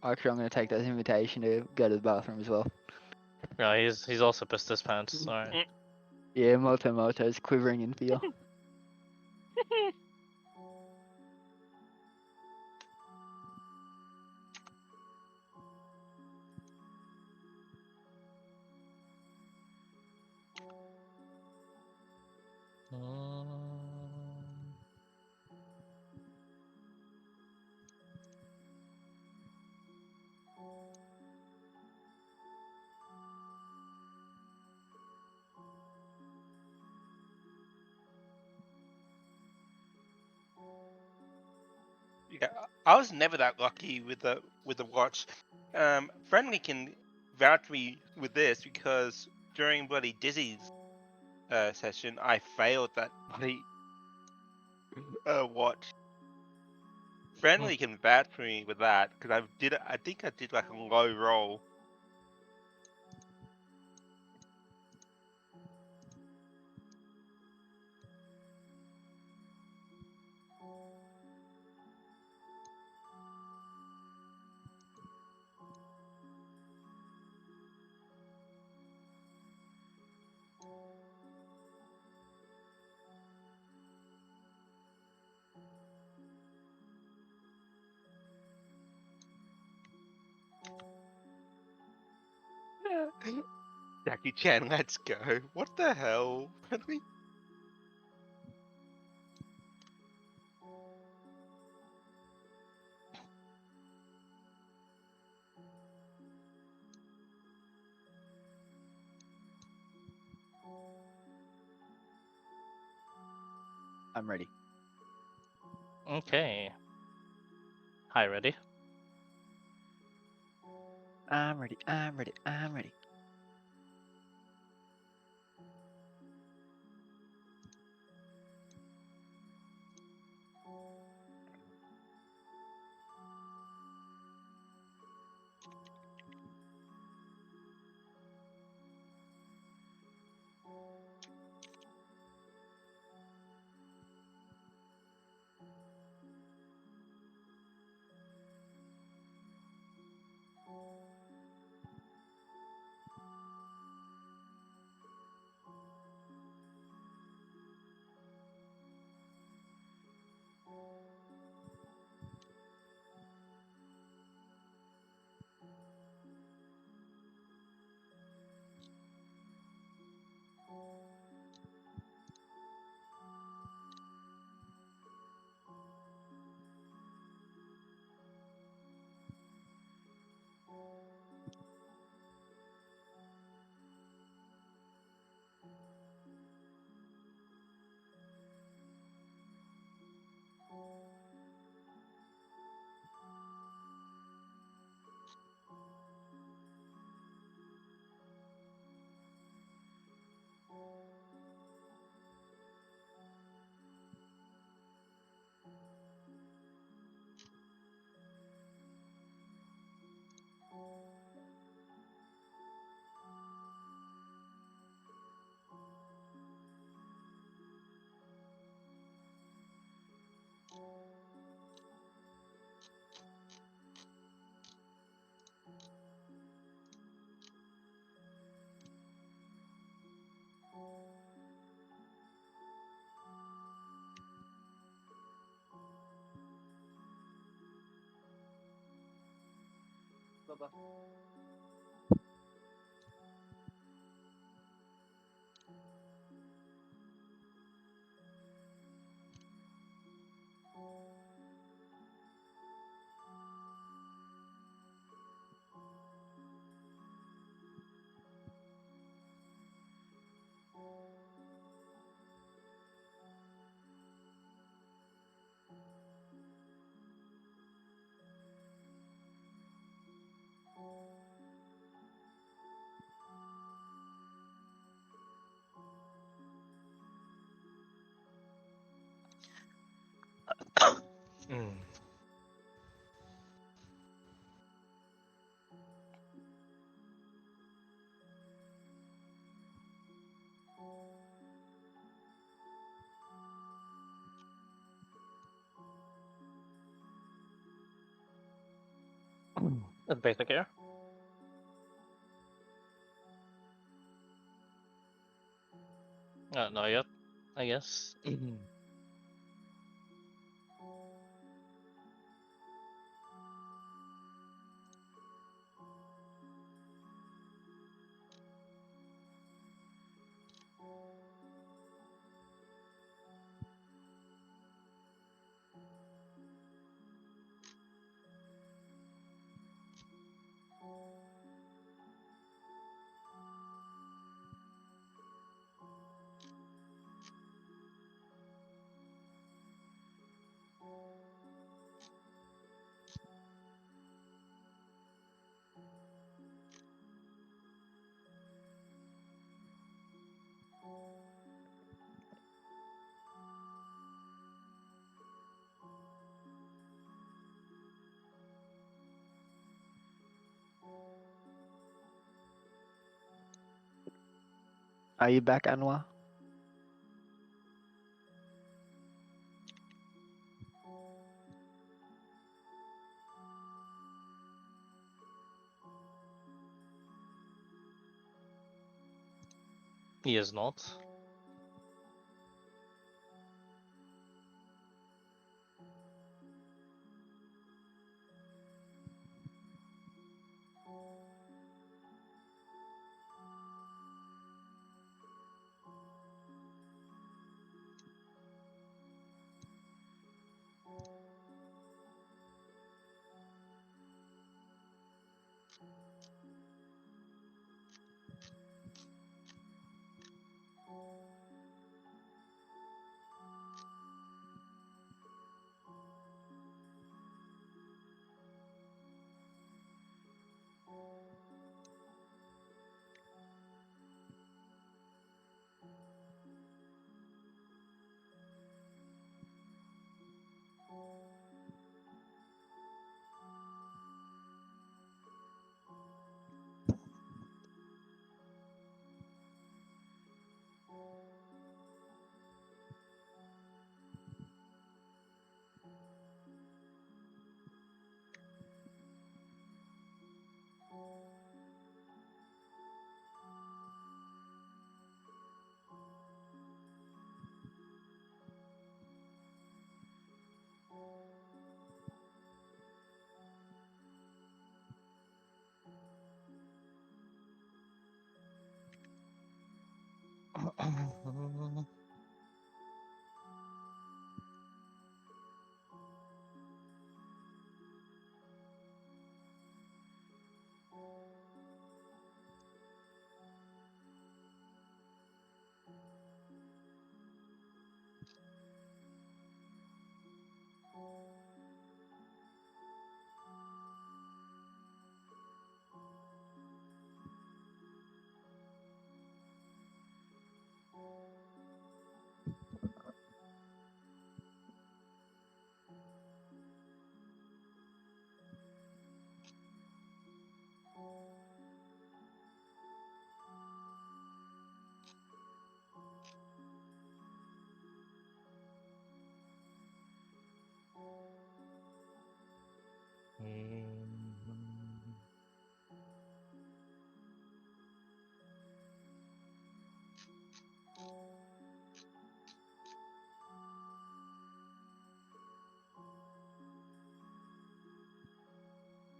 Actually, I'm gonna take that invitation to go to the bathroom as well. Yeah, he's also pissed his pants. All right. Yeah, Moto is quivering in fear. Yeah, I was never that lucky with the watch. Friendly can vouch me with this because during bloody Dizzy's session, I failed that bloody watch. Friendly can vouch for me with that because I think I did like a low roll. Jackie Chan, let's go. What the hell? Friendly? I'm ready. Okay. Hi, ready? I'm ready. I'm ready. I'm ready. Basic air. Not yet, I guess. Are you back, Anwar? He is not.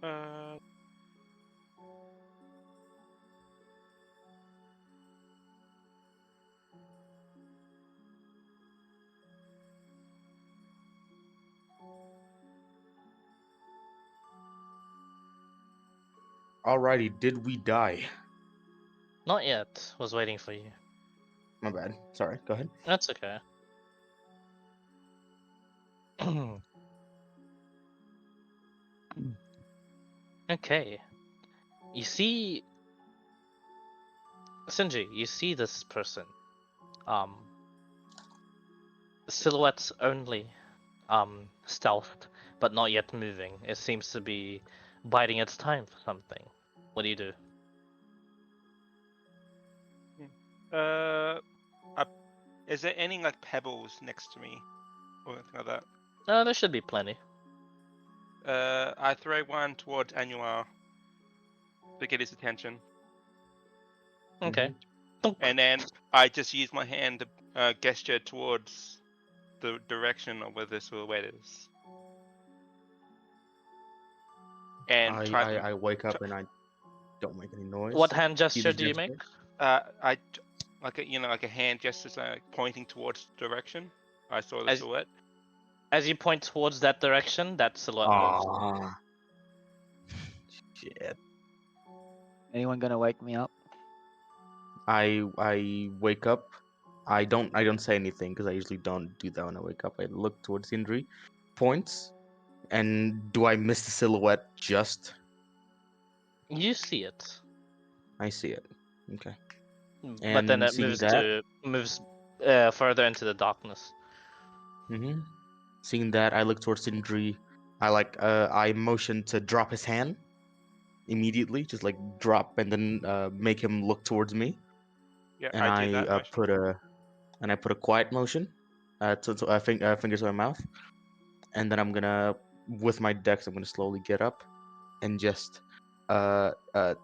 Uh, Alrighty, did we die? Not yet. Was waiting for you. My bad. Sorry, go ahead. That's okay. Okay. You see, Sinji, you see this person. Silhouettes only. Stealthed, but not yet moving. It seems to be biding its time for something. What do you do? uh, is there any like pebbles next to me or anything like that? There should be plenty. I throw one towards Annuar. to get his attention. Okay. And then I just use my hand to gesture towards the direction of where the silhouette is. And I wake up and I don't make any noise. What hand See gesture the do you make? I like a hand gesture pointing towards the direction I saw the As- silhouette. As you point towards that direction, that silhouette moves. Ah, shit. Anyone gonna wake me up? I wake up. I don't say anything because I usually don't do that when I wake up. I look towards Sindri, points, and do I miss the silhouette? Just You see it, I see it. Okay. but then And it seeing moves that, further into the darkness. mm-hmm. Seeing that, I look towards Sindri. I motion to drop his hand immediately, just like drop and then make him look towards me. Yeah, And I do that motion. I put a quiet motion, fingers on my mouth, and then I'm gonna with my dex I'm gonna slowly get up and just uh uh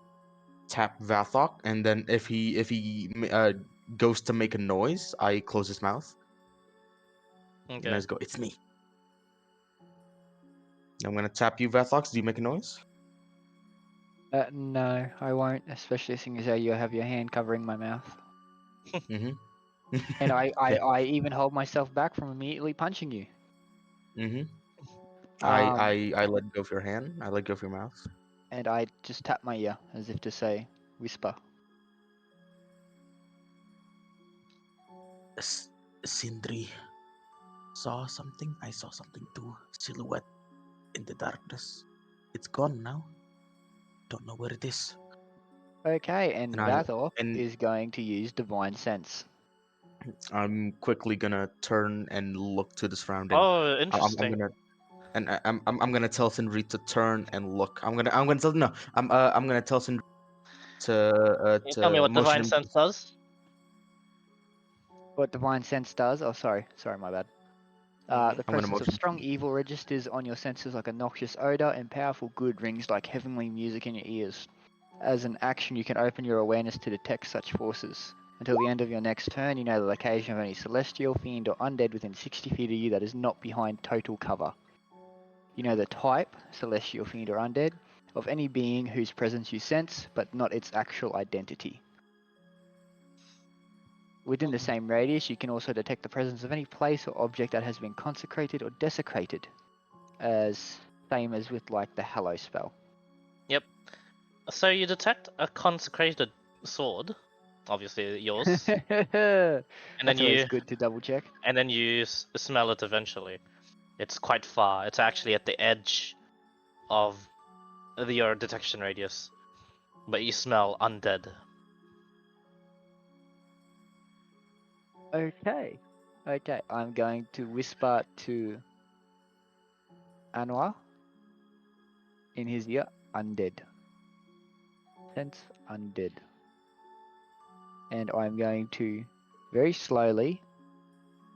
tap Vathok, and then if he goes to make a noise, I close his mouth and I Okay. just go, "It's me." I'm gonna tap you, Vathok. Do you make a noise? No, I won't, especially seeing as how you have your hand covering my mouth. Mm-hmm. And I even hold myself back from immediately punching you. Mm-hmm. Um, I let go of your hand. I let go of your mouth. and I just tap my ear as if to say, whisper. Sindri saw something. I saw something too. Silhouette in the darkness. It's gone now. Don't know where it is. Okay, and And I Vathor and is going to use Divine Sense. I'm quickly gonna turn and look to the surrounding. Oh, I'm interesting. gonna and I'm gonna tell Sindri to turn and look. I'm gonna tell no. I'm gonna tell Sindri Can you tell me what motion divine him. sense does? What Divine Sense does, oh sorry, my bad. Mhm. The I'm gonna presence of motion. strong evil registers on your senses like a noxious odor, and powerful good rings like heavenly music in your ears. As an action, you can open your awareness to detect such forces. Until the end of your next turn, you know the location of any celestial, fiend, or undead within 60 feet of you that is not behind total cover. You know the type, celestial, fiend, or undead, of any being whose presence you sense, but not its actual identity. Within the same radius, you can also detect the presence of any place or object that has been consecrated or desecrated, as same as with like the Hallow spell. So you detect a consecrated sword, obviously yours, That's and then always you good to double check. smell it eventually. It's quite far. It's actually at the edge of your detection radius, but you smell undead. Okay. Okay, I'm going to whisper to Anwar in his ear, undead. Sense undead. And I'm going to very slowly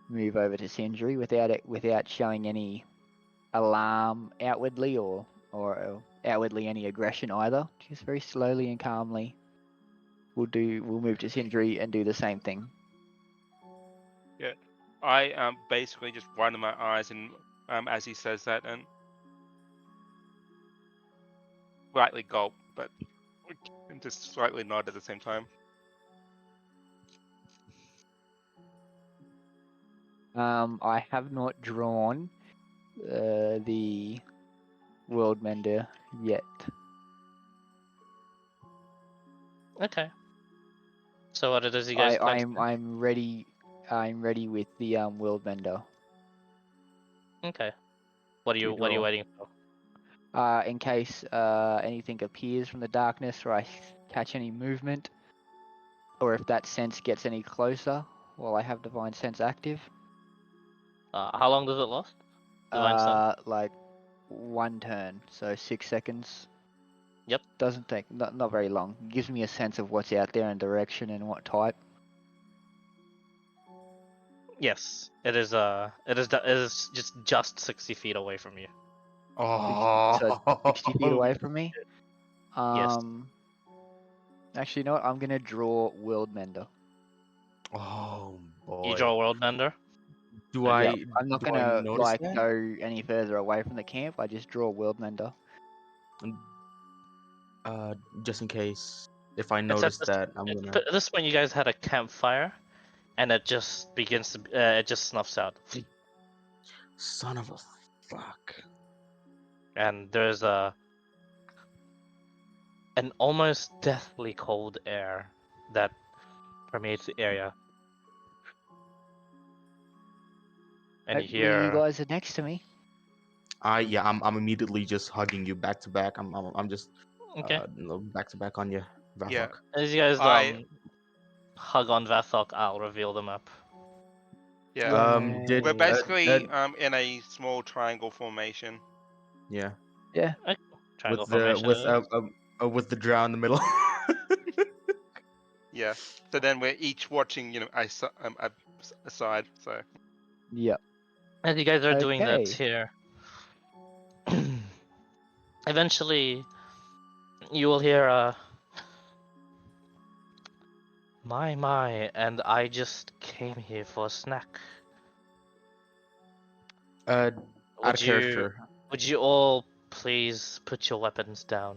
move over to Sindri without showing any alarm outwardly or outwardly any aggression either. Just very slowly and calmly. We'll move to Sindri and do the same thing. I basically just widen my eyes and as he says that and slightly gulp, but and just slightly nod at the same time. I have not drawn the World Mender yet. Okay. So what it is you guys plan to do? I'm ready. I'm ready with the World Mender. Okay. What are you draw. waiting for? In case anything appears from the darkness or I catch any movement, or if that sense gets any closer while I have Divine Sense active. How long does it last? Divine Sense? Like 1 turn, so 6 seconds. Yep. Doesn't take not very long. Gives me a sense of what's out there and direction and what type. Yes. It is just 60 feet away from you. Oh, So 60 feet away from me. Yes. Actually, you know what? I'm gonna draw World Mender. Oh You boy. draw World Bender. Do Okay. I Yep. I'm not do I gonna notice like that? go any further away from the camp. I just draw World Mender. Just in case if I It's at notice this, that, I'm it's, gonna. at this point you guys had a campfire, and it just begins to it just snuffs out, Son of a fuck. and there's an almost deathly cold air that permeates the area, and you Hopefully, you hear guys are next to me. I'm immediately just hugging you back to back. I'm just okay. back to back on you, Yeah. Vathok. As you guys I hug on Vathok, I'll reveal the map. yeah. Did We're Yay. basically in a small triangle formation. yeah, Yeah. Okay. Triangle with the formation. it is. with the drow in the middle. Yeah. So then we're each watching, a side. So Yep. As you guys are doing that Okay. here, eventually you will hear my, and I just came here for a snack. Out Would of you character. would you all please put your weapons down?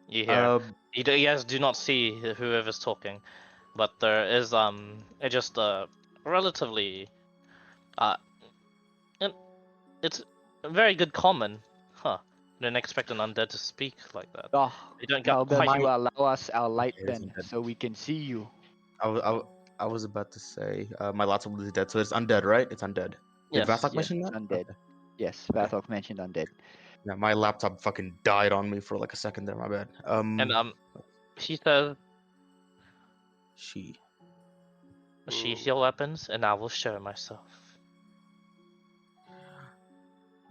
You hear? Uh, You guys do not see whoever's talking, but there is just a relatively uh it- it's a very good common, huh? Didn't expect an undead to speak like that. Oh, They don't how get about quite. you allow us our light it then, isn't dead. so we can see you? I was about to say my laptop is dead, so it's undead, right? It's undead. Did Yes. Vathok Yes, mention it's that? undead. Okay. Yes, Okay. Vathok mentioned undead. Yeah, my laptop fucking died on me for like a second there. My bad. And she says, She. "Sheath ooh. your weapons, and I will show myself."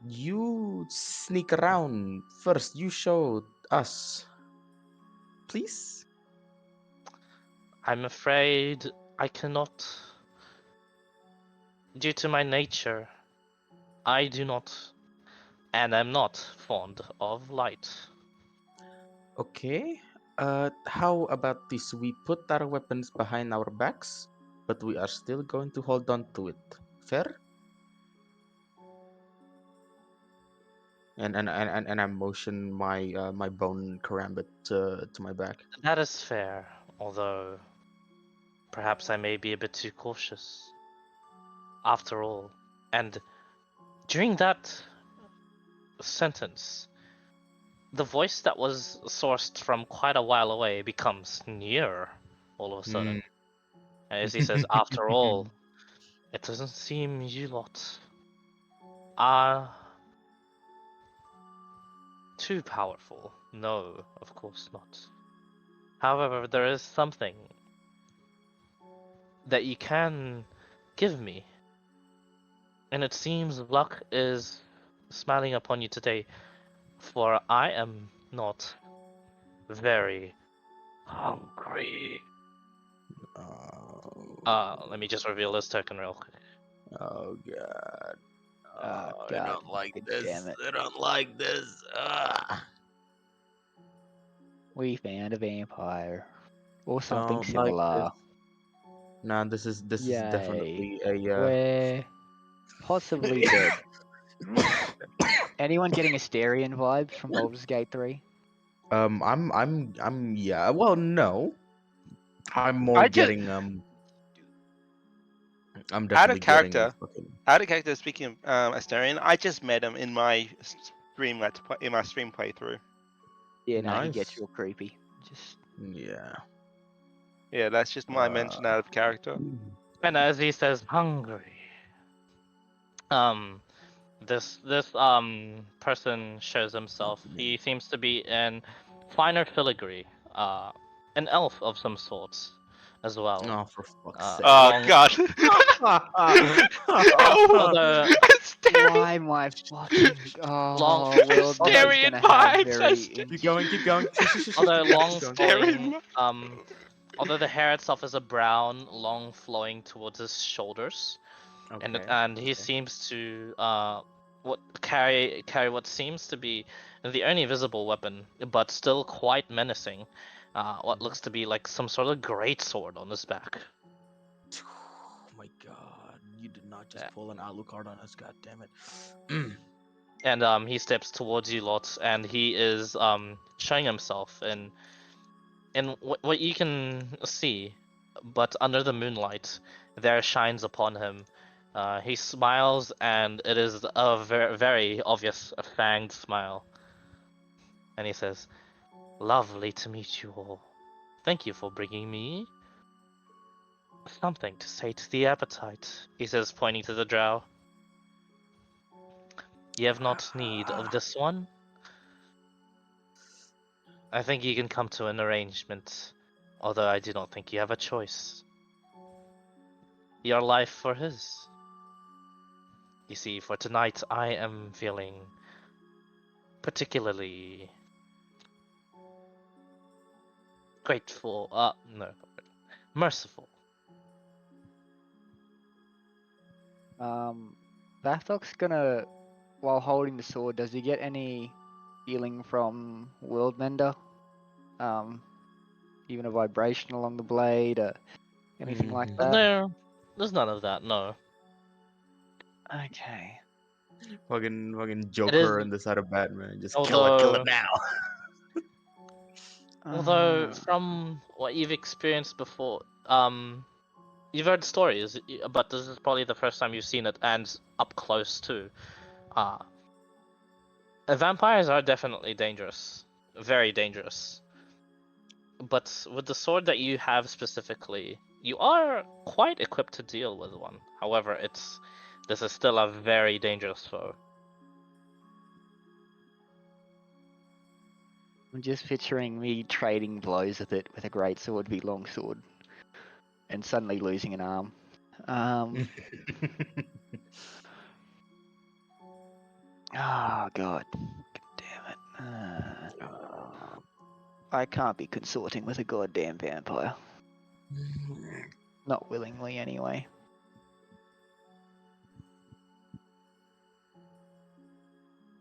You sneak around first. You show us, please. I'm afraid I cannot. Due to my nature, I do not, and am not fond of light. Okay. How about this? We put our weapons behind our backs, but we are still going to hold on to it. Fair? And I motion my bone karambit to my back. That is fair, although perhaps I may be a bit too cautious. After all, and during that sentence, the voice that was sourced from quite a while away becomes nearer all of a sudden. As he says, after all, it doesn't seem you lot are too powerful. No, of course not. However, there is something that you can give me, and it seems luck is smiling upon you today, for I am not very hungry. Let me just reveal this token real quick. Oh god. Ah, I God don't like fucking this. damn it. I don't like this. We found a vampire. Or something Don't like similar. this. Nah, this is Yay. definitely a We're possibly dead. Anyone getting Asterian vibes from Baldur's Gate 3? I'm yeah. Well, no. I'm more I just getting I'm out of definitely getting character. fucking Out of character. Speaking of Asterion, I just met him in my stream playthrough. Yeah, no, he nice. gets real creepy. Just Yeah. Yeah, that's just my mention out of character. And as he says, hungry. This person shows himself. He seems to be in finer filigree, an elf of some sorts, as well. Oh, for fuck's sake. Oh Long- god. Although why my fucking Long- World Man's Asterion gonna have vibes, very Asterion. Keep going, keep going. although Keep long going. flowing, Asterion. although the hair itself is a brown, long flowing towards his shoulders, Okay. and he okay. seems to carry what seems to be the only visible weapon, but still quite menacing. What looks to be like some sort of great sword on his back. Oh my god, you did not just Yeah. pull an Alucard on us, god damn it. And he steps towards you lot, and he is showing himself in what you can see, but under the moonlight, there shines upon him. He smiles, and it is a very, very obvious fanged smile. And he says, "Lovely to meet you all. Thank you for bringing me something to sate the appetite," he says, pointing to the drow. "You have not need of this one? I think you can come to an arrangement, although I do not think you have a choice. Your life for his. You see, for tonight I am feeling particularly grateful. No, merciful." Vathok's gonna, while holding the sword, does he get any feeling from Worldmender? Even a vibration along the blade, or anything like Mhm. that? There's none of that. No, Okay. Fucking it is. Joker on the side of Batman. Just kill it Although, now. from what you've experienced before, you've heard stories, but this is probably the first time you've seen it, and up close too. Uh, Vampires are definitely dangerous, very dangerous. But with the sword that you have specifically, you are quite equipped to deal with one. However, this is still a very dangerous foe. I'm just picturing me trading blows with it with a great sword v long sword, and suddenly losing an arm. Oh god, damn it! I can't be consorting with a goddamn vampire. Not willingly, anyway.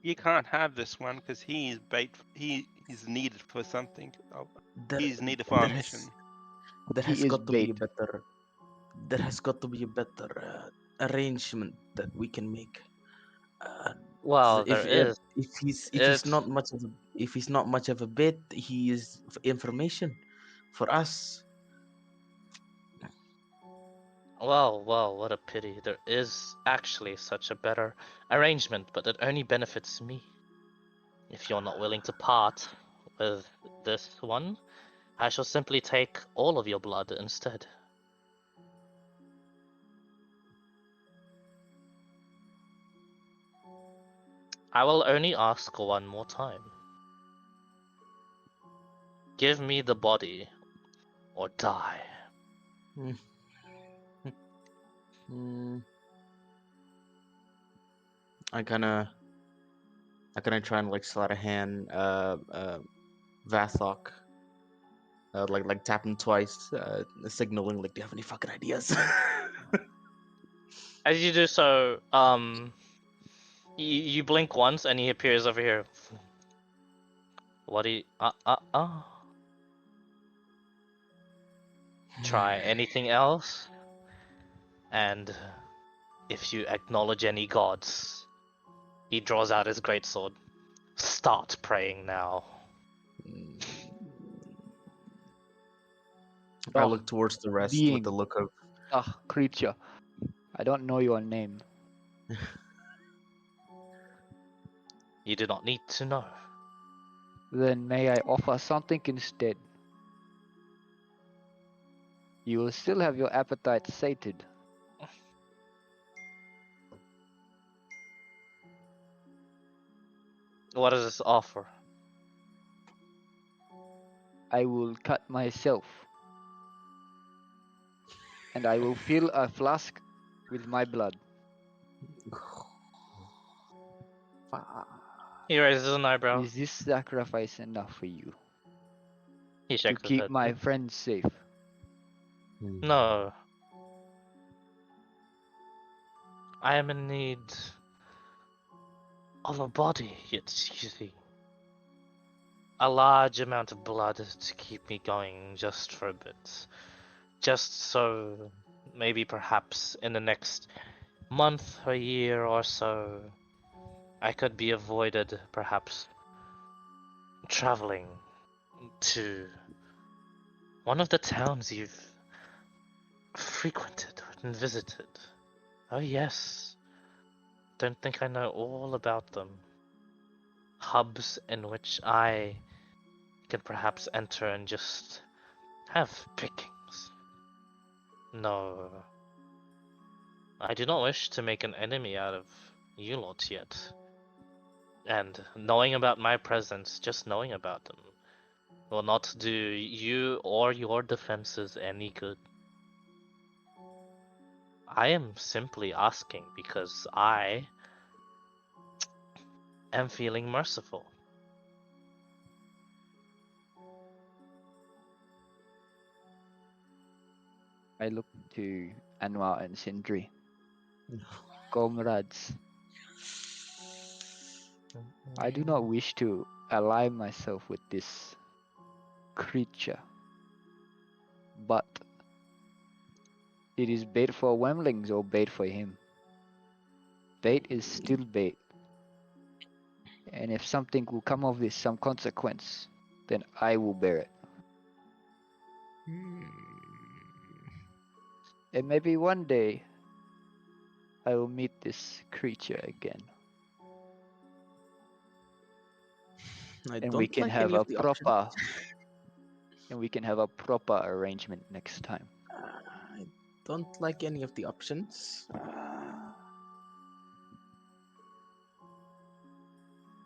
You can't have this one because he is bait. He is needed for something. there, He's needed for our there mission. has there He has is got to be a bait. better there has got to be a better arrangement that we can make. Uh, Well, if there is. if he's It's not much of a if he's not much of a bit, he is information for us. well, what a pity. There is actually such a better arrangement, but it only benefits me. If you're not willing to part with this one, I shall simply take all of your blood instead. I will only ask one more time. Give me the body, or die. Hmm. Hmm. I kind of try and like sleight of hand Vathok, like tap him twice, signaling like, do you have any fucking ideas? As you do so, you blink once and he appears over here. What do you, try anything else? And if you acknowledge any gods, he draws out his greatsword. Start praying now. I Oh, look towards the rest with being. the look of Creature. I don't know your name. You do not need to know. Then may I offer something instead? You will still have your appetite sated. What does this offer? I will cut myself. And I will fill a flask with my blood. He raises an eyebrow. Is this sacrifice enough for you? He To shakes his keep head. my friends safe? No. I am in need of a body, you see. A large amount of blood to keep me going just for a bit. Just so maybe perhaps in the next month or year or so, I could be avoided perhaps traveling to one of the towns you've frequented and visited. Oh yes, don't think I know all about them. Hubs in which I can perhaps enter and just have pickings. No, I do not wish to make an enemy out of you lot yet. And knowing about my presence, just knowing about them, will not do you or your defenses any good. I am simply asking because I am feeling merciful. I look to Anwar and Sindri. Comrades, I do not wish to ally myself with this creature, but it is bait for Wemlings or bait for him. Bait is still bait. And if something will come of this, some consequence, then I will bear it. And maybe one day I will meet this creature again. I And don't we can like have any of a the options. proper arrangement next time. I don't like any of the options.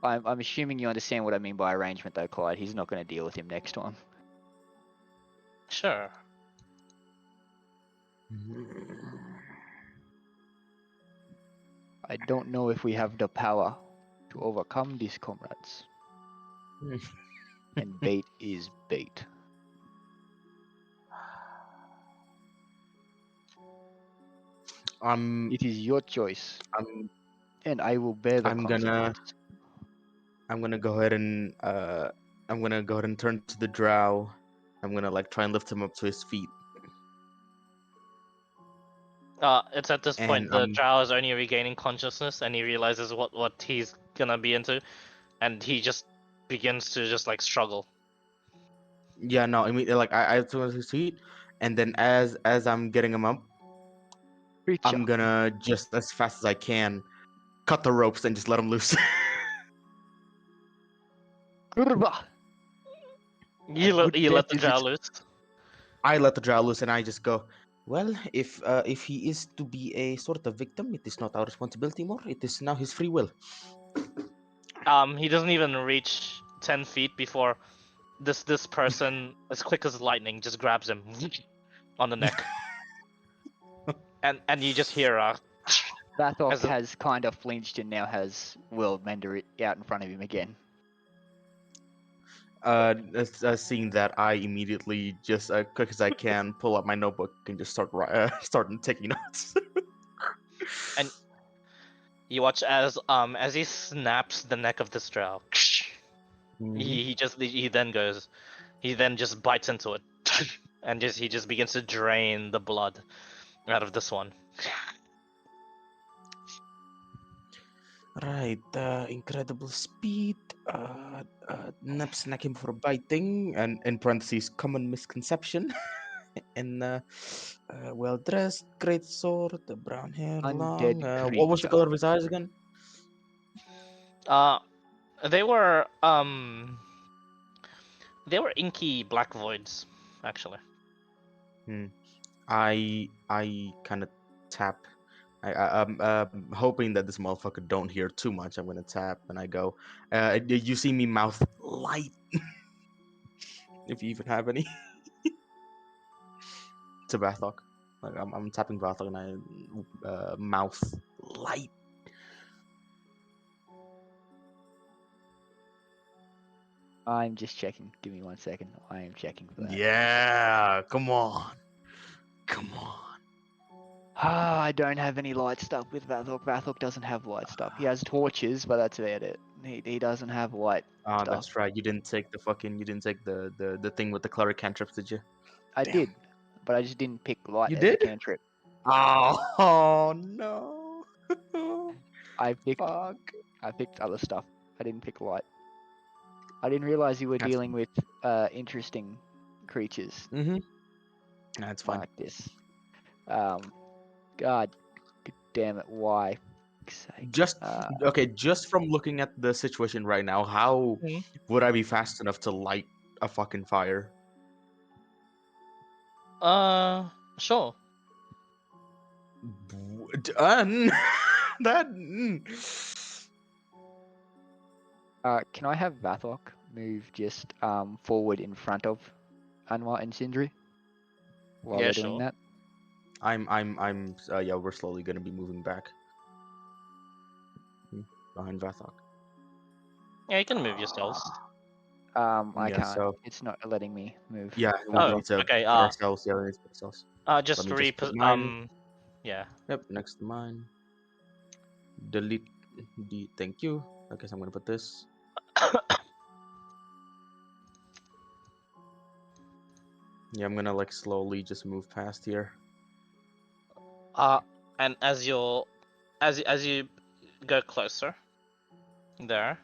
I'm assuming you understand what I mean by arrangement though, Clyde. He's not going to deal with him next time. Sure. I don't know if we have the power to overcome these comrades. And bait is bait. It is your choice, I'm and I will bear the I'm gonna consequence. I'm gonna go ahead and turn to the drow. I'm gonna like try and lift him up to his feet. It's at this And point the drow is only regaining consciousness, and he realizes what he's gonna be into, and he just begins to just like struggle. yeah, no, I mean like I turn to his feet, and then as I'm getting him up, Creature. I'm gonna just as fast as I can cut the ropes and just let him loose. Kurva! You let good the death is drow its- loose. I let the drow loose and I just go, well, if he is to be a sort of victim, it is not our responsibility more. It is now his free will. He doesn't even reach 10 feet before this person, as quick as lightning, just grabs him on the neck, and you just hear Bathok as a, has kind of flinched and now has Will Mender out in front of him again. Seeing that, I immediately just quick as I can pull out my notebook and just starting taking notes. and you watch as he snaps the neck of this drow. Mhm. He then just bites into it, and he just begins to drain the blood out of this one. Right, incredible speed, nap snack him for biting, and in parentheses, common misconception, and well dressed, great sword, the brown hair, long. Undead What was the creature. color of his eyes again? Uh, they were inky black voids, actually. I kind of tap. I'm hoping that this motherfucker don't hear too much. I'm gonna tap and I go. Did you see me mouth light? If you even have any. To Bathok. Like I'm tapping Bathok and I mouth light. I'm just checking. Give me 1 second. I am checking for that. Yeah, come on. Ah, I don't have any light stuff with Vathok. Vathok doesn't have light stuff. He has torches, but that's about it. He doesn't have light Ah, stuff. that's right. You didn't take the thing with the cleric cantrips, did you? I Damn. did, but I just didn't pick light You as a did? cantrip. Oh no. I picked Fuck. other stuff. I didn't pick light. I didn't realize you were That's dealing with interesting creatures Mm-hmm. That's fine. like this. God damn it, why? Fuck's sake. Just okay, just from looking at the situation right now, how Mhm. would I be fast enough to light a fucking fire? Sure. Done. that. Can I have Vathok move just forward in front of Anwar and Sindri while Yeah, they're doing sure. that? Yeah, we're slowly gonna be moving back. Behind Vathok. Yeah, you can move yourselves. I Yeah, can't. so It's not letting me move. yeah, we Oh, need to okay. put ourselves. Yeah, we need to put ourselves. Just Let me just put repos. mine. Yeah. Yep, next to mine. Delete the. Thank you. I guess I'm gonna put this. Yeah, I'm gonna like slowly just move past here. And as you go closer, there.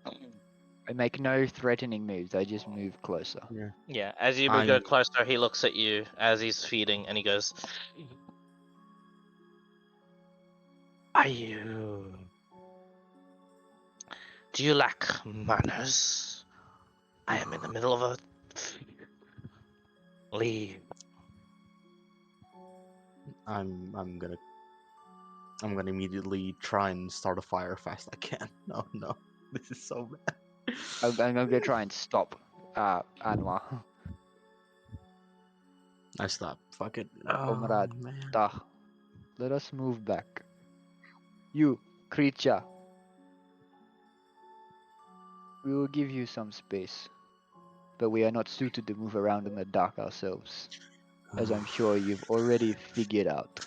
I make no threatening moves. I just move closer. Yeah. Yeah, as you I go closer, he looks at you as he's feeding, and he goes, "Are you? Do you lack manners? I am in the middle of a leave." I'm gonna immediately try and start a fire fast I can. No, no, this is so bad. I'm gonna try and stop Anwar. I stop. Fuck it. Oh Comrade, man. let us move back. You, creature. We will give you some space, but we are not suited to move around in the dark ourselves, as I'm sure you've already figured out.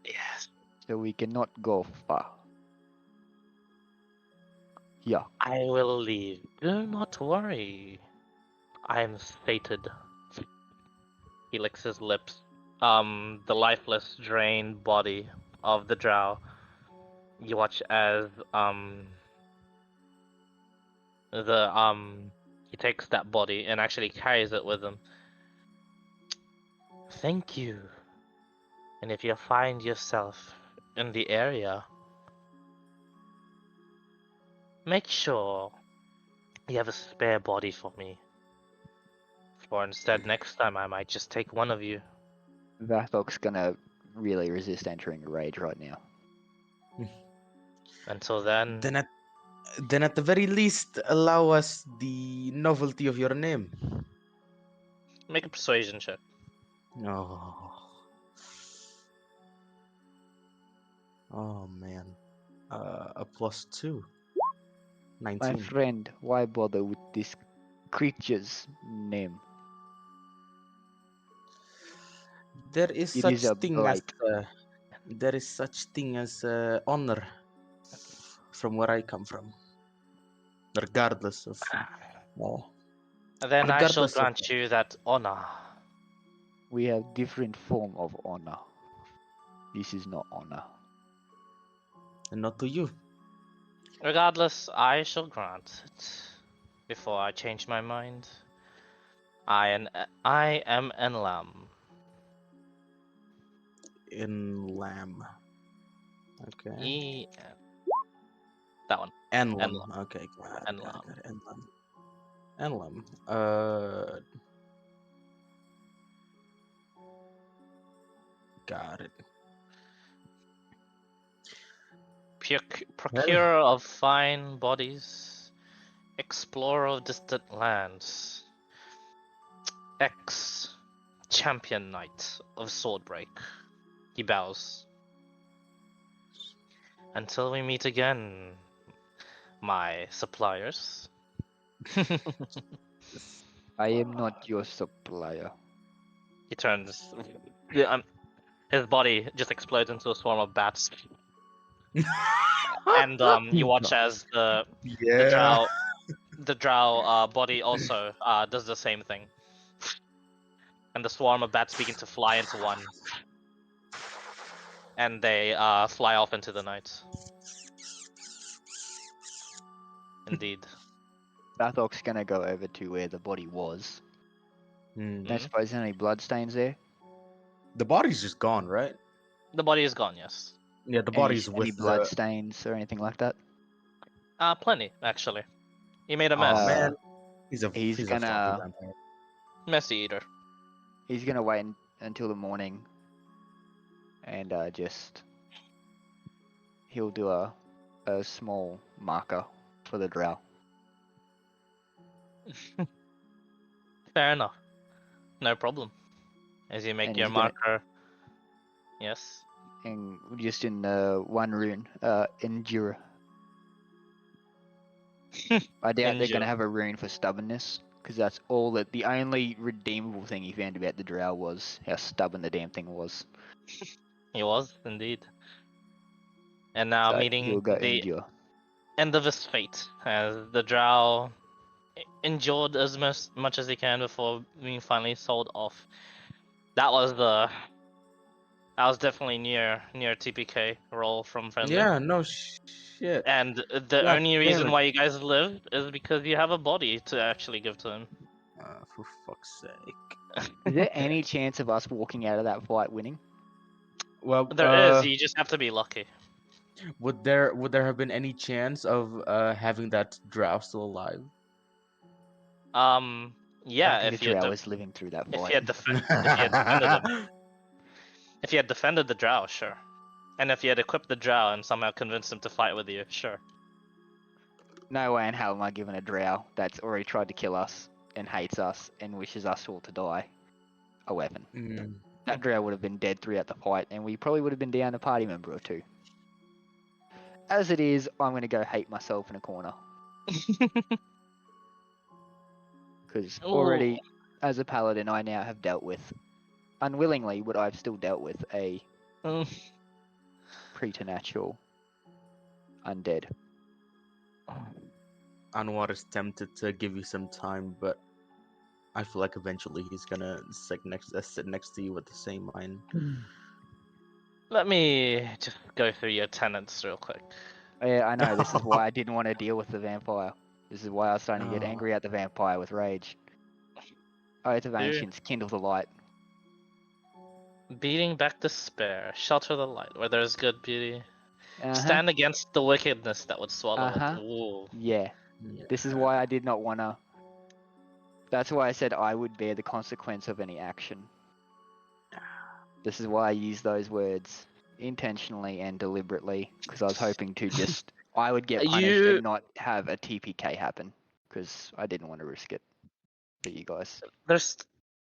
Yes, So we cannot go far. Yeah, I will leave. Do not worry. I am sated. He licks his lips. The lifeless, drained body of the drow. You watch as he takes that body and actually carries it with him. Thank you. And if you find yourself in the area, make sure you have a spare body for me. Or instead, next time I might just take one of you. Vathok's gonna really resist entering a rage right now. Until then, Then at the very least, allow us the novelty of your name. make a persuasion check. Oh. Oh man. A +2. My 19. friend, why bother with this creature's name? There is It is such a thing as blight. honor from where I come from, regardless of Then I shall regardless of grant you that honor. We have different form of honor. This is not honor. and not to you. Regardless, I shall grant it. Before I change my mind, I am Enlam. In lamb. Okay. That one. Enlam. Enlam. Okay, got it, got it, Enlam. got it. Enlam. Enlam. Got it. Procurer of fine bodies, explorer of distant lands, ex-champion knight of Swordbreak. He bows. Until we meet again, my suppliers. I am not your supplier. He turns. Yeah, his body just explodes into a swarm of bats, and you watch as the Yeah. drow body also does the same thing, and the swarm of bats begin to fly into one, and they fly off into the night. Indeed. Bathok's gonna go over to where the body was. Hmm. Don't suppose there's any bloodstains there? The body's just gone, right? The body is gone. Yes. Yeah, the Any, body's any with the. bloodstains or anything like that? Plenty actually. He made a Oh mess. man, he's he's a gonna- fucking vampire. Messy eater. He's gonna wait until the morning, and just he'll do a small marker for the drow. Fair enough. No problem. As you make And your he's gonna- marker. Yes. And just in one rune, endure. I doubt they're Endure. gonna have a rune for stubbornness, because that's all that. The only redeemable thing he found about the drow was how stubborn the damn thing was. He was indeed. And now So he'll meeting go the endure. end of his fate, as the drow endured as much as he can before being finally sold off. That was definitely near TPK roll from friendly. Yeah, no shit. And the God only damn reason it. why you guys live is because you have a body to actually give to him. For fuck's sake. Is there any chance of us walking out of that fight winning? Well, There is. You just have to be lucky. would there have been any chance of having that drow still alive? Yeah, I think if the you had drow is living through that fight. if you had defended the drow, sure. And if you had equipped the drow and somehow convinced him to fight with you, sure. No way in hell am I giving a drow that's already tried to kill us and hates us and wishes us all to die a weapon. Mm. That drow would have been dead throughout the fight, and we probably would have been down a party member or two. As it is, I'm going to go hate myself in a corner. Because already, as a paladin, I now have dealt with, unwillingly, but I've still dealt with a Mm. preternatural undead. Anwar is tempted to give you some time, but I feel like eventually he's gonna sit next to you with the same mind. Let me just go through your tenants real quick. Yeah, I know, this is why I didn't want to deal with the vampire. This is why I was starting to get Oh. angry at the vampire with rage. Oath of Dude. Ancients, kindle the light. Beating back despair, shelter the light where there is good beauty. Uh-huh. Stand against the wickedness that would swallow Uh-huh. it. Ooh. Yeah, this is why I did not want to... That's why I said I would bear the consequence of any action. This is why I used those words intentionally and deliberately, because I was hoping to just... I would get punished You- and not have a TPK happen, because I didn't want to risk it for you guys.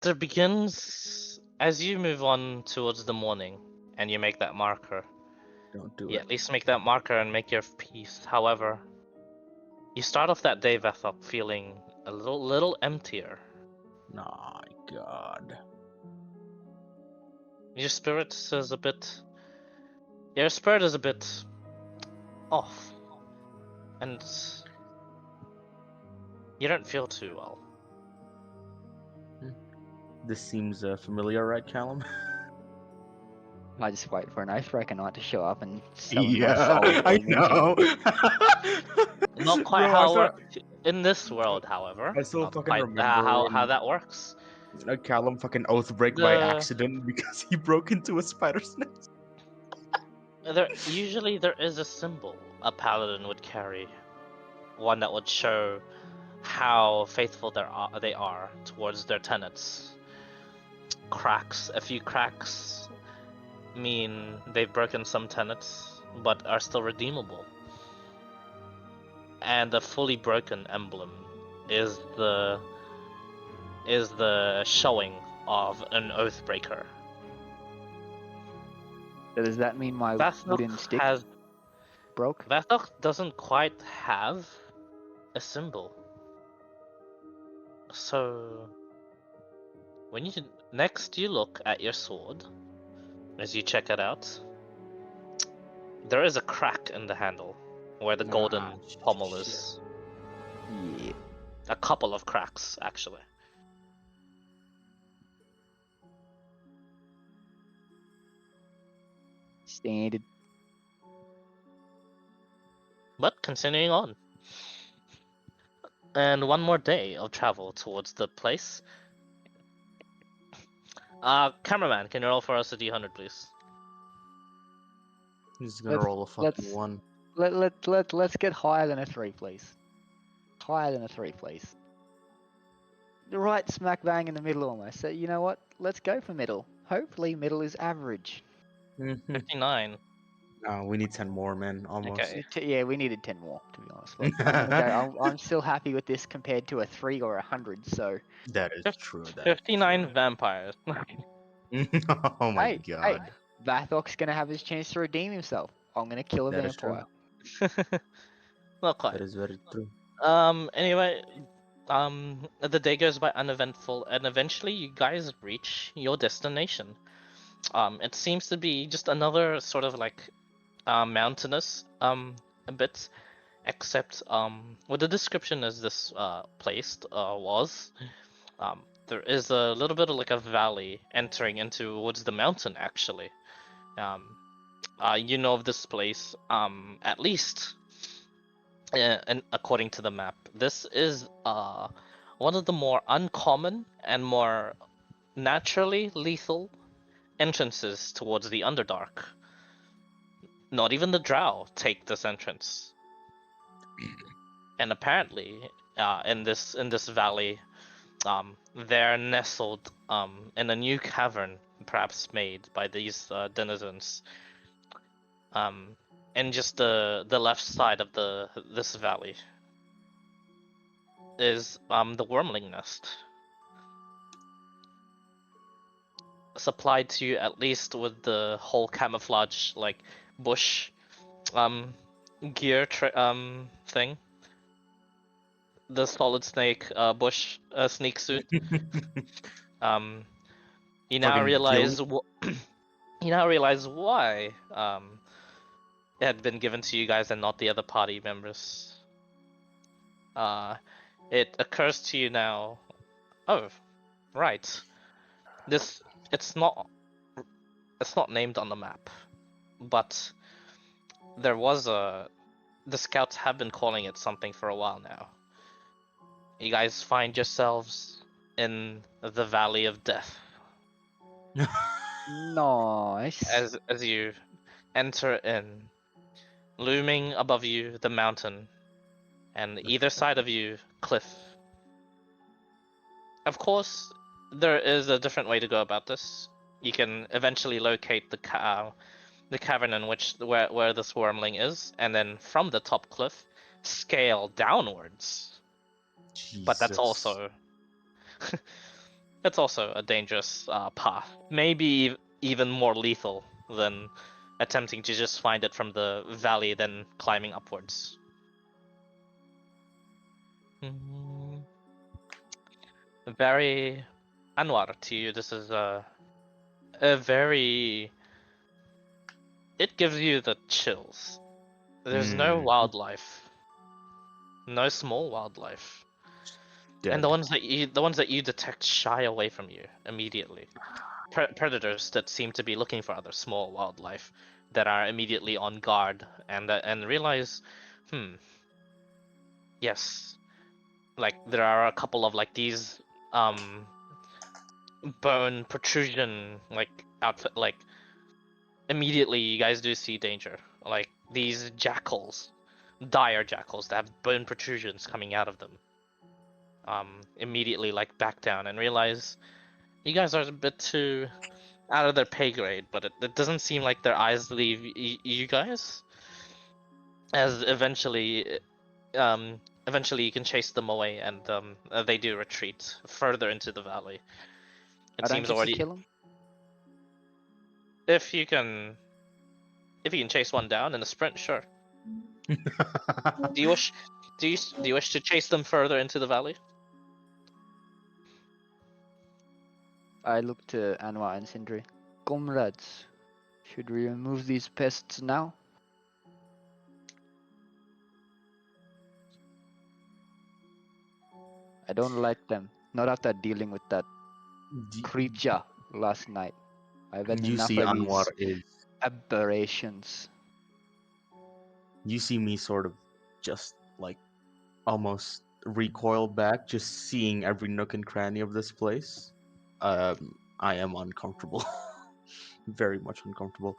There begins as you move on towards the morning and you make that marker. Don't do You it. at least make that marker and make your peace. However, you start off that day, Vethok, feeling a little emptier. My God. Your spirit is a bit. Your spirit is a bit off, and you don't feel too well. This seems familiar, right, Callum? I just wait for an Oathbreaker Knight to show up and summon my soul if they mention it. Not quite Bro, how it works in this world, however. I still Not fucking quite remember how when- that works. Callum fucking oath break by The- accident because he broke into a spider's nest. Usually there is a symbol a paladin would carry, one that would show how faithful they are towards their tenants. A few cracks mean they've broken some tenets, but are still redeemable. And a fully broken emblem is the showing of an oathbreaker. So does that mean my wooden Vathok stick has broke? Vathok doesn't quite have a symbol. So when you next you look at your sword, as you check it out, there is a crack in the handle where the golden Ah, pommel shit. is. Yeah. A couple of cracks, actually. Standard. But continuing on. And one more day of travel towards the place. Cameraman, can you roll for us a D100, please? He's gonna Let's roll a fucking let's one. let's get higher than a 3, please. Higher than a 3, please. Right smack bang in the middle almost. So you know what? Let's go for middle. Hopefully middle is average. 59. We need 10 more, man. Almost. Okay. Yeah, we needed 10 more to be honest. But I'm gonna go. I'm still happy with this compared to a 3 or 100. So That is true. That is 59 vampires. true. Oh my hey, god. Vathok's gonna have his chance to redeem himself. I'm gonna kill a That is true. vampire. Not quite. That is very true. Anyway, the day goes by uneventful, and eventually you guys reach your destination. It seems to be just another sort of like mountainous a bit, except what the description as this placed was, there is a little bit of like a valley entering into towards the mountain actually. Um, you know of this place, at least, and according to the map, this is one of the more uncommon and more naturally lethal entrances towards the Underdark. Not even the Drow take this entrance, and apparently, in this valley, they're nestled in a new cavern, perhaps made by these denizens. And just the left side of this valley is the Wormling Nest, supplied to you at least with the whole camouflage like bush gear thing, the solid snake bush sneak suit. Um, you now Fucking realize Jill. you now realize why it had been given to you guys and not the other party members. It occurs to you now. Oh, right. This it's not named on the map, but there was the scouts have been calling it something for a while now. You guys find yourselves in the Valley of Death Nice. as you enter in. Looming above you, the mountain, and either side of you, cliff. Of course, there is a different way to go about this. You can eventually locate the cavern in which where this wormling is, and then from the top cliff, scale downwards. But that's Jesus. also that's also a dangerous path. Maybe even more lethal than attempting to just find it from the valley, then climbing upwards. Very Anwar, to you, this is a very. It gives you the chills. There's no Mm. wildlife, no small wildlife, and Dead. the ones that you detect shy away from you immediately. Predators that seem to be looking for other small wildlife that are immediately on guard and realize, yes, like there are a couple of like these bone protrusion like outfit like immediately you guys do see danger, like these jackals, dire jackals that have bone protrusions coming out of them. Immediately like back down and realize you guys are a bit too out of their pay grade, but it doesn't seem like their eyes leave you guys, as eventually you can chase them away, and they do retreat further into the valley. It I don't seems get to already kill him. if you can chase one down in a sprint, sure. Do you wish to chase them further into the valley? I look to Anwar and Sindri. Comrades, should we remove these pests now? I don't like them. Not after dealing with that D- creature last night. I've had you enough see of Anwar these is. aberrations. You see me sort of just like almost recoil back, just seeing every nook and cranny of this place. I am uncomfortable. Very much uncomfortable.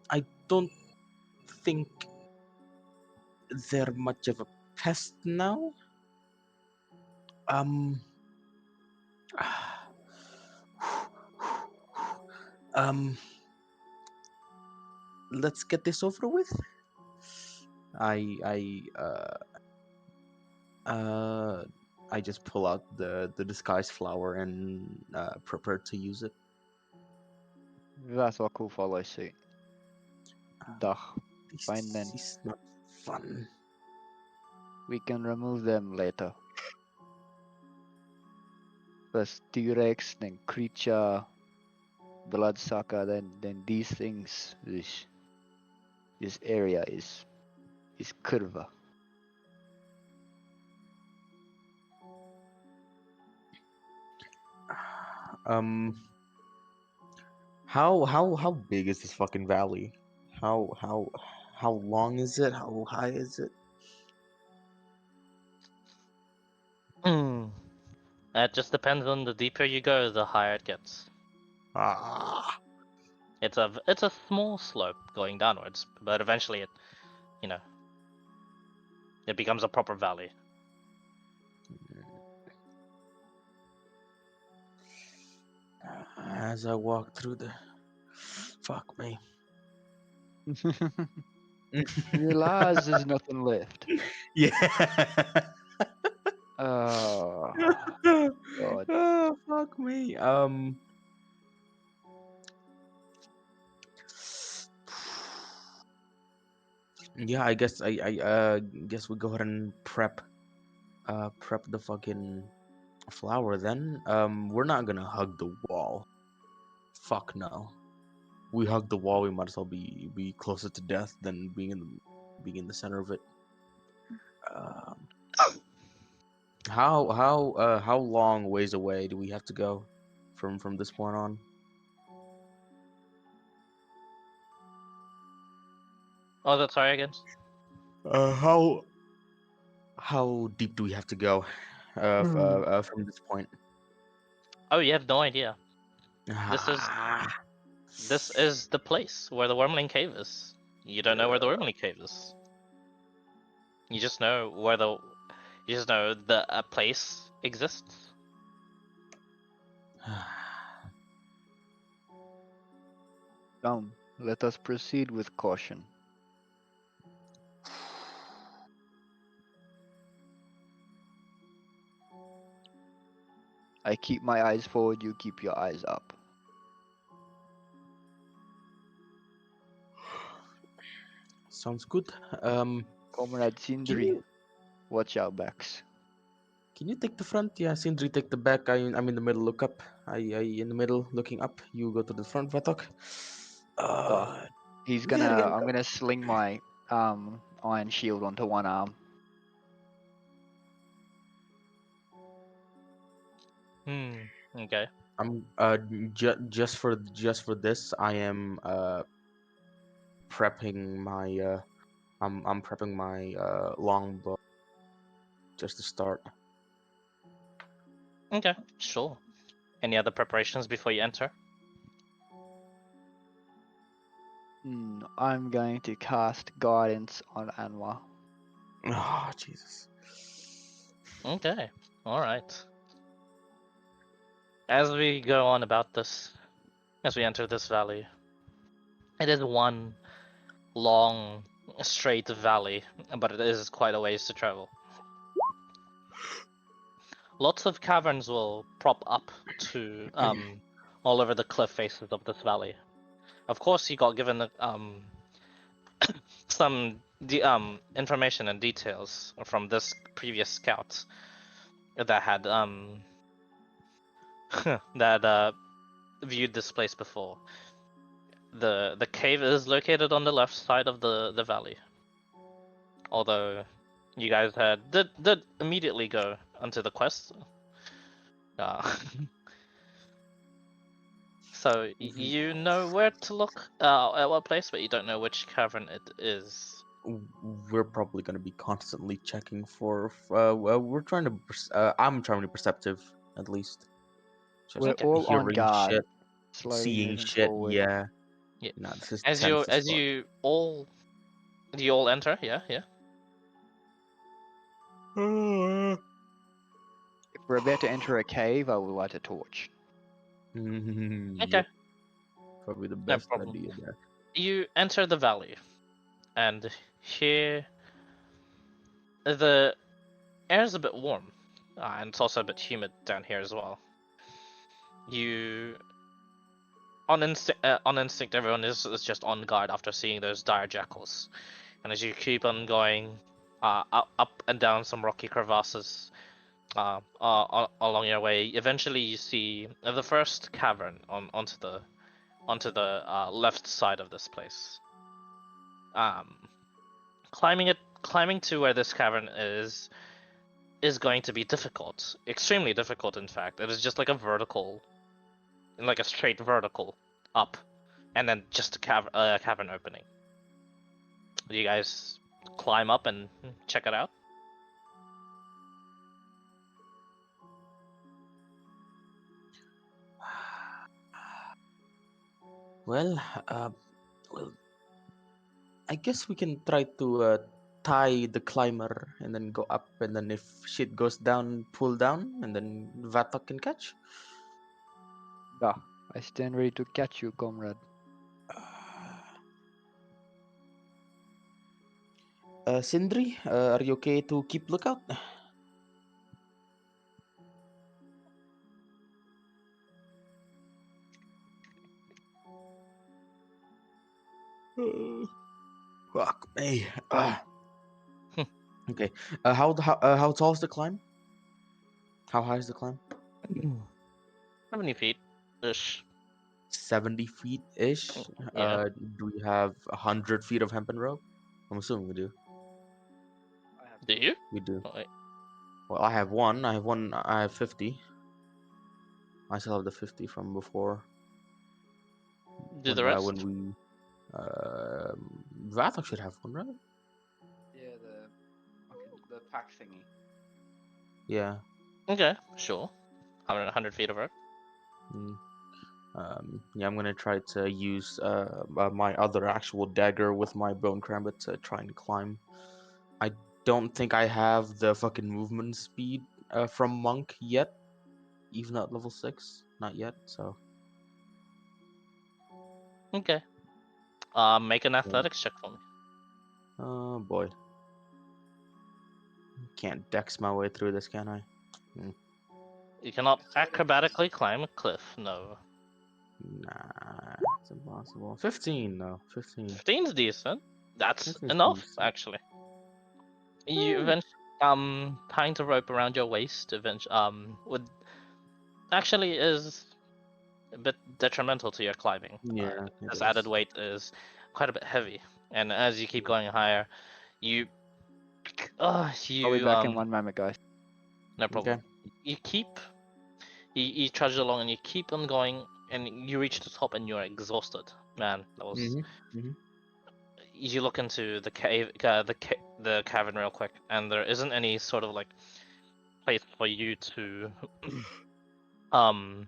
I don't think they're much of a pest now. Um, um, let's get this over with. I I just pull out the disguise flower and prepare to use it. That's what cool follow suit. Duh. This Fine then. is not fun. We can remove them later. First T-Rex, then creature, bloodsucker, then these things. This area is curva. Um, how big is this fucking valley? How long is it? How high is it? Hmm. It just depends on the deeper you go, the higher it gets. Ah, It's a small slope going downwards, but eventually it, you know, it becomes a proper valley. as I walk through the, fuck me. Realize there's nothing left. Yeah. Oh, God. Oh, fuck me. Yeah, I guess I guess we go ahead and prep the fucking flower then. We're not gonna hug the wall. Fuck no. We hug the wall, we might as well be closer to death than being in the center of it. Um, how long ways away do we have to go from this point on? Oh, that's sorry again. How deep do we have to go from this point? Oh, you have no idea. This is Ah, this is the place where the Wormling Cave is. You don't know where the Wormling Cave is. You just know where the you just know the a place exists. Come, let us proceed with caution. I keep my eyes forward, you keep your eyes up. Sounds good. Comrade Can Sindri, you watch our backs. can you take the front? Yeah, Sindri, take the back. I'm in the middle. Look up. I in the middle, looking up. You go to the front, Vatok. Oh, Uh, I'm Vergen. gonna sling my iron shield onto one arm. Okay. I'm just for this. I am prepping my I'm prepping my longbow just to start. Okay. Sure. Any other preparations before you enter? I'm going to cast guidance on Anwar. Oh Jesus. Okay. All right. As we go on about this, as we enter this valley, it is one long, straight valley, but it is quite a ways to travel. Lots of caverns will prop up to all over the cliff faces of this valley. Of course, you got given some the information and details from this previous scout that had that viewed this place before. The cave is located on the left side of the valley. Although you guys did immediately go onto the quest. So you know where to look at what place, but you don't know which cavern it is. We're probably gonna be constantly checking for. We're trying to. I'm trying to be perceptive, at least. Just We're all on hearing guard, shit, slowly seeing moving shit. forward. Yeah. Yeah. No, this is As tense as fuck. you all enter, yeah. If we're about to enter a cave, I will light a torch. Okay. Yep, probably the No best problem. idea there. You enter the valley, and here the air is a bit warm, and it's also a bit humid down here as well. You, on instinct, everyone is just on guard after seeing those dire jackals, and as you keep on going, up and down some rocky crevasses, along your way, eventually you see the first cavern onto the left side of this place. Climbing to where this cavern is going to be difficult, extremely difficult. In fact, it is just like a straight vertical up, and then just a cavern opening. You guys climb up and check it out. Well, well, I guess we can try to tie the climber and then go up, and then if shit goes down, pull down, and then Vatok can catch. Yeah, I stand ready to catch you, comrade. Sindri, are you okay to keep lookout? Fuck me. Okay. How tall is the climb? How high is the climb? 70 feet ish. 70 feet ish. Yeah. Do we have 100 feet of hempen rope? I'm assuming we do. Do you? We do. Oh, wait. Well, I have one. I have 50. I still have the 50 from before. Do the rest? When we Vathok should have one, right? Yeah, the pack thingy. Yeah. Okay, sure. 100 feet of rope. Mm. Yeah, I'm gonna try to use my other actual dagger with my bone crambit to try and climb. I don't think I have the fucking movement speed from monk yet, even at level 6. Not yet. So Okay. Make an athletics check for me. oh boy, can't dex my way through this, can I? You cannot acrobatically climb a cliff. No. Nah, it's impossible. 15 though. 15. 15's decent. That's 15 is enough, decent. actually. You Hmm. eventually tying the rope around your waist would actually is a bit detrimental to your climbing. Yeah, it This is. added weight is quite a bit heavy, and as you keep going higher, you I'll be back in um 1 moment, guys. no problem. You you trudge along and you keep on going, and you reach the top and you're exhausted. Man, that was. Mm-hmm. You look into the cave, the cavern real quick, and there isn't any sort of like place for you to um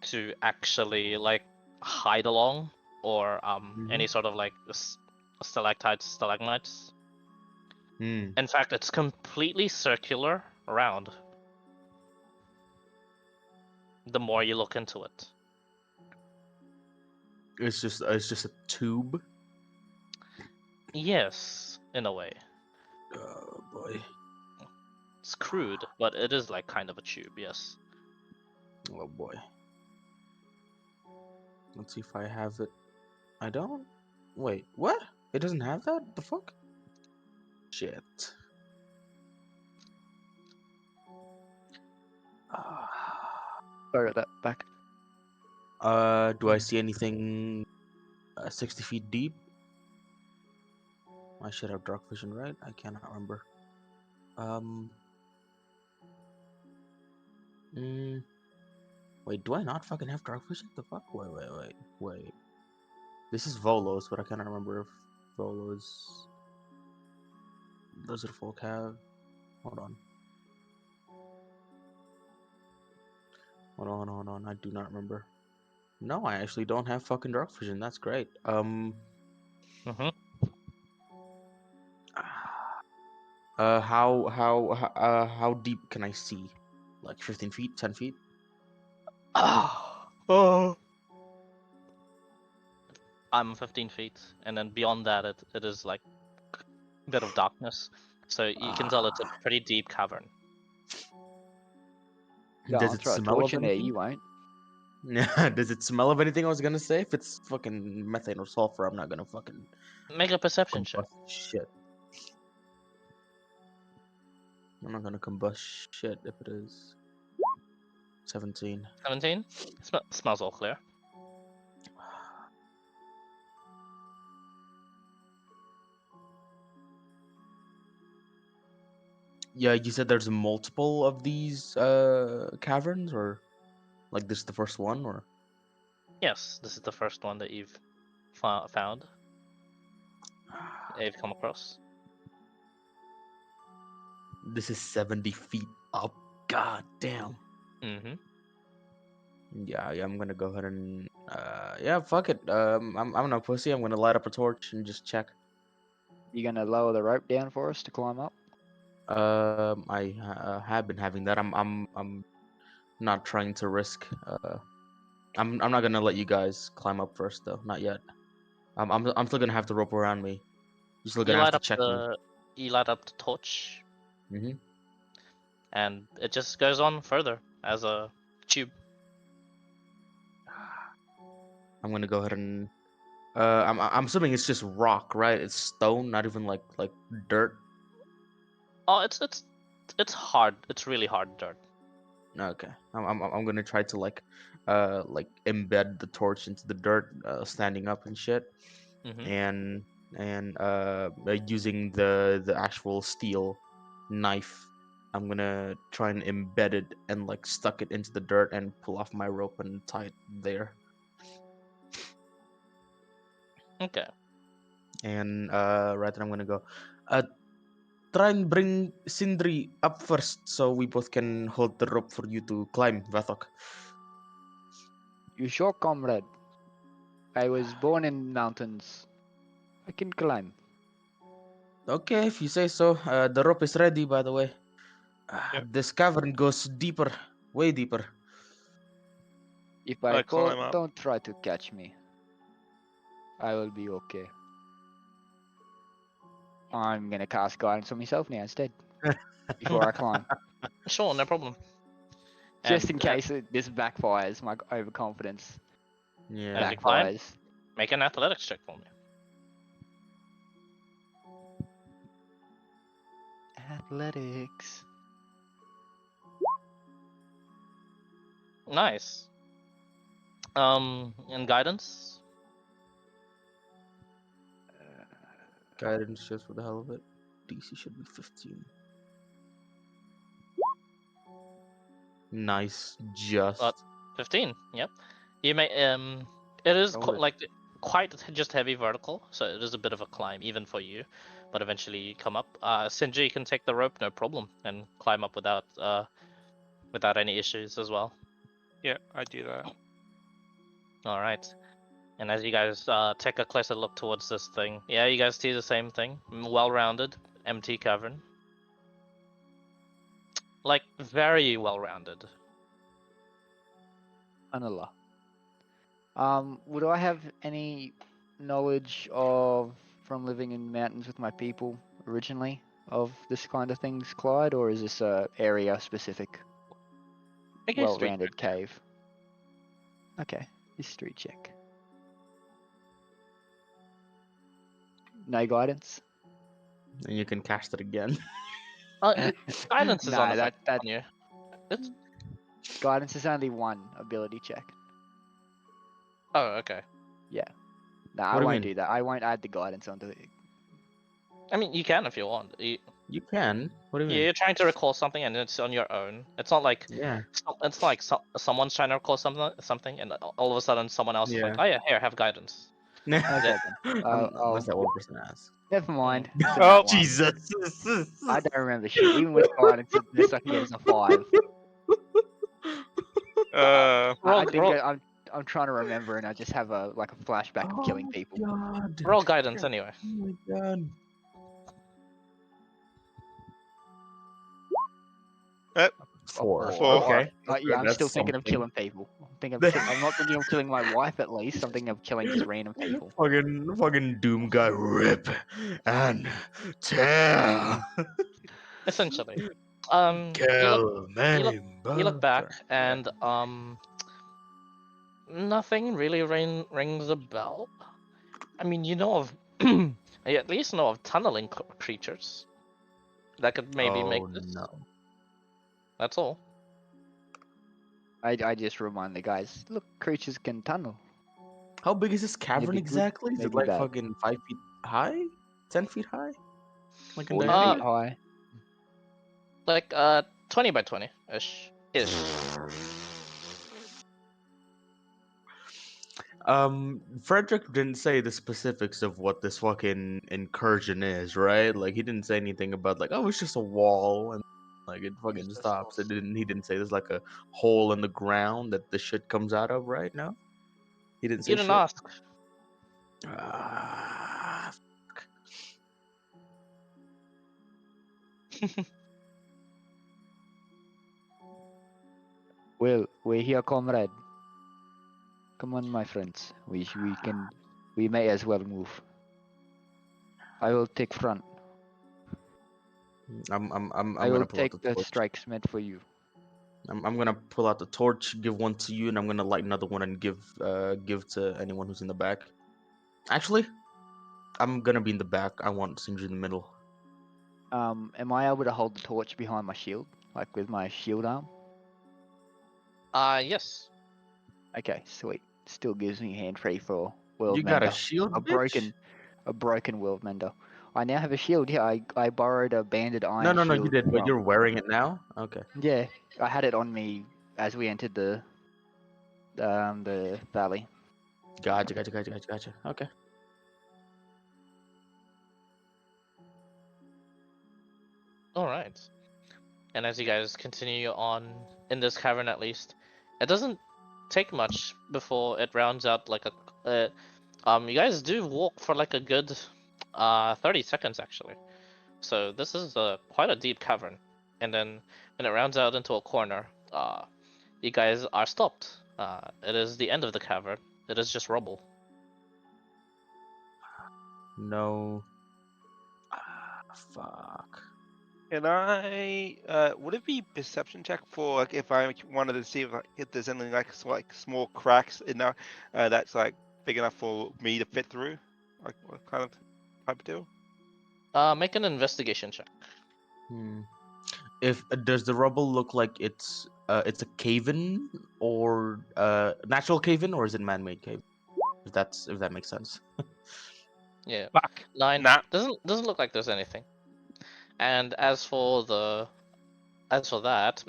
to actually like hide along, or any sort of like stalactites, stalagmites. Mm. In fact, it's completely circular around. The more you look into it, It's just a tube. yes, in a way, Oh boy. it's crude, but it is like kind of a tube. Yes. Oh boy. Let's see if I have it. I don't. Wait, what? It doesn't have that? The fuck? Shit. Sorry about that. Back. Do I see anything 60 feet deep? I should have dark vision, right? I cannot remember. Mm, Wait, do I not fucking have dark vision? The fuck? Wait. This is Volos, but I cannot remember if Volos Lizard Folk have. Hold on. Hold on. I do not remember. No, I actually don't have fucking dark vision. That's great. Mm-hmm. How deep can I see? Like 15 feet, 10 feet? Oh. I'm 15 feet, and then beyond that, it is like a bit of darkness. So you can tell it's a pretty deep cavern. Yeah, Does I'll it throw a smell torch of in there. anything? You won't. Does it smell of anything? I was gonna say if it's fucking methane or sulfur, I'm not gonna fucking Make a perception check. combust shit. I'm not gonna combust shit if it is 17. 17. Smells all clear. Yeah, you said there's multiple of these caverns, or like this is the first one, or Yes, this is the first one that you've found. You've come across. this is 70 feet up. God damn. Mm-hmm. Yeah, I'm gonna go ahead and yeah, fuck it. I'm no pussy. I'm gonna light up a torch and just check. You gonna lower the rope down for us to climb up? I have been having that. I'm not trying to risk. I'm not gonna let you guys climb up first though. Not yet. I'm still gonna have the rope around me. You're still You gonna have light to up check me. the torch, Hmm. and it just goes on further as a tube. I'm gonna go ahead and I'm assuming it's just rock, right? It's stone, not even like dirt. Oh, it's hard. It's really hard dirt. Okay. I'm gonna try to like embed the torch into the dirt, standing up and shit, Mm-hmm. and using the actual steel knife. I'm gonna try and embed it and like stuck it into the dirt and pull off my rope and tie it there. Okay. And right then I'm gonna go. Uh, Try and bring Sindri up first so we both can hold the rope for you to climb, Vathok. You sure, comrade? I was born in mountains. I can climb. Okay, if you say so. The rope is ready, by the way. Yep. This cavern goes deeper, way deeper. If I I fall, climb up. don't try to catch me. I will be okay. I'm gonna cast guidance on myself now instead. Before I climb. Sure, no problem. Just And, in case this backfires, my overconfidence Yeah. And you climb? backfires. Make an athletics check for me. Athletics. Nice. And guidance. Guidance just for the hell of it. DC should be 15. Nice, just. 15. Yep. You may it is Roll it. like quite just heavy vertical, so it is a bit of a climb even for you. But eventually you come up. Sinji can take the rope, no problem, and climb up without any issues as well. Yeah, I do that. All right. And as you guys take a closer look towards this thing, yeah, you guys see the same thing. Well-rounded, empty cavern. Like very well-rounded. Anala. Would I have any knowledge of from living in mountains with my people originally of this kind of things, Clyde, or is this a area specific, Make a street well-rounded check. cave? Okay, history check. No guidance. And you can cast it again. Guidance is Nah, on effect that on you. It's guidance is only one ability check. oh okay. No, What I do you won't mean? do that. I won't add the guidance onto it. I mean, you can if you want. You can. What do you mean? You're trying to recall something and it's on your own. It's not like Yeah. it's like someone's trying to recall something and all of a sudden someone else is like, Yeah. oh yeah, here, have guidance. Okay then. Unless that one person asks. Never mind. Mm. Skip Oh, that one. Jesus. I don't remember shit. Even with guidance, the best I can get is a 5. Roll, I think roll, I'm trying to remember, and I just have a flashback of killing Oh people. God. roll guidance anyway. Oh my God. Uh, 4. Four. Okay. Yeah, I'm That's still thinking of something. killing people. I'm not thinking of killing my wife at least. I'm thinking of killing just random people. Fucking Doom guy rip and tear. Essentially, Kill many you look back Sorry. and nothing really rings a bell. I mean, you know of you at least know of tunneling creatures that could maybe make Oh this. no. That's all. I just remind the guys, look, creatures can tunnel. How big is this cavern Maybe good, exactly? Is it maybe like bad. fucking 5 feet high? 10 feet high? Like in 40 Uh, feet high. Like 20 by 20 ish. Ish. Frederick didn't say the specifics of what this fucking incursion is, right? Like he didn't say anything about like, oh, it's just a wall and like it fucking stops. He didn't say there's like a hole in the ground that the shit comes out of, right? No? He didn't say You didn't shit. ask. Ah, Well, we're here, comrade. Come on, my friends. We may as well move. I will take front. I'm I gonna will pull out take the the torch. strikes meant for you. I'm gonna pull out the torch, give one to you, and I'm gonna light another one and give to anyone who's in the back. Actually, I'm gonna be in the back. I want Sindri in the middle. Am I able to hold the torch behind my shield, like with my shield arm? Yes. Okay, sweet. Still gives me hand free for world You got a mender. shield, A bitch? broken world mender. I now have a shield. Yeah, I borrowed a banded No, iron no, no, you shield did, but from. you're wearing it now. Okay. Yeah, I had it on me as we entered the valley. Gotcha. Okay. All right. And as you guys continue on in this cavern, at least, it doesn't take much before it rounds out like a. You guys do walk for like a good 30 seconds actually. So this is quite a deep cavern, and then when it rounds out into a corner, you guys are stopped. It is the end of the cavern. It is just rubble. No. Ah, fuck. Can I? Would it be perception check for like if I wanted to see if there's any like small cracks in there that's like big enough for me to fit through? Like what kind of type of deal? Make an investigation check. Hmm. If does the rubble look like it's a cave-in or natural cave-in or is it man-made cave? If that makes sense. Yeah, Fuck. 9 Nah. doesn't look like there's anything. And as for that,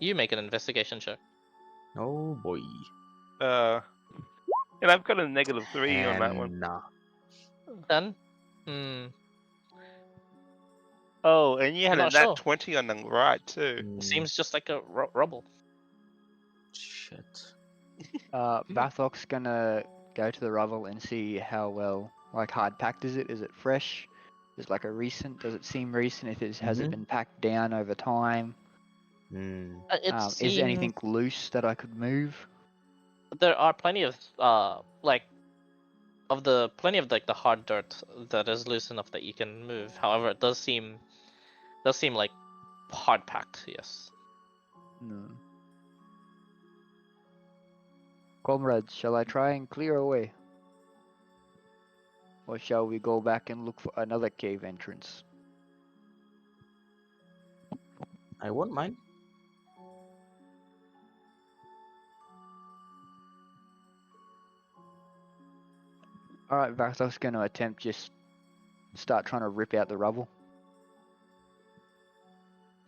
you make an investigation check. Oh boy. And I've got a -3 on that one. And nah. 10. Hmm. Oh, and you had I'm a not nat sure. 20 on the right too. Mm, Seems just like a rubble. shit. Bathok's gonna go to the rubble and see how well hard packed is it? Is it fresh? Is it like a recent? Does it seem recent? If it has it Mhm. been packed down over time? Mm. It Is seems anything loose that I could move? there are plenty of plenty of like the hard dirt that is loose enough that you can move. However, it does seem like hard packed. Yes. No. Comrades, shall I try and clear away? Or shall we go back and look for another cave entrance? I won't mind. Alright, Varthos gonna attempt just start trying to rip out the rubble.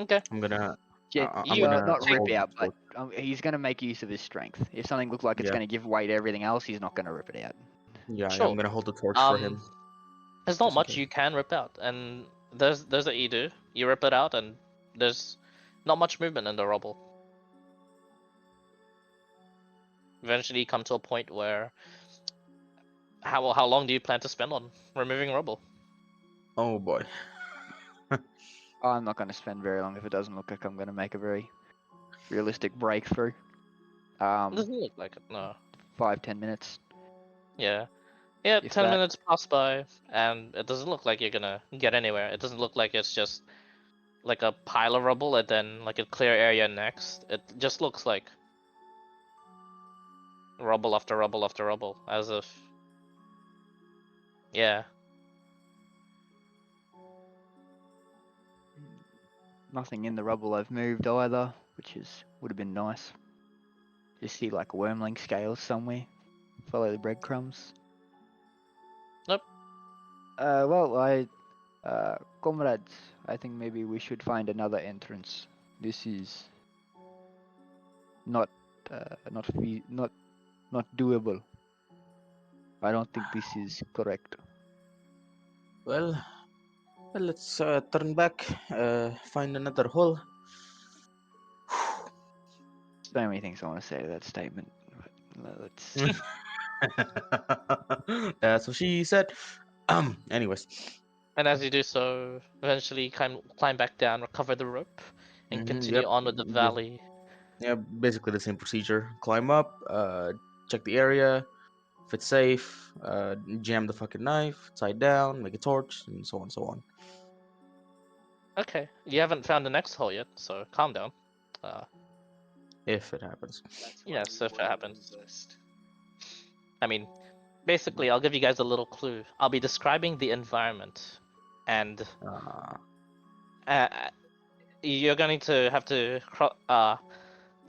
Okay. I'm gonna. I'm you well, gonna not rip hold the out, but torch. he's gonna make use of his strength. If something looks like it's Yeah. gonna give way to everything else, he's not gonna rip it out. Yeah, I'm Sure. gonna hold the torch for him. There's not just in much case. you can rip out, and there's what you do. You rip it out, and there's not much movement in the rubble. Eventually, you come to a point where how long do you plan to spend on removing rubble? Oh boy. I'm not gonna spend very long if it doesn't look like I'm gonna make a very realistic breakthrough. It doesn't look like it. No. 5-10 minutes. Yeah. Yeah. If 10 that. minutes pass by, and it doesn't look like you're gonna get anywhere. It doesn't look like it's just like a pile of rubble and then like a clear area next. It just looks like rubble after rubble after rubble, as if. Yeah. Nothing in the rubble I've moved either, which would have been nice. Just see like wormling scales somewhere. Follow the breadcrumbs. Nope. Comrades, I think maybe we should find another entrance. This is not not doable. I don't think this is correct. Well, let's turn back. Find another hole. So many things I want to say to that statement. But let's. That's what she said. Anyways. And as you do so, eventually climb back down, recover the rope, and continue Yep. on with the valley. Yeah, basically the same procedure. Climb up, check the area, if it's safe, jam the fucking knife, tie it down, make a torch, and so on and so on. Okay, you haven't found the next hole yet, so calm down. If it happens. That's Yes, one if it more on happens. the list. I mean, basically, I'll give you guys a little clue. I'll be describing the environment, and uh, you're going to have to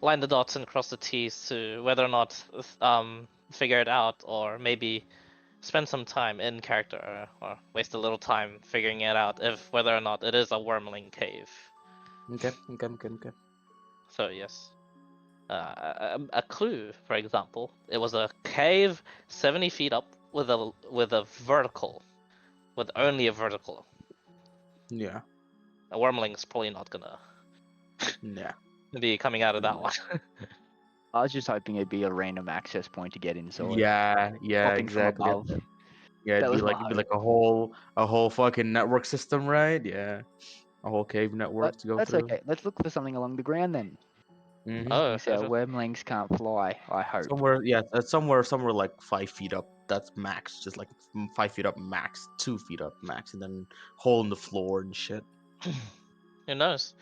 line the dots and cross the T's to whether or not figure it out, or maybe spend some time in character, or waste a little time figuring it out if whether or not it is a wormling cave. Okay. So yes. A clue, for example, it was a cave 70 feet up with a vertical, with only a vertical. Yeah. A wormling's probably not gonna Yeah. be coming out of that one. I was just hoping it'd be a random access point to get inside. Yeah, Popping exactly. from above. Yeah, That it'd was be my like a whole fucking network system, right? Yeah. A whole cave network But to go that's through. okay. Let's look for something along the ground then. Oh, These wormlings can't fly, I hope. Somewhere, yeah, somewhere like 5 feet up. That's max. Just like 5 feet up max, 2 feet up max, and then hole in the floor and shit. who knows?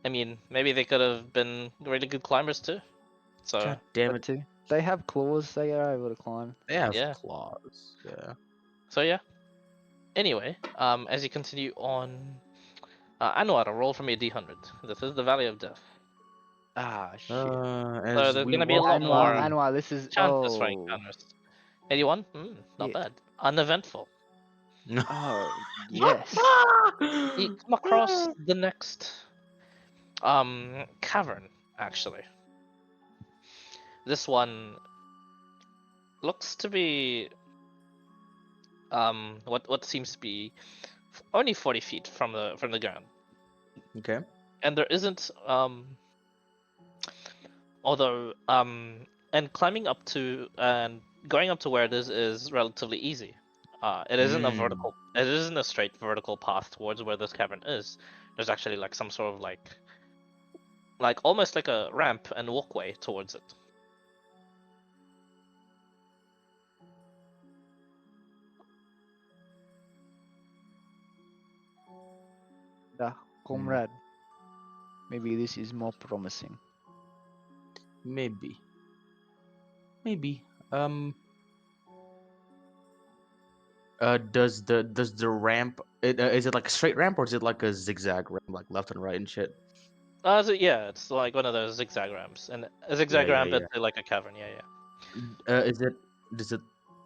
I mean, maybe they could have been really good climbers too. So God damn But it! too. They have claws, they are able to climb. They have yeah. claws. Yeah. So yeah. Anyway, as you continue on, Anwar, roll for me a D100. This is the Valley of Death. Ah, shit. So As there's we gonna be a lot walk more Anwar, this is. chances for Oh. encounters. 81? Not Yeah. bad. Uneventful. Oh, yes. You come across the next cavern, actually. This one looks to be what seems to be only 40 feet from the ground. Okay. And there isn't although and climbing up to and going up to where it is relatively easy. It isn't a vertical. It isn't a straight vertical path towards where this cavern is. There's actually like some sort of like almost like a ramp and walkway towards it. Yeah, comrade. Maybe this is more promising. Maybe. Does the ramp is it like a straight ramp or is it like a zigzag ramp like left and right and shit? Yeah, it's like one of those zigzag ramps, and a zigzag Yeah, ramp yeah. into like a cavern. Yeah, yeah. Is it does it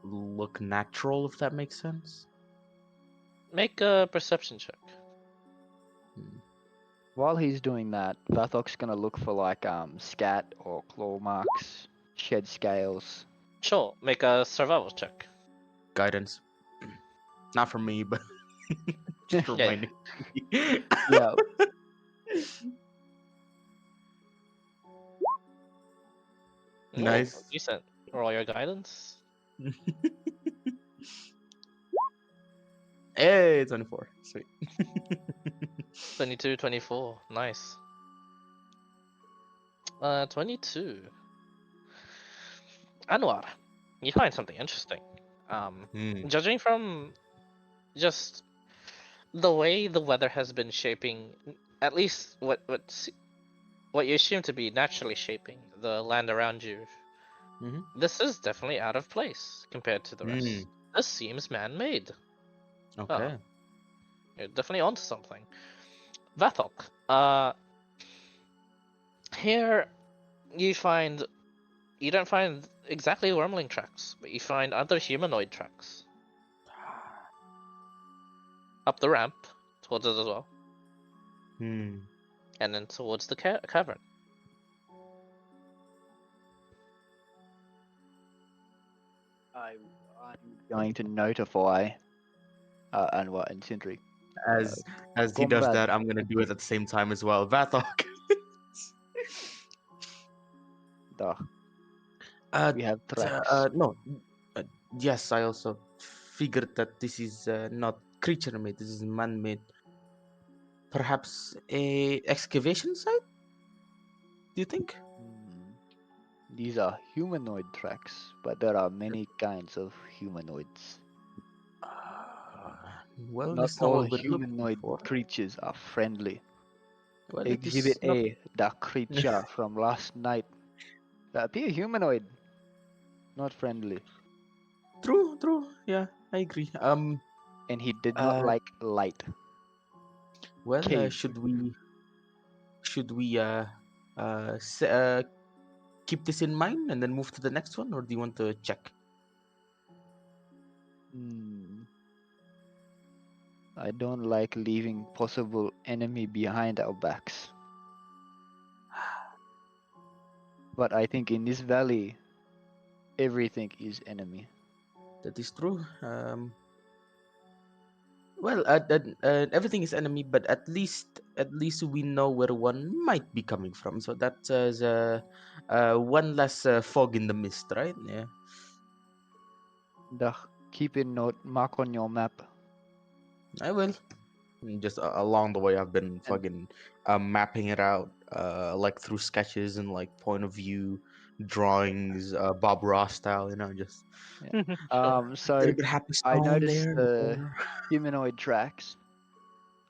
look natural if that makes sense? Make a perception check. While he's doing that, Vathok's gonna look for like scat or claw marks, shed scales. Sure, make a survival check. Guidance. Not for me, but just Yeah. reminding me. Yeah. Ooh, Nice. decent. Roll your guidance. Hey, 24. Sweet. 22, 24. Nice. 22. Anwar, you find something interesting. Hmm. Judging from just the way the weather has been shaping, at least what you assume to be naturally shaping the land around you, Mhm. this is definitely out of place compared to the rest. Mm. This seems man-made. Okay. You're definitely onto something. Vathok, here you don't find exactly wormling tracks, but you find other humanoid tracks up the ramp towards it as well, Hmm. and then towards the cavern. I'm going to notify Anwar and Sindri. As he does Comrade, that, I'm gonna do it at the same time as well. Vathok. duh, uh, we have tracks. no. Uh, yes, I also figured that this is not creature made. This is man made. Perhaps a excavation site? Do you think? Hmm. These are humanoid tracks, but there are many kinds of humanoids. Uh, well, Not it's not all what we're looking humanoid for. creatures are friendly. Well, it Exhibit is not A, the creature from last night. Appear humanoid, not friendly. true. True. Yeah, I agree. And he did not Uh. like light. Well, Cave. should we keep this in mind and then move to the next one, or do you want to check? Hmm. I don't like leaving possible enemy behind our backs. But I think in this valley, everything is enemy. That is true. Well, everything is enemy, but at least we know where one might be coming from. So that's one less fog in the mist, right? Yeah. Duh. Keep a note, mark on your map. I will. Just along the way, I've been And fucking mapping it out, like through sketches and like point of view drawings, Bob Ross style. Just Sure. a so little bit happy I stone noticed there in the the corner. humanoid tracks.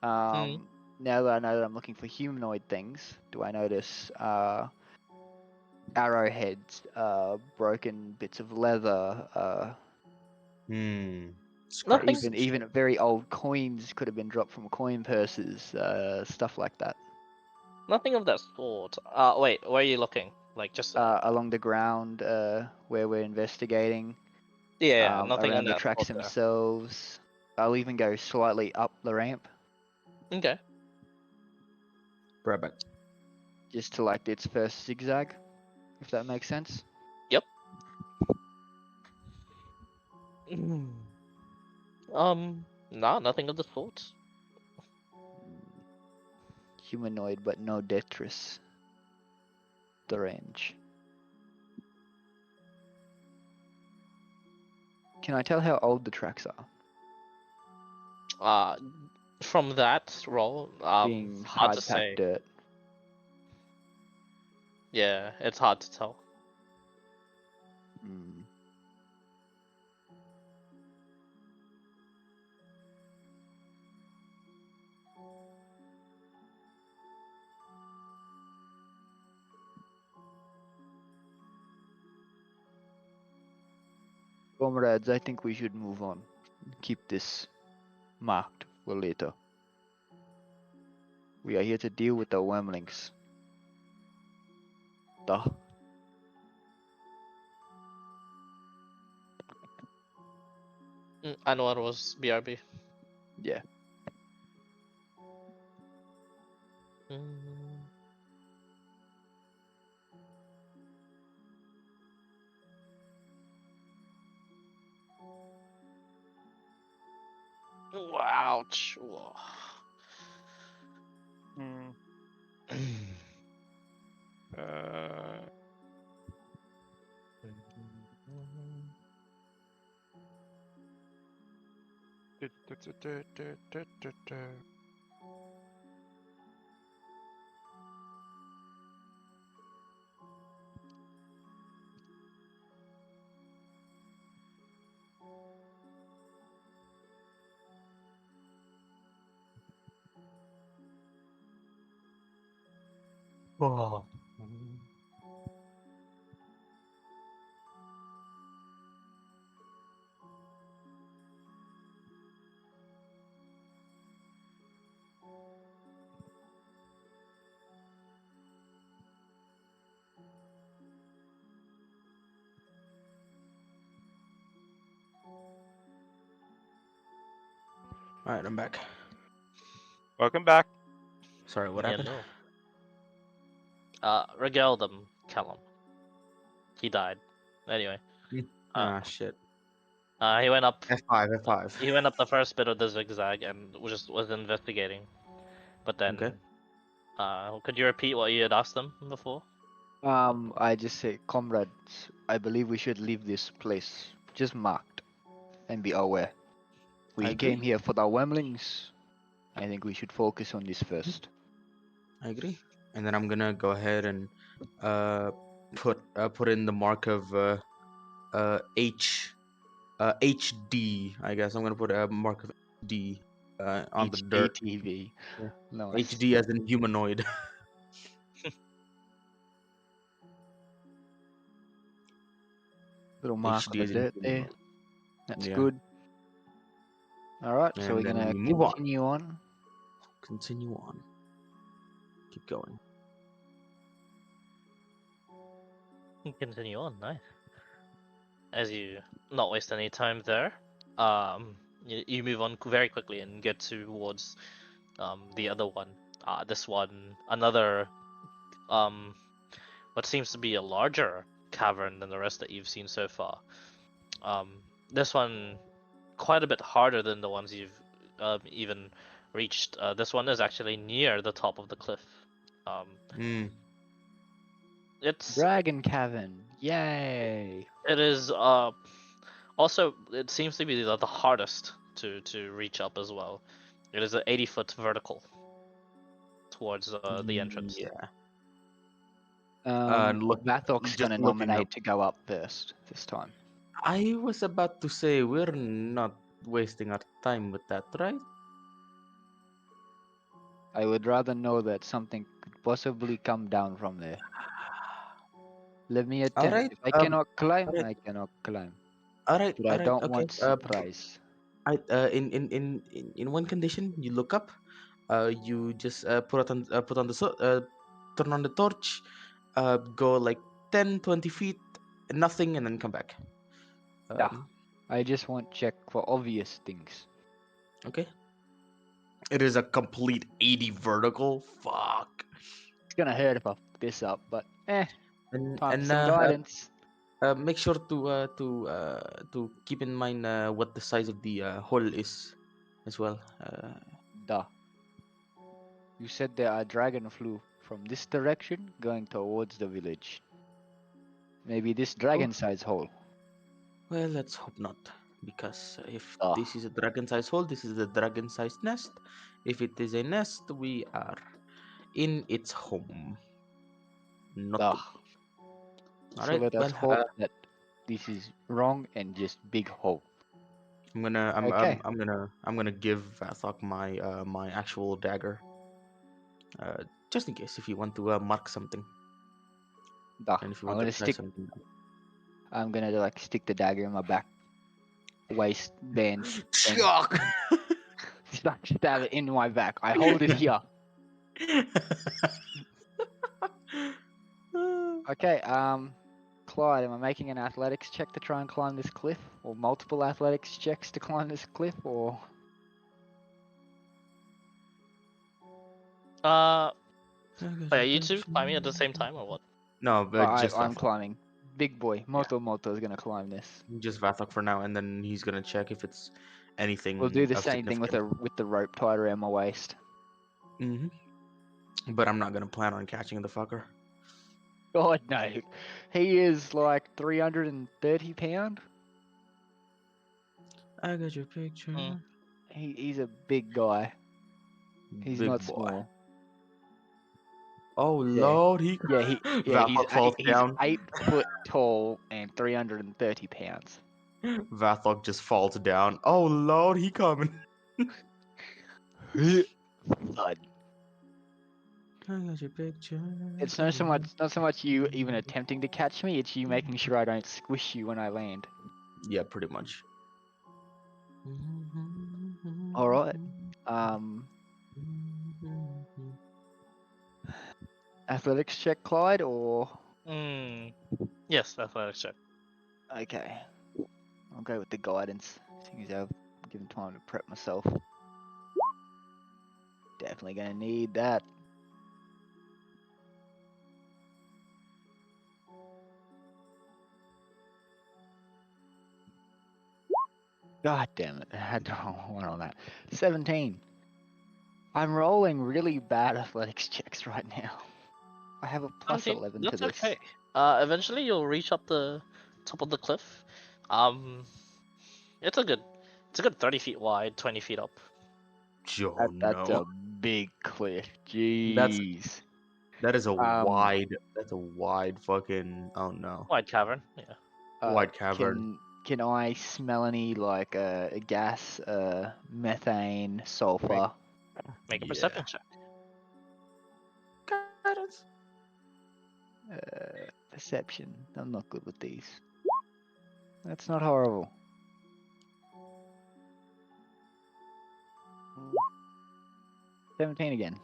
Mm. Now that I know that I'm looking for humanoid things, do I notice arrowheads, broken bits of leather, Nothing. Scraps even and shit. even very old coins could have been dropped from coin purses, stuff like that, Nothing of that sort. Wait, where are you looking? Like just along the ground where we're investigating, yeah, nothing on around the that tracks sort there. themselves. I'll even go slightly up the ramp, Okay. Rabbit. just to like its first zigzag, if that makes sense. Yep. Nah, nothing of the sort. Humanoid, but no detritus. The range. Can I tell how old the tracks are? Uh, from that roll, Being hard to hard packed say. dirt. Yeah, it's hard to tell. Mm. Comrades, I think we should move on. Keep this marked for later. We are here to deal with the wormlings. Duh. Anwar was BRB. Yeah. Mm. Ouch. Whoa. Mm. Uh, Whoa. All right, I'm back. welcome back. Sorry, what Yeah, happened? no. Regale them, Callum. He died. Anyway. Shit. He went up. F5, F5. He went up the first bit of the zigzag and was investigating. But then, Okay. could you repeat what you had asked them before? I just say, comrades, I believe we should leave this place just marked and be aware. We I came agree. here for the wormlings. I think we should focus on this first. I agree. And then I'm gonna go ahead and put in the mark of HD. I guess I'm gonna put a mark of HD on the dirt. HDTV. Yeah. Nice. HD as in humanoid. Little mark on HD the as in dirt there. humanoid. That's Yeah. good. Alright, so And we're then gonna we move on. continue on. Continue on. Keep going. Continue on, nice. As you not waste any time there, you move on very quickly and get towards the other one. This one, another what seems to be a larger cavern than the rest that you've seen so far. This one quite a bit harder than the ones you've even reached. This one is actually near the top of the cliff. Mm. It's Dragon Cavern. Yay! it is also it seems to be the hardest to reach up as well. It is an 80-foot vertical towards the entrance. Yeah. Look, Vathok's just gonna looking up. nominate to go up first this time. I was about to say we're not wasting our time with that, right? I would rather know that something could possibly come down from there. Let me All attempt. right. If I cannot climb, All right. I cannot climb. All right. But I All right. don't Okay. want surprise. In one condition, you look up. You just put on the turn on the torch. Go like 10, 20 feet, nothing, and then come back. Yeah. Um, I just want check for obvious things. okay. It is a complete 80 vertical. Fuck. It's gonna hurt if I fuck this up, but And time for and some guidance. make sure to keep in mind what the size of the hole is as well. Duh. You said there are dragon flew from this direction going towards the village. Maybe this dragon-sized hole. Well, let's hope not, because if Duh. this is a dragon-sized hole, this is a dragon-sized nest. If it is a nest, we are in its home. Not Duh. to be. All So right. let us Well, hope that this is wrong and just big hole. I'm gonna Okay. I'm gonna give Vathok my my actual dagger, just in case if you want to mark something Duh. and if you I'm want to gonna try stick. something. I'm gonna like stick the dagger in my back. waistband thing. Shock. Stab it in my back. I hold it here. Okay, Clyde, am I making an athletics check to try and climb this cliff? Or multiple athletics checks to climb this cliff? Or Are you two climbing at the same time or what? No, but just I'm Vathok. climbing. Big boy, Moto is gonna climb this. Just Vathok for now, and then he's gonna check if it's anything. We'll do the of same thing with significance. the rope tied around my waist. But I'm not gonna plan on catching the fucker. God no, he is like 330 pound. I got your picture. Mm. He's a big guy. He's Big not boy. small. Oh Yeah. lord, he Yeah, Vathok falls he's down. 8 foot tall and 330 pounds. Vathok just falls down. Oh lord, he coming. Thud. I got your picture. It's not so much you even attempting to catch me. It's you making sure I don't squish you when I land. Yeah, pretty much. All right. Athletics check, Clyde, or Yes, that's what I check. okay. I'll go with the guidance. Seeing as I've given time to prep myself. Definitely gonna need that. God damn it! I had the wrong one on that. 17. I'm rolling really bad athletics checks right now. I have a plus 17, 11 to that's this. okay. Eventually you'll reach up the top of the cliff. It's a good 30 feet wide, 20 feet up. Oh That's no. a big cliff. That's Jeez. that is a Um, wide fucking oh no. Wide cavern, yeah. Wide cavern. Can I smell any like a gas, methane, sulfur? Make a Yeah. perception check. Guidance. Perception. I'm not good with these. That's not horrible. 17 again.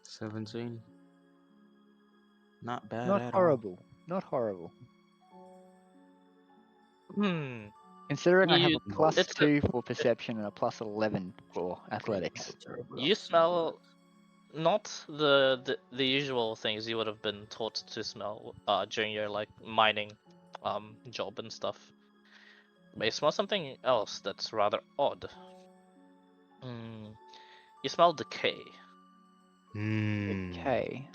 $17. Not bad Not at horrible. Not horrible. Considering I have You- a plus it's a- 2 for perception and a plus 11 for athletics. You smell not the usual things you would have been taught to smell during your like mining job and stuff. But you smell something else that's rather odd. You smell decay. Hmm. Okay.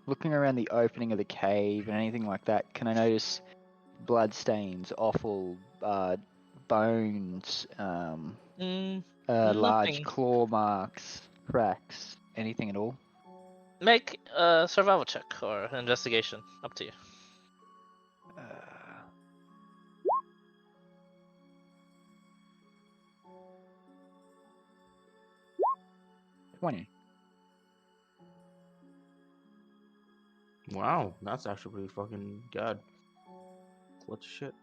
Looking around the opening of the cave and anything like that, can I notice blood stains, offal, bones, large Nothing. claw marks, cracks, anything at all? Make a survival check or investigation. Up to you. Uh, 20. Wow, that's actually pretty fucking good. What shit?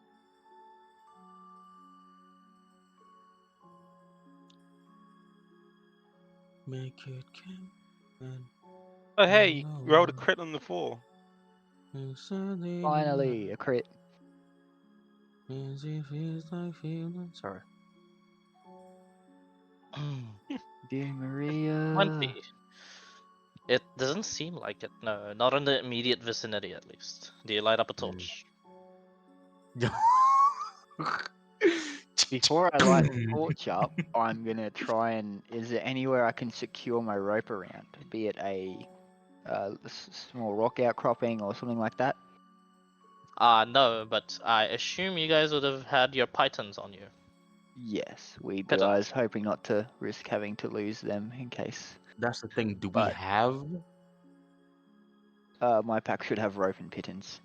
Make it count. And Oh hey, you rolled a no. crit on the 4. Finally, a crit. Sorry. Dear Maria. 20. It doesn't seem like it. No, not in the immediate vicinity at least. Do you light up a torch? Before I light the torch up, I'm gonna try and. Is there anywhere I can secure my rope around? Be it a small rock outcropping or something like that? No, but I assume you guys would have had your pythons on you. Yes, we do. Piton. I was hoping not to risk having to lose them in case. That's the thing. Do we But- have? My pack should have rope and pittons.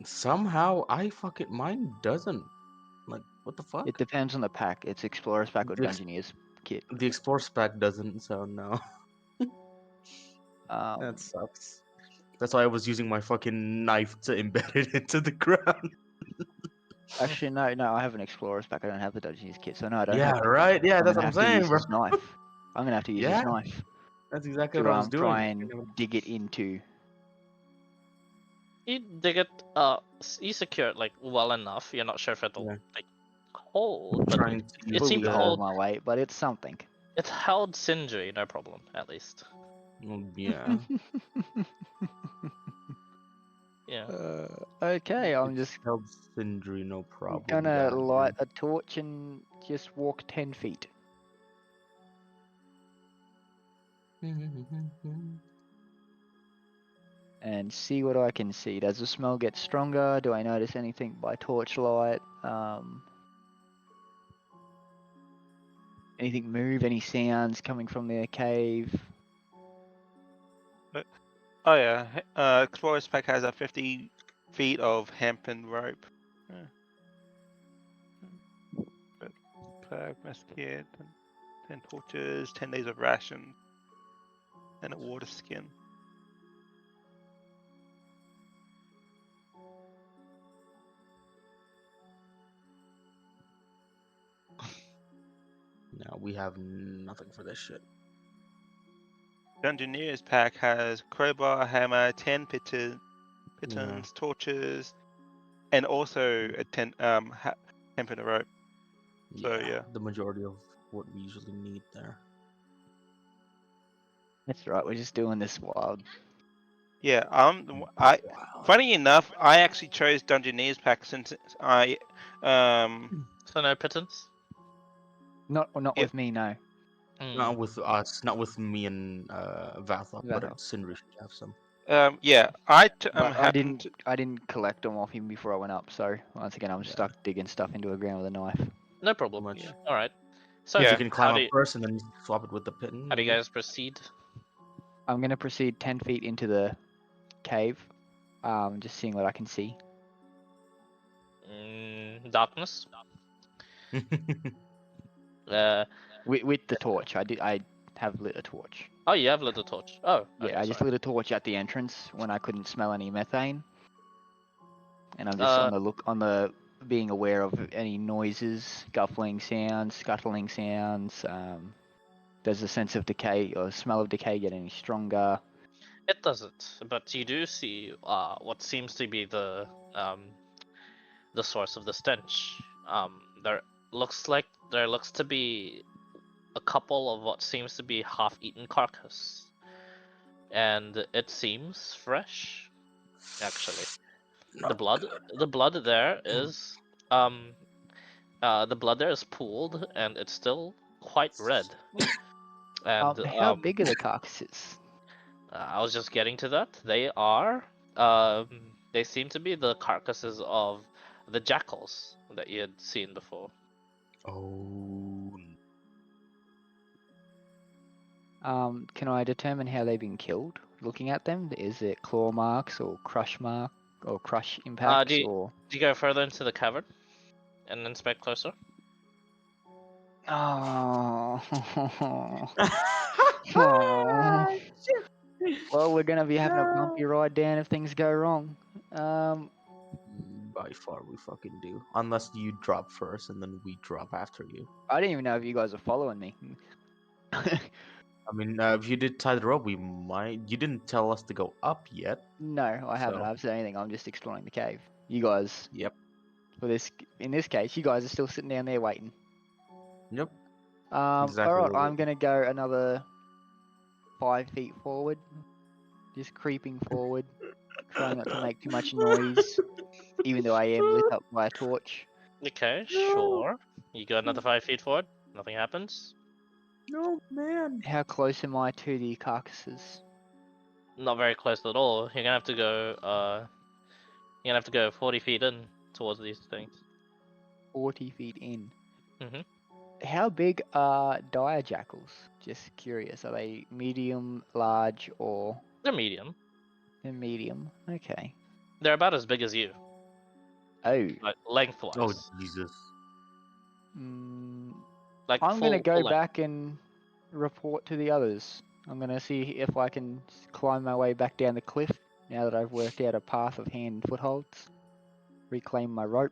Somehow I fucking mine doesn't. Like what the fuck? It depends on the pack. It's Explorer's pack or This- Dungeoneer's kit. The Explore spec doesn't. So no. That sucks. That's why I was using my fucking knife to embed it into the ground. Actually, no, I have an explorer's pack. I don't have the Dungeoneer's kit, so no, I don't Yeah, have to. right. Yeah, I'm that's gonna what I'm have to use saying, bro. his knife. I'm gonna have to use Yeah, his knife that's exactly what to I was doing. try and dig it into. You dig it. You secure it like well enough. You're not sure if it'll Yeah. like hold, but Trying to it use seemed Fully to the hold hold. my weight, but it's something. It held Sindri, no problem, at least. yeah. Yeah. Okay, I'm It's just held Sindri, no problem. gonna God light a torch and just walk 10 feet. damn. And see what I can see. Does the smell get stronger? Do I notice anything by torchlight? Anything move? Any sounds coming from their cave? Oh yeah, Explorer's Pack has a 50 feet of hemp and rope. Yeah. But Flag, mess kit, and 10 torches, 10 days of ration, and a water skin. No, we have nothing for this shit. Dungeoneer's Pack has crowbar, hammer, 10 pitons, Yeah. torches, and also a 10 hemp and a rope. So yeah. The majority of what we usually need there. That's right, we're just doing this wild. Yeah, funny enough, I actually chose Dungeoneer's Pack since I So no pittance. Not Yeah. with me, no. Not with us, not with me and Vathok, but Vathok. Sindri should have some. yeah, I But happened to, I didn't collect them off him before I went up, so once again I'm Yeah. stuck digging stuff into the ground with a knife. No problem. Much. Yeah. All right. So If Yeah. you can climb how up do you, first and then swap it with the pitten. how do you guys proceed? I'm gonna proceed 10 feet into the cave, just seeing what I can see. Darkness. Uh. With the torch, I have lit a torch. Oh, you have lit a torch. Oh. Yeah, Okay, I just sorry. lit a torch at the entrance when I couldn't smell any methane. And I'm just on the being aware of any noises, scuffling sounds, scuttling sounds. Does the sense of decay or smell of decay get any stronger? It doesn't, but you do see what seems to be the source of the stench. There looks to be a couple of what seems to be half-eaten carcass, and it seems fresh. Actually, the blood there is the blood there is pooled, and it's still quite red. And How big are the carcasses? I was just getting to that. They seem to be the carcasses of the jackals that you had seen before. Oh. Can I determine how they've been killed? Looking at them, is it claw marks or crush impacts Do or? you go further into the cavern and inspect closer? Oh. Oh. Well, we're gonna be having a bumpy ride down if things go wrong. By far, we fucking do. Unless you drop first and then we drop after you. I didn't even know if you guys are following me. I mean, if you did tie the rope, we might. You didn't tell us to go up yet. No, I haven't. So- I haven't said anything. I'm just exploring the cave. You guys, Yep. in this case, you guys are still sitting down there waiting. Yep. All Exactly right, what we- I'm gonna go another 5 feet forward, just creeping forward, trying not to make too much noise, even though I am lit up by a torch. Okay, sure. You go another 5 feet forward. Nothing happens. No, man. How close am I to the carcasses? Not very close at all. You're gonna have to go. You're gonna have to go 40 feet in towards these things. 40 feet in. Mhm. How big are dire jackals? Just curious. Are they medium, large, or They're medium. they're medium? Okay. They're about as big as you, Oh. like lengthwise. Oh Jesus. Mm, Like I'm gonna full go length. back and report to the others. I'm gonna see if I can climb my way back down the cliff now that I've worked out a path of hand and footholds. Reclaim my rope.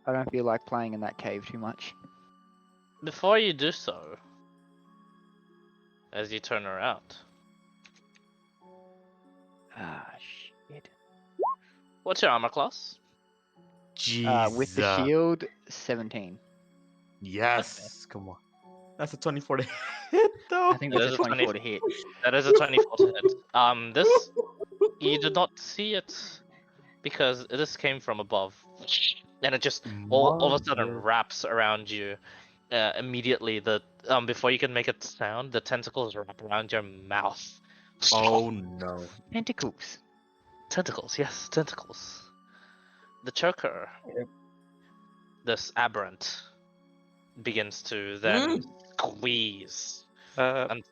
I don't feel like playing in that cave too much. Before you do so, as you turn around, Ah, shit. what's your armor class? Jesus. With the shield, 17. Yes. Come on. That's a 24 to hit, though. I think That that's is a a 24 to hit. That is a 24 to hit. This you did not see it because this came from above, and it just all of a sudden Mother- wraps around you. Immediately, before you can make a sound, the tentacles wrap around your mouth. Oh no. Tentacles. Tentacles, yes, tentacles. The choker, Yep. this aberrant, begins to then Mm. squeeze. Uh, And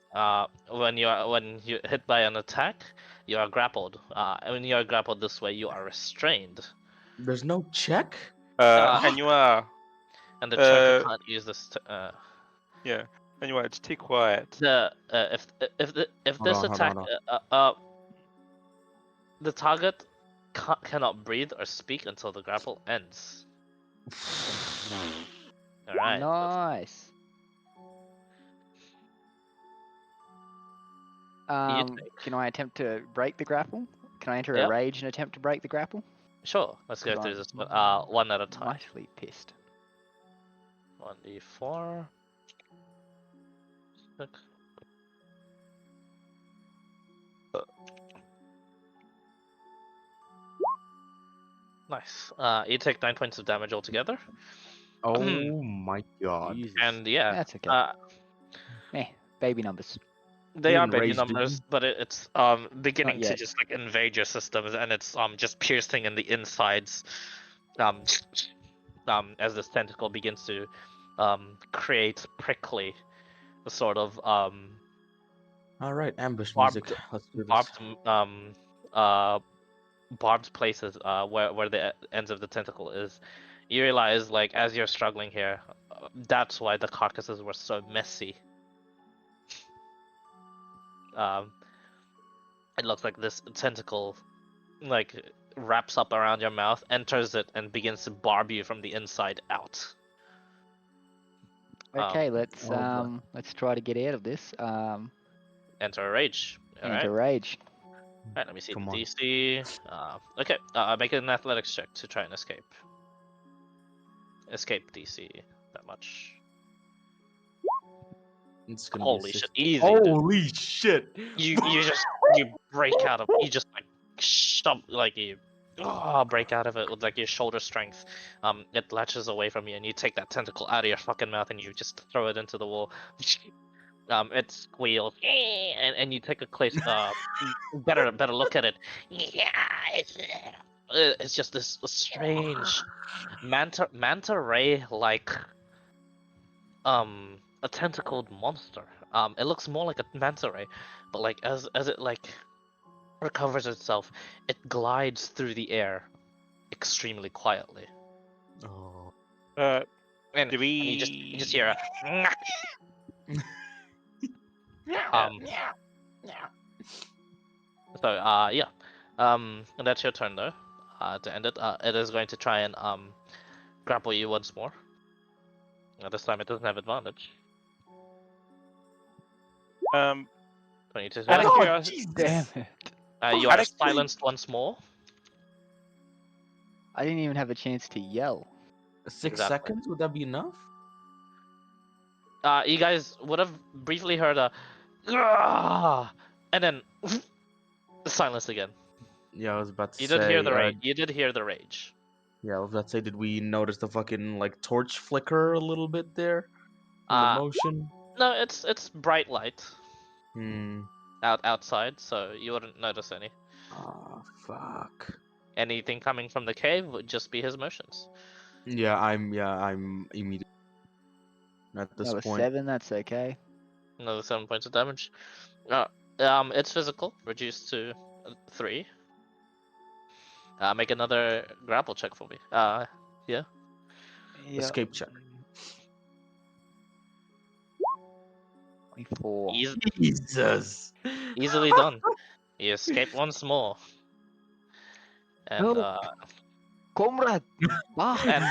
when you hit by an attack, you are grappled. When you are grappled this way, you are restrained. There's no check? and you are, And the choker Uh, can't use this. yeah, and you are. Just stay quiet. If Hold this on, hold attack on, the target cannot breathe or speak until the grapple ends. All right. Nice. Can I attempt to break the grapple? Can I enter Yep. a rage and attempt to break the grapple? Sure. Let's go Hold through on. this one at a time. Mightily pissed. 1d4. Look. Nice. You take 9 points of damage altogether. Oh my god. Jesus. And yeah, That's okay. Baby numbers. they You are didn't baby raise, did numbers, you? but it's beginning to yet. just like invade your systems, and it's just piercing in the insides, as this tentacle begins to create prickly sort of Alright, ambush barbed music. Let's do this. barbed places where the ends of the tentacle is. You realize, like, as you're struggling here, that's why the carcasses were so messy. It looks like this tentacle, like, wraps up around your mouth, enters it, and begins to barb you from the inside out. Okay, let's oh boy. let's try to get out of this. Enter a rage. Alright. Enter rage. Alright, let me see Come the on. DC. Okay, make an athletics check to try and escape. Escape DC, that much. It's gonna Holy be shit, 6. easy, dude. Holy shit! You break out of, you just like shove, like you break out of it with like your shoulder strength. It latches away from you, and you take that tentacle out of your fucking mouth, and you just throw it into the wall. It squeals, and you take a close, better look at it. Yeah, it's just this strange manta ray like a tentacled monster. It looks more like a manta ray, but like as it like recovers itself, it glides through the air extremely quietly. Oh. And, Do and you just hear a so yeah. That's your turn though. To end it, it is going to try and grapple you once more. This time it doesn't have advantage. 22 Out of Oh, curiosity, Jesus. Damn it. you out are of curi- silenced once more. I didn't even have a chance to yell. 6 Exactly. seconds? Would that be enough? You guys would have briefly heard a "Grrrah!" and then silence again. Yeah, I was about to You say. did hear the rage. You did hear the rage. Yeah, I was about to say, did we notice the fucking like torch flicker a little bit there? In the Uh, motion? No, it's bright light Hmm. outside, so you wouldn't notice any. Oh, fuck. Anything coming from the cave would just be his motions. Yeah, I'm immediately at this That was point. 7, that's okay. Another 7 points of damage. It's physical, reduced to 3. Make another grapple check for me. Yeah. Yeah. Escape check. 24. Jesus. Easily done. You escape once more. And Help! Comrade! Ah! and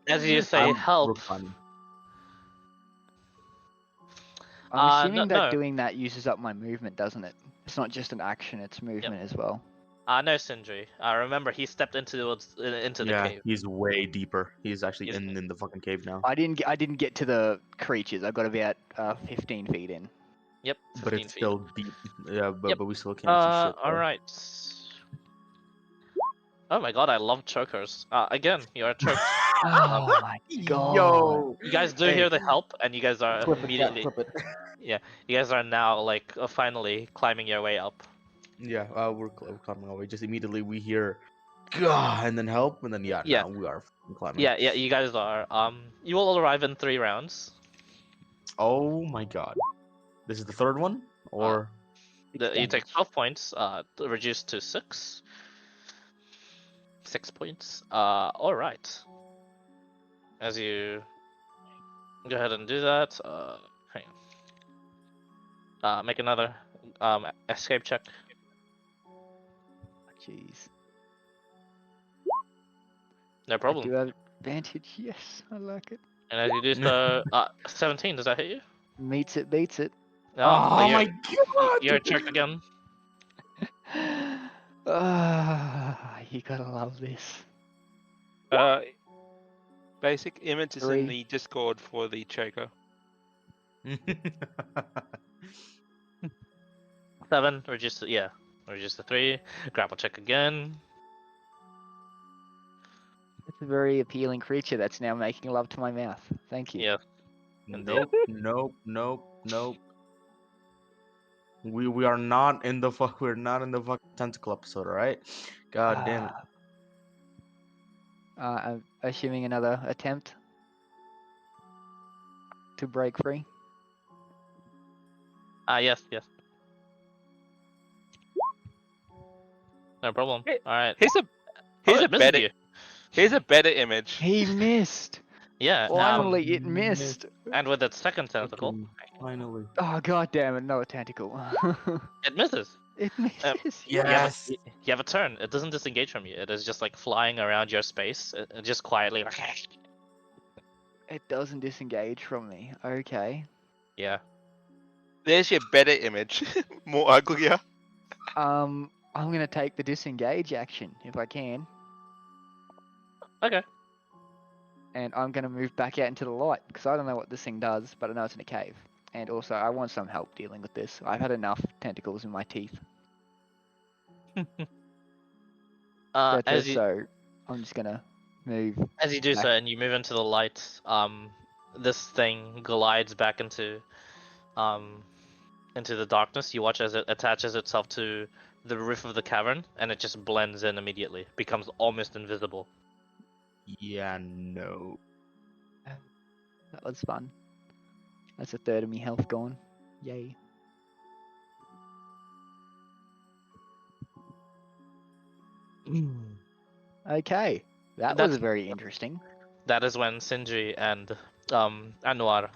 as you say, I'm help. Brooklyn. I'm assuming that no. doing that uses up my movement, doesn't it? It's not just an action, it's movement as well. No, Sindri. Remember, he stepped into the Yeah, cave. he's way deeper. He's actually He's- in the fucking cave now. I didn't get to the creatures. I got about 15 feet in. Yep, 15 But it's feet. still deep. Yeah, but, Yep. but we still can't see shit. All right. Oh my god, I love chokers. Again, you are choked. Oh my god. Yo. You guys do Hey, hear the help, and you guys are clip it, yeah, immediately. clip it. Yeah, you guys are now like finally climbing your way up. Yeah, we're climbing away. Just immediately we hear, Gah! And then help, and then Yeah. now we are fucking climbing. Yeah, you guys are. You will arrive in 3 rounds. Oh my god. This is the third one, or You take 12 points, reduced to 6. 6 points. Alright. As you go ahead and do that, hang on. Make another escape check. Jeez. No I problem. do have advantage. Yes, I like it. And as you do so, 17, does that hit you? Meets it, beats it. No, oh but my god! you're checked again. You gotta love this. Basic image is in 3. the Discord for the choker. 7, reduced to 3. Grapple check again. It's a very appealing creature that's now making love to my mouth. Thank you. Yeah. Nope, nope. We are not in the we're not in the fucking tentacle episode, alright? God damn it. I'm assuming another attempt to break free. Yes. No problem. Hey, Alright. Here's a it misses better you. here's a better image. He missed. Yeah, Finally, it missed. and with its second tentacle, Fucking Finally. Oh god damn it! No tentacle. it misses. It misses. Yes. You have a turn. It doesn't disengage from you. It is just like flying around your space, just quietly. It doesn't disengage from me. Okay. Yeah. There's your better image. More uglier. I'm gonna take the disengage action if I can, Okay. and I'm gonna move back out into the light because I don't know what this thing does, but I know it's in a cave. And also, I want some help dealing with this. I've had enough tentacles in my teeth. As you So, I'm just gonna move. do back. so, and you move into the light, this thing glides back into the darkness. You watch as it attaches itself to the roof of the cavern, and it just blends in immediately, becomes almost invisible. Yeah, no. That was fun. That's a third of me health gone. Yay. Okay. That was That's- very interesting. That is when Sindri and Anwar,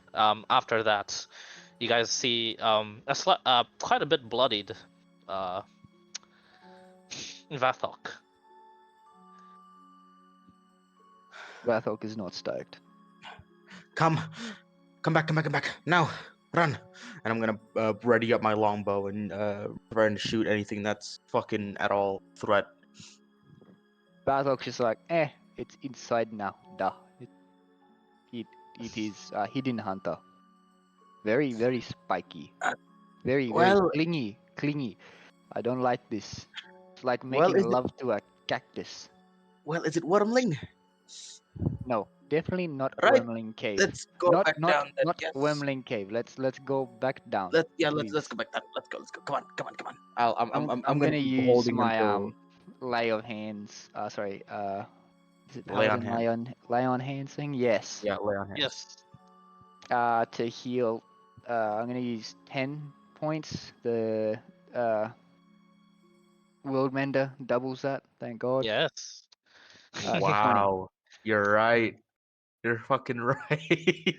after that, you guys see quite a bit bloodied Vathok. Rathok is not stoked. Come back now. Run. And I'm gonna ready up my longbow and try and shoot anything that's fucking at all threat. Rathok's just like, it's inside now. Duh. It is a hidden hunter. Very, very spiky. Very, very well- clingy. I don't like this. It's like Well, making is it- love to a cactus. Well, is it Wormling? No, definitely not Right, Wormling Cave. Let's go not back not down. Then, not yes. Wormling Cave. Let's go back down. Let's please. go back down. Let's go. Come on. I'm gonna keep use holding my until- lay of hands. Sorry. Is it Lay on Paladin lay on hands thing? Yes. Yeah, lay on hands. Yes. To heal. I'm gonna use 10 points. The World Mender doubles that. Thank God. Yes. 20. Wow, you're right. You're fucking right.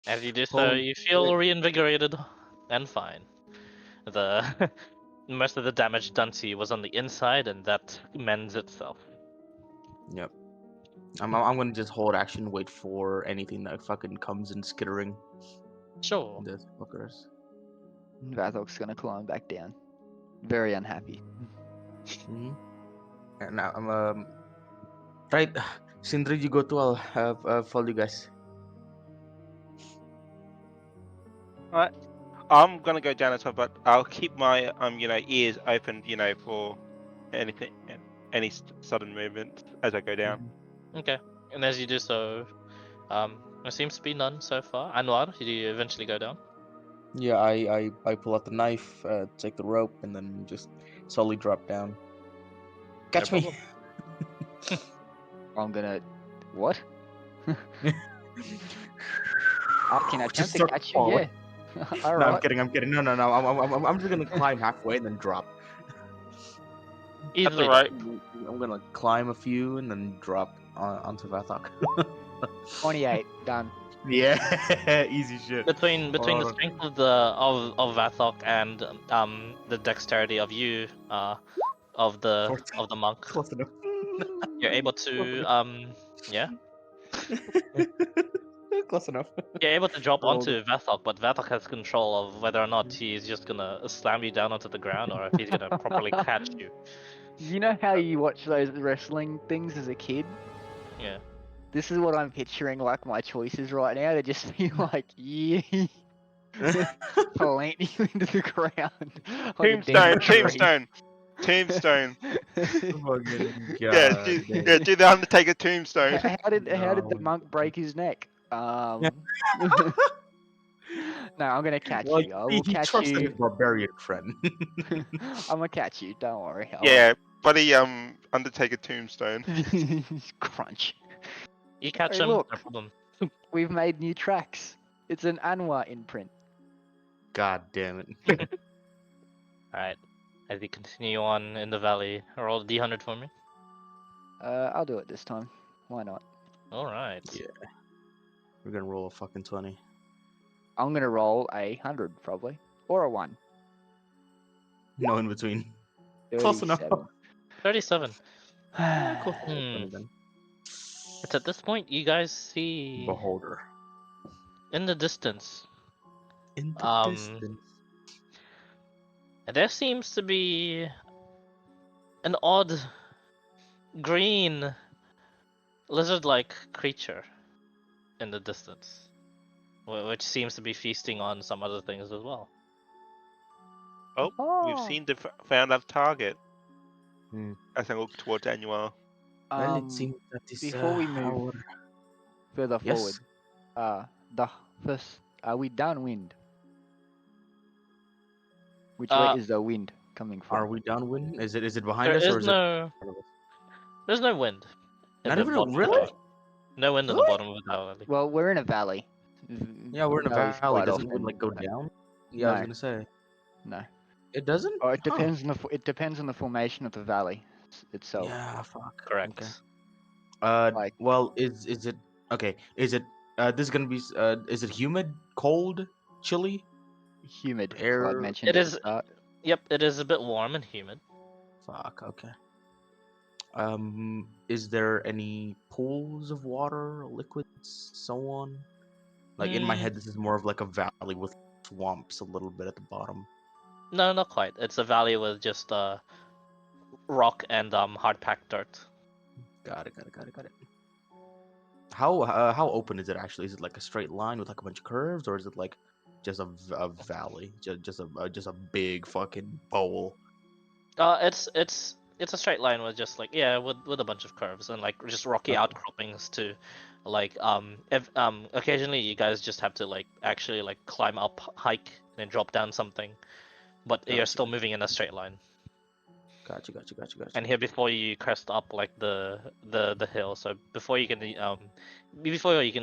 As you do so, Holy you feel shit. reinvigorated and fine. The most of the damage done to you was on the inside, and that mends itself. Yep. I'm gonna just hold action, wait for anything that fucking comes in skittering. Sure. Those fuckers. Vathok's gonna climb back down. Very unhappy. Mm-hmm. And now I'm right. Sindri, you go too. I'll follow you guys. Alright. I'm gonna go down as well, but I'll keep my ears open, for anything, any sudden movement as I go down. Okay. And as you do so, there seems to be none so far. Anwar, do you eventually go down? Yeah, I pull out the knife, take the rope, and then just slowly drop down. Catch me! problem. I'm gonna. What? I can attempt Just to start catch you. falling. Yeah. No, I'm Alright. kidding. I'm kidding. No. I'm just gonna climb halfway and then drop. Easily alright. done. I'm gonna climb a few and then drop onto Vathok. 28. Done. Yeah, easy shit. Between the Alright. strength of Vathok and the dexterity of you of the monk, Close enough. you're able to yeah, Close enough. you're able to drop Rolled onto Vathok, but Vathok has control of whether or not he's just gonna slam you down onto the ground or if he's gonna properly catch you. You know how you watch those wrestling things as a kid? Yeah. This is what I'm picturing like my choices right now. They just feel like, yeah, plant you into the ground. Like a Tombstone, damn tree. tombstone, tombstone. Fucking Yeah, god. do the Undertaker tombstone. How did the No. monk break his neck? No, I'm gonna catch Well, you. I he will catch trusted you. his barbarian friend. I'm gonna catch you. Don't worry. Yeah, buddy, Undertaker tombstone. Crunch. You catch Hey, him, look. no problem. We've made new tracks. It's an Anwar imprint. God damn it. Alright. As you continue on in the valley, roll a D100 for me. I'll do it this time. Why not? Alright. Yeah. We're gonna roll a fucking 20. I'm gonna roll 100 probably, or a 1. No in between. Close enough. 37. 37. Close enough. Hmm. 20 then. It's at this point you guys see Beholder. in the distance. In the Um, distance. There seems to be an odd green lizard-like creature in the distance, which seems to be feasting on some other things as well. We've seen the found our target. Hmm. As I look towards Annual. Well, it seems that is before we move our... further Yes. forward, the first, are we downwind? Which way is the wind coming from? Are we downwind? Is it behind There us or is is it? there's no wind. in Not the even bottom of the really? valley. No wind in the Really? bottom of the valley. Well, we're in a valley. Yeah, we're in a Valleys valley. quite Doesn't it often- like go down? Yeah, I was No. gonna say. No. It doesn't? Oh, it Huh. depends on it depends on the formation of the valley itself. Yeah, fuck. Correct. Okay. Like- Well, is it okay? Is it this is gonna be is it humid, cold, chilly? Humid. Air- Like mentioned It at is- the start. Yep, it is a bit warm and humid. Fuck. Okay. Is there any pools of water, liquids, so on? Like in my Mm. head, this is more of like a valley with swamps a little bit at the bottom. No, not quite. It's a valley with just rock and hard packed dirt. Got it. How open is it actually? Is it like a straight line with like a bunch of curves, or is it like just a valley, just a big fucking bowl? It's a straight line with just like with a bunch of curves and like just rocky Okay. outcroppings to like if occasionally you guys just have to like actually like climb up, hike, and drop down something, but you're Gotcha. still moving in a straight line. Gotcha. And here before you crest up like the hill, so before you can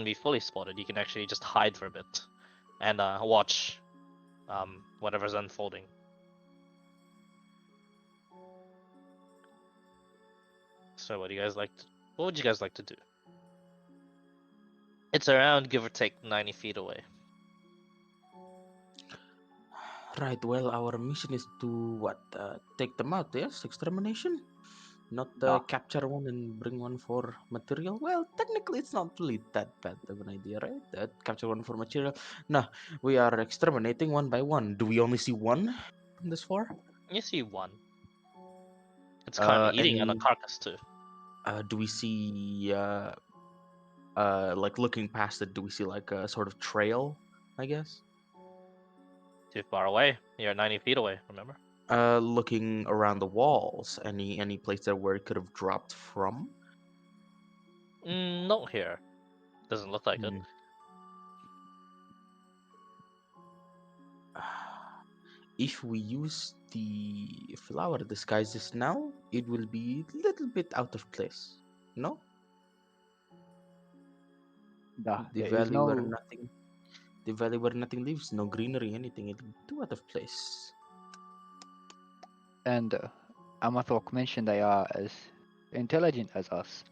be fully spotted, you can actually just hide for a bit and watch whatever's unfolding. So what would you guys like to do? It's around give or take 90 feet away. Right. Well, our mission is to what? Take them out. Yes, extermination. Not Nah. capture one and bring one for material. Well, technically, it's not really that bad of an idea, right? Capture one for material. No, we are exterminating one by one. Do we only see one from this far? You see one. It's currently eating on a Any? carcass too. Do we see? Like looking past it, do we see like a sort of trail? I guess. Too far away. You're 90 feet away, remember? Looking around the walls, any place there where it could have dropped from? Not here. Doesn't look like it. Hmm. If we use the flower disguises now, it will be a little bit out of place. No, Nah, the there is valley where no. nothing, the valley where nothing lives, no greenery, anything. It'll be too out of place. And Amathok mentioned they are as intelligent as us.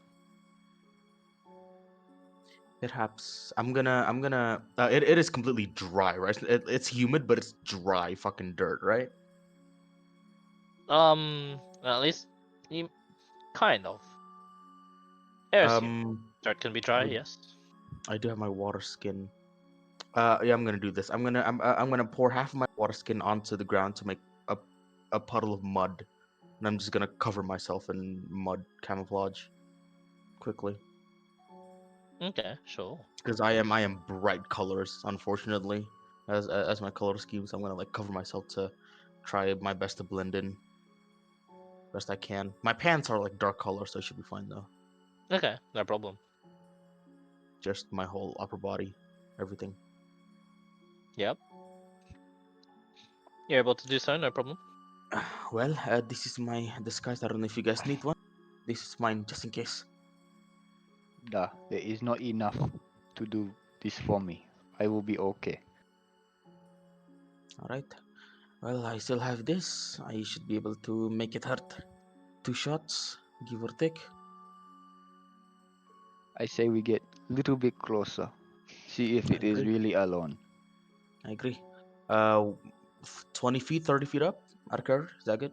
Perhaps I'm gonna. It is completely dry, right? It's humid, but it's dry, fucking dirt, right? At least you kind of. Air is humid. Um, Dirt can be dry, I yes. I do have my water skin. Yeah, I'm gonna do this. I'm gonna pour half of my water skin onto the ground to make a a puddle of mud, and I'm just gonna cover myself in mud camouflage quickly Okay, sure. because I am bright colors, unfortunately, as my color scheme. So I'm gonna like cover myself to try my best to blend in best I can. My pants are like dark color, so it should be fine though. Okay, no problem. Just my whole upper body, everything. Yep. You're able to do so, no problem. Well, this is my disguise. I don't know if you guys need one. This is mine, just in case. Nah, there is not enough to do this for me. I will be okay. All right. Well, I still have this. I should be able to make it hurt. 2 shots, give or take. I say we get a little bit closer. See if I it is agree. really alone. I agree. Uh, 20 feet, 30 feet up. Archer, is that good?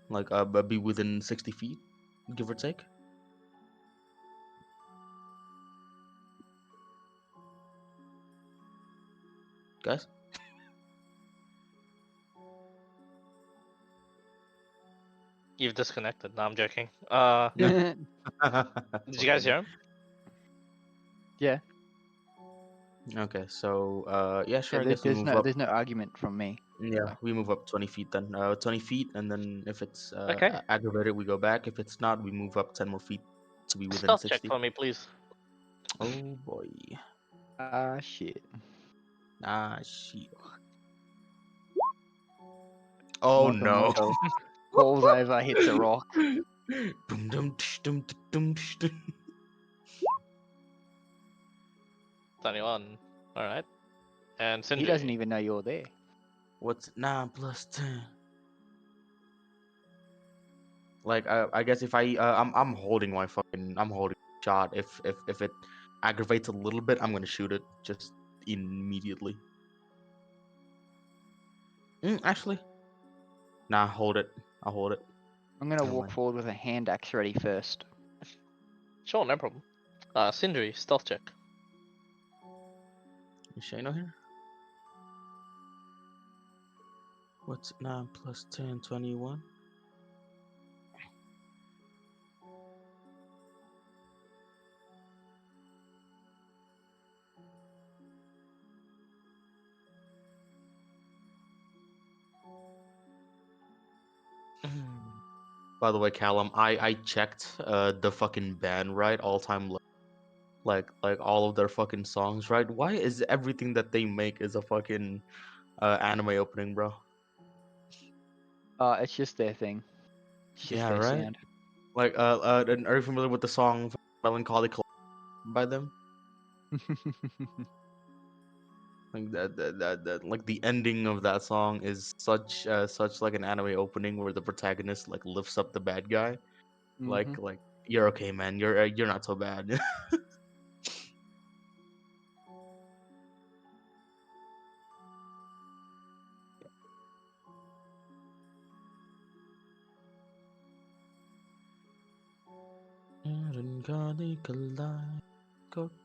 Like, be within 60 feet, give or take. Guys? You've disconnected. No, I'm joking. Yeah. Did you guys hear him? Yeah, Okay, so, yeah, sure, I guess we there's move up. there's no argument from me. Yeah, Like, we move up 20 feet then. 20 feet, and then if it's Okay. aggravated, we go back. If it's not, we move up 10 more feet to be within Stealth check 60. for me, please. Oh boy. shit. Ah, shit. Oh no. Moto falls over, hits a rock. Dum, dum, tsh, dum, tsh, dum, tsh, dum. 21. Alright. And He Sindri. doesn't even know you're there. What's 9 plus 10? Like, I guess if I'm holding my fucking, I'm holding shot. If it aggravates a little bit, I'm gonna shoot it just immediately. Actually, nah, hold it. I'll hold it. I'm gonna Never walk mind. forward with a hand axe ready first. Sure, no problem. Sindri, stealth check. Is Shano here? What's 9 plus 10? 21. By the way, Callum, I checked the fucking band, right? All time like all of their fucking songs, right? Why is everything that they make is a fucking anime opening, bro? It's just their thing. It's just Yeah, their right. sound. Like and are you familiar with the song Melancholy Cloud by them? Like that like the ending of that song is such like an anime opening where the protagonist like lifts up the bad guy. Mhm. Like you're okay, man. You're not so bad.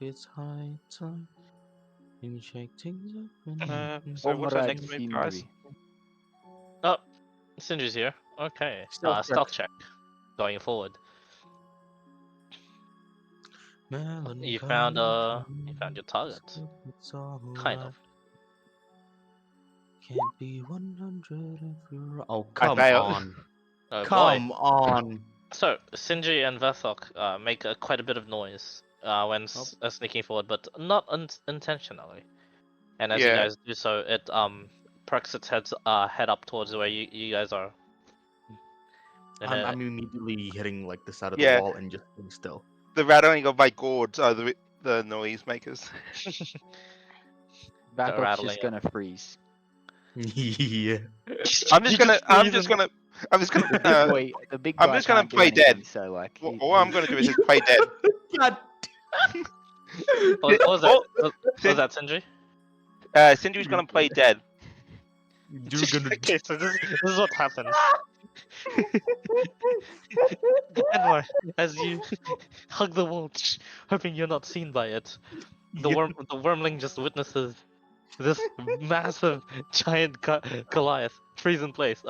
It's high time. You shake things up. So what's our Comrade next move, guys? Sindri. Oh, Sindri's here. Okay. Stealth Stealth check. Going forward. You found your target. Kind of. Can't be 100 if you're. Oh, I come failed. on. Oh boy. Come on. So Sindri and Vethok make quite a bit of noise when sneaking forward, but not intentionally. And as you Yeah. guys do so, it perks its head up towards where you guys are. And I'm immediately hitting like the side of Yeah. the wall and just being still. The rattling of my gourds are the noise makers. Vathok's rattling just gonna freeze. Yeah. I'm just gonna. The big I'm guy just gonna can't do play dead. anything, so like. All I'm gonna do is just play dead. God. what was that? Oh, Was that Sindri? Sindri's gonna play dead. You're gonna. Okay, so this is what happens. Anwar, as you hug the wall, hoping you're not seen by it, the wormling just witnesses this massive giant Goliath freeze in place.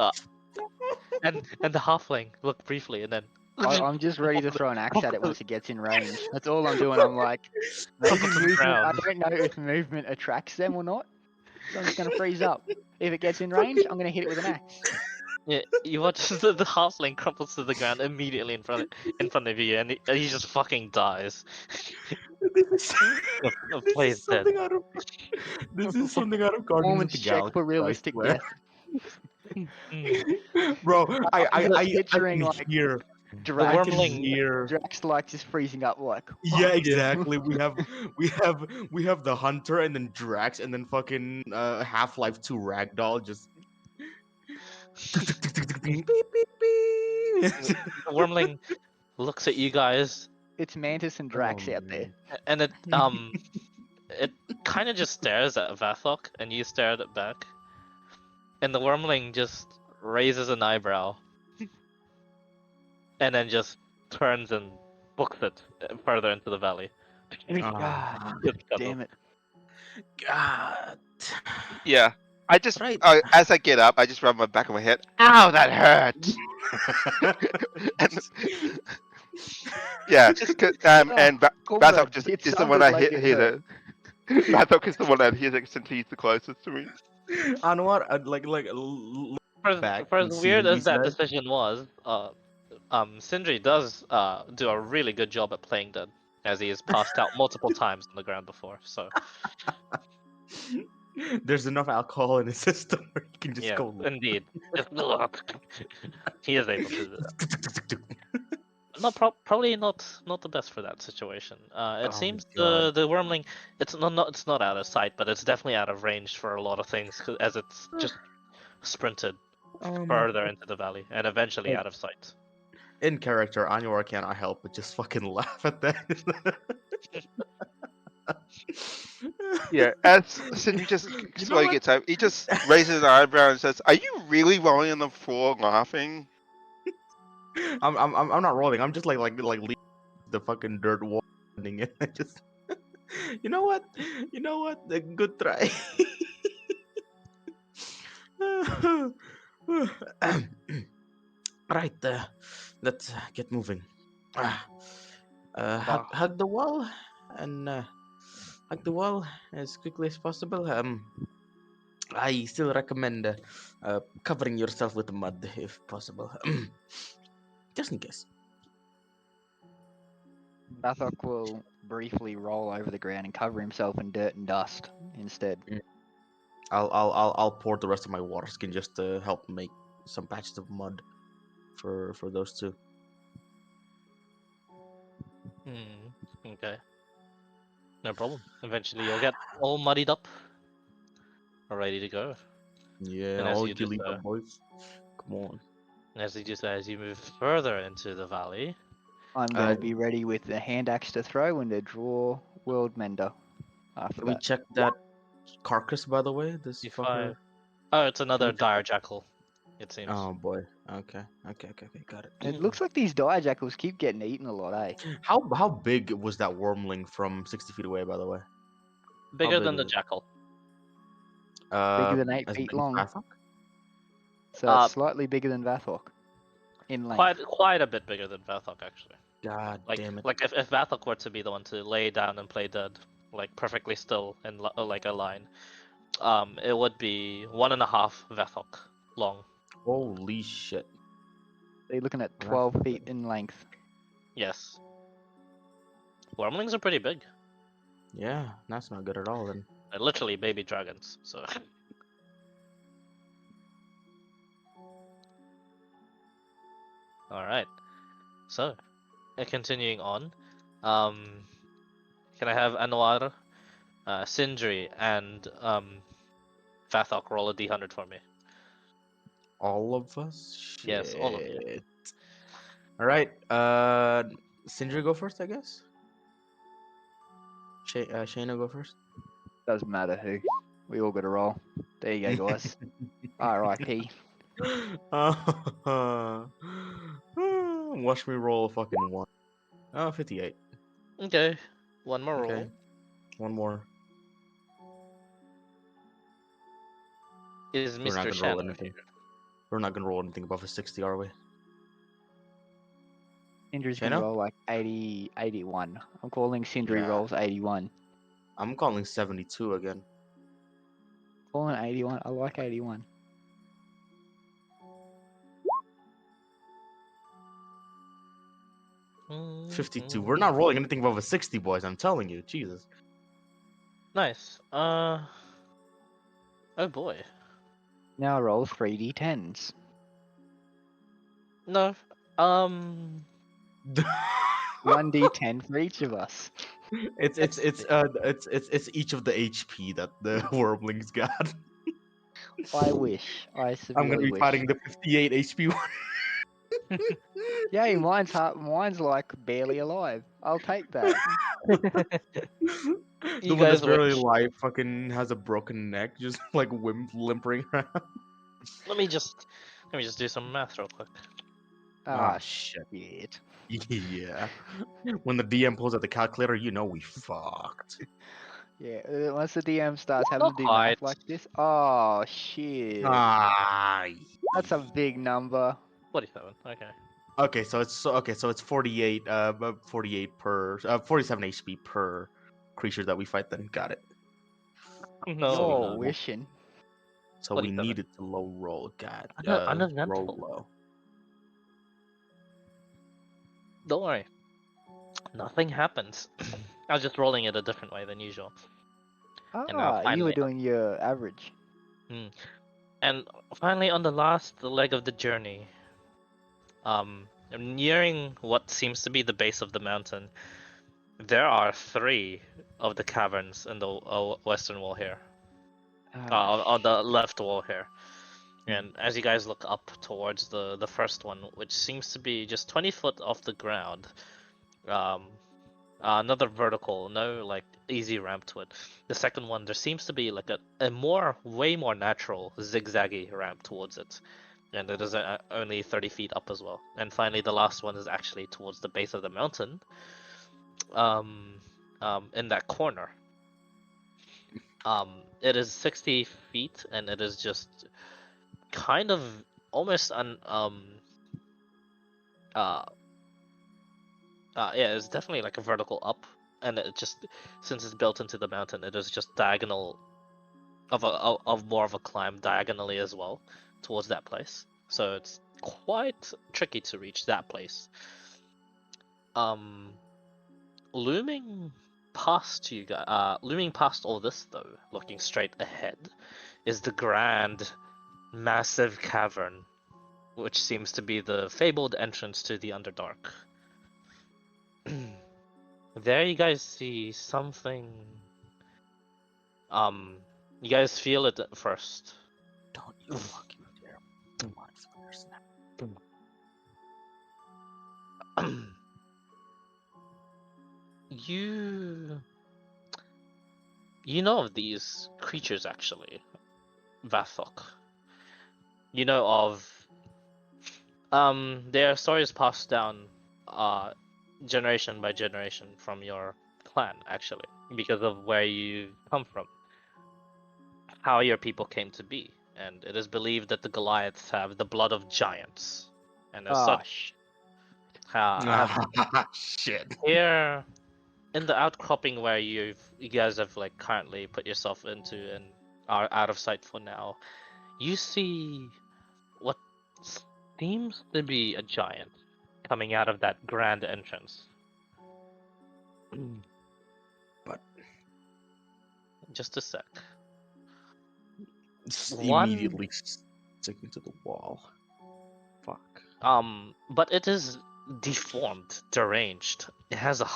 And the halfling look briefly and then I'm just ready to throw an axe at it once it gets in range. That's all I'm doing. I'm like, maybe Crumple to the movement, I ground. don't know if movement attracts them or not. So I'm just gonna freeze up. If it gets in range, I'm gonna hit it with an axe. Yeah, you watch the halfling crumples to the ground immediately in front of you, and he just fucking dies. Plays dead. This is something out of Guardians of Performance the check Galaxy. for I realistic swear. death. Bro, I I'm just I picturing, can like, hear. Drax, I can wormling- hear. Drax like just freezing up like. Yeah, exactly. We have the hunter and then Drax and then fucking Half-Life 2 Ragdoll just. Beep, beep, beep. The wormling looks at you guys, It's Mantis and Drax Oh, out there. and it kind of just stares at Vathok, and you stare at it back, and the wormling just raises an eyebrow, and then just turns and books it further into the valley. God Just cuddle. damn it. God. Yeah. I just Right. as I get up, I just rub my back of my head. Ow, that hurt. And, yeah. And Bathok just It is the sounded one I like it hear hurt. it. Bathok is the one that hears it since he's the closest to me. Anwar, back For and as see weird who as is that that. decision was, Sindri does do a really good job at playing dead, as he has passed out multiple times on the ground before. So There's enough alcohol in his system where he can just yeah, go. indeed, he is able to do that. Probably not the best for that situation. It Oh seems God. the wormling it's not out of sight, but it's definitely out of range for a lot of things as it's just sprinted further into the valley and eventually out of sight. In character, Anwar cannot help but just fucking laugh at that. Yeah, as Sindri just You know slowly what? gets up, he just raises an eyebrow and says, "Are you really rolling on the floor laughing?" I'm not rolling. I'm just like leaving the fucking dirt wall ending it. I just you know what? Good try. Right, let's get moving. Hug the wall and hug the wall as quickly as possible. I still recommend covering yourself with mud if possible, just in case. Bathok will briefly roll over the ground and cover himself in dirt and dust instead. I'll pour the rest of my water skin just to help make some patches of mud for those two. Okay. No problem. Eventually you'll get all muddied up. Or ready to go. Yeah, And as all you you just, boys. Come on. As you move further into the valley, I'm going to be ready with the hand axe to throw and to draw World Mender after Can we that. check that carcass, by the way? This you fucker. find... Oh, it's another we- dire jackal. it seems. Oh boy. Okay. Got it. It looks like these dire jackals keep getting eaten a lot, eh? How big was that wormling from 60 feet away? By the way. Bigger big than was the it? jackal. Bigger than 8 As feet big as long. Vathok? So Uh, it's slightly bigger than Vathok in length. quite a bit bigger than Vathok actually. God Like damn it. like if Vathok were to be the one to lay down and play dead, like perfectly still in like a line, it would be 1.5 Vathok long. Holy shit. They're looking at Well, 12 that's feet in length. Yes. Wormlings are pretty big. Yeah, that's not good at all then. They're literally baby dragons. So. All right. So, continuing on, um, can I have Anwar, Sindri, and Vathok roll a d100 for me? All of us? Yes, all of you. Shit. Alright, Sindri go first, I guess? Shayna go first? Doesn't matter who. We all got to roll. There you go, guys. R.I.P. Watch me roll a fucking 1. Oh, 58. Okay, one more roll. Okay, one more. Is We're not Mr. gonna roll Shannon anything. here? We're not gonna roll anything above a 60, are we? Sindra's going to Shayna? roll like 80, 81. I'm calling Sindri Yeah. rolls 81. I'm calling 72 again. Calling 81. I like 81. 52. We're not rolling anything above a 60, boys. I'm telling you. Jesus. Nice. Oh boy. Now roll 3d10s. No. 1d10 for each of us. It's each of the HP that the wormlings got. I wish. I I'm severely gonna be wish. fighting the 58 HP one. Yay, mine's like barely alive. I'll take that. The You one that's guys barely wish. alive fucking has a broken neck, just like limpering around. Let me just do some math real quick. Ah, shit. shit. Yeah. When the DM pulls out the calculator, you know we fucked. Yeah, once the DM starts having Not to do math quite. like this, oh shit. Ah. That's a big number. 47. Okay. Okay, so it's 48 48 per 47 HP per creature that we fight then. Got it. No. You're no. wishing. So we 47. needed to low roll. God. Roll Uneventful. low. Don't worry. Nothing happens. I was just rolling it a different way than usual. And now Ah, you were finally, doing your average. and finally on the last leg of the journey, nearing what seems to be the base of the mountain, there are 3 of the caverns in the western wall here. On the left wall here. And as you guys look up towards the first one, which seems to be just 20 foot off the ground, another vertical, no like easy ramp to it. The second one, there seems to be like a way more natural zigzaggy ramp towards it, and it is only 30 feet up as well. And finally, the last one is actually towards the base of the mountain, in that corner. It is 60 feet, and it is just kind of almost yeah, it's definitely like a vertical up, and it just, since it's built into the mountain, it is just diagonal of more of a climb diagonally as well towards that place. So it's quite tricky to reach that place. Looming past you guys, looming past all this though, looking straight ahead, is the grand, massive cavern, which seems to be the fabled entrance to the Underdark. There you guys see something. You guys feel it at first. Don't you fucking dare. you know of these creatures actually, Vathok. you know of there are stories passed down generation by generation from your clan, actually, because of where you come from, how your people came to be, and it is believed that the Goliaths have the blood of giants, and as Ah, such, have Shit. here in the outcropping where you guys have like currently put yourself into and are out of sight for now, you see what seems to be a giant coming out of that grand entrance. But Just a sec. just One, immediately sticking to the wall. Fuck. but it is deformed, deranged. It has a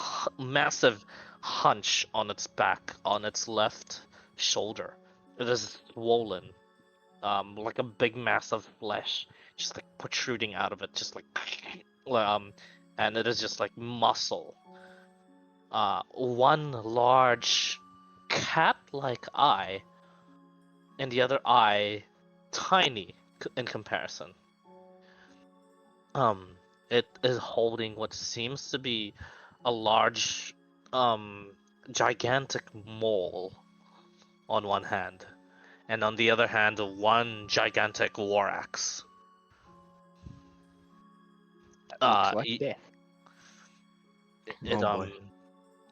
massive hunch on its back, on its left shoulder. It is swollen, like a big mass of flesh, just like protruding out of it, just like, and it is just like muscle. One large cat-like eye, and the other eye tiny in comparison. It is holding what seems to be a large, gigantic mole on one hand, and on the other hand, one gigantic war axe. that looks like Y- death. it Oh boy.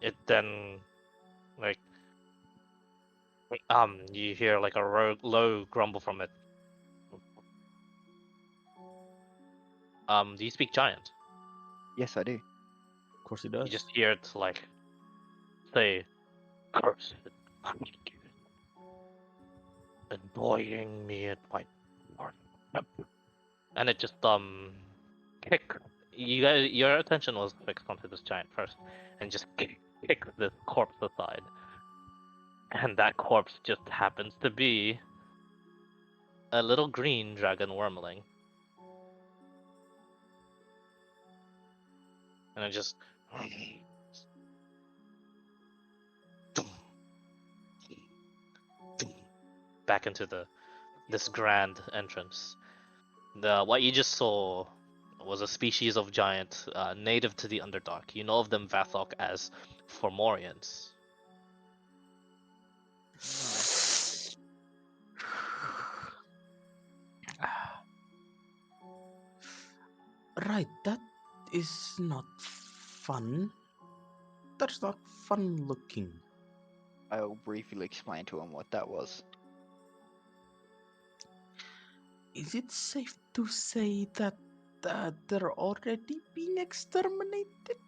it then like you hear like a low grumble from it. Do you speak giant? Yes, I do. Of course he You does. just hear it like say, "Cursed, annoying me at my work," and it just kick. You guys, your attention was fixed onto this giant first, and just kick this corpse aside, and that corpse just happens to be a little green dragon wormling, and it just back into this grand entrance. What you just saw was a species of giant native to the Underdark. You know of them, Vathok, as Formorians. Right, that is not fun. That's not fun looking. I'll briefly explain to him what that was. Is it safe to say that they're already being exterminated?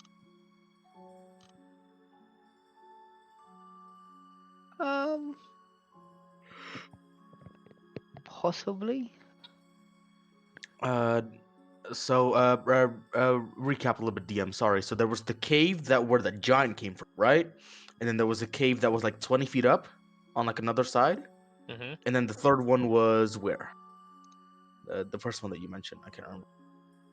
Um, possibly. Uh, recap a little bit, DM. Sorry. So there was the cave where the giant came from, right? And then there was a cave that was like 20 feet up on like another side. Mm-hmm. And then the third one was where? The first one that you mentioned, I can't remember.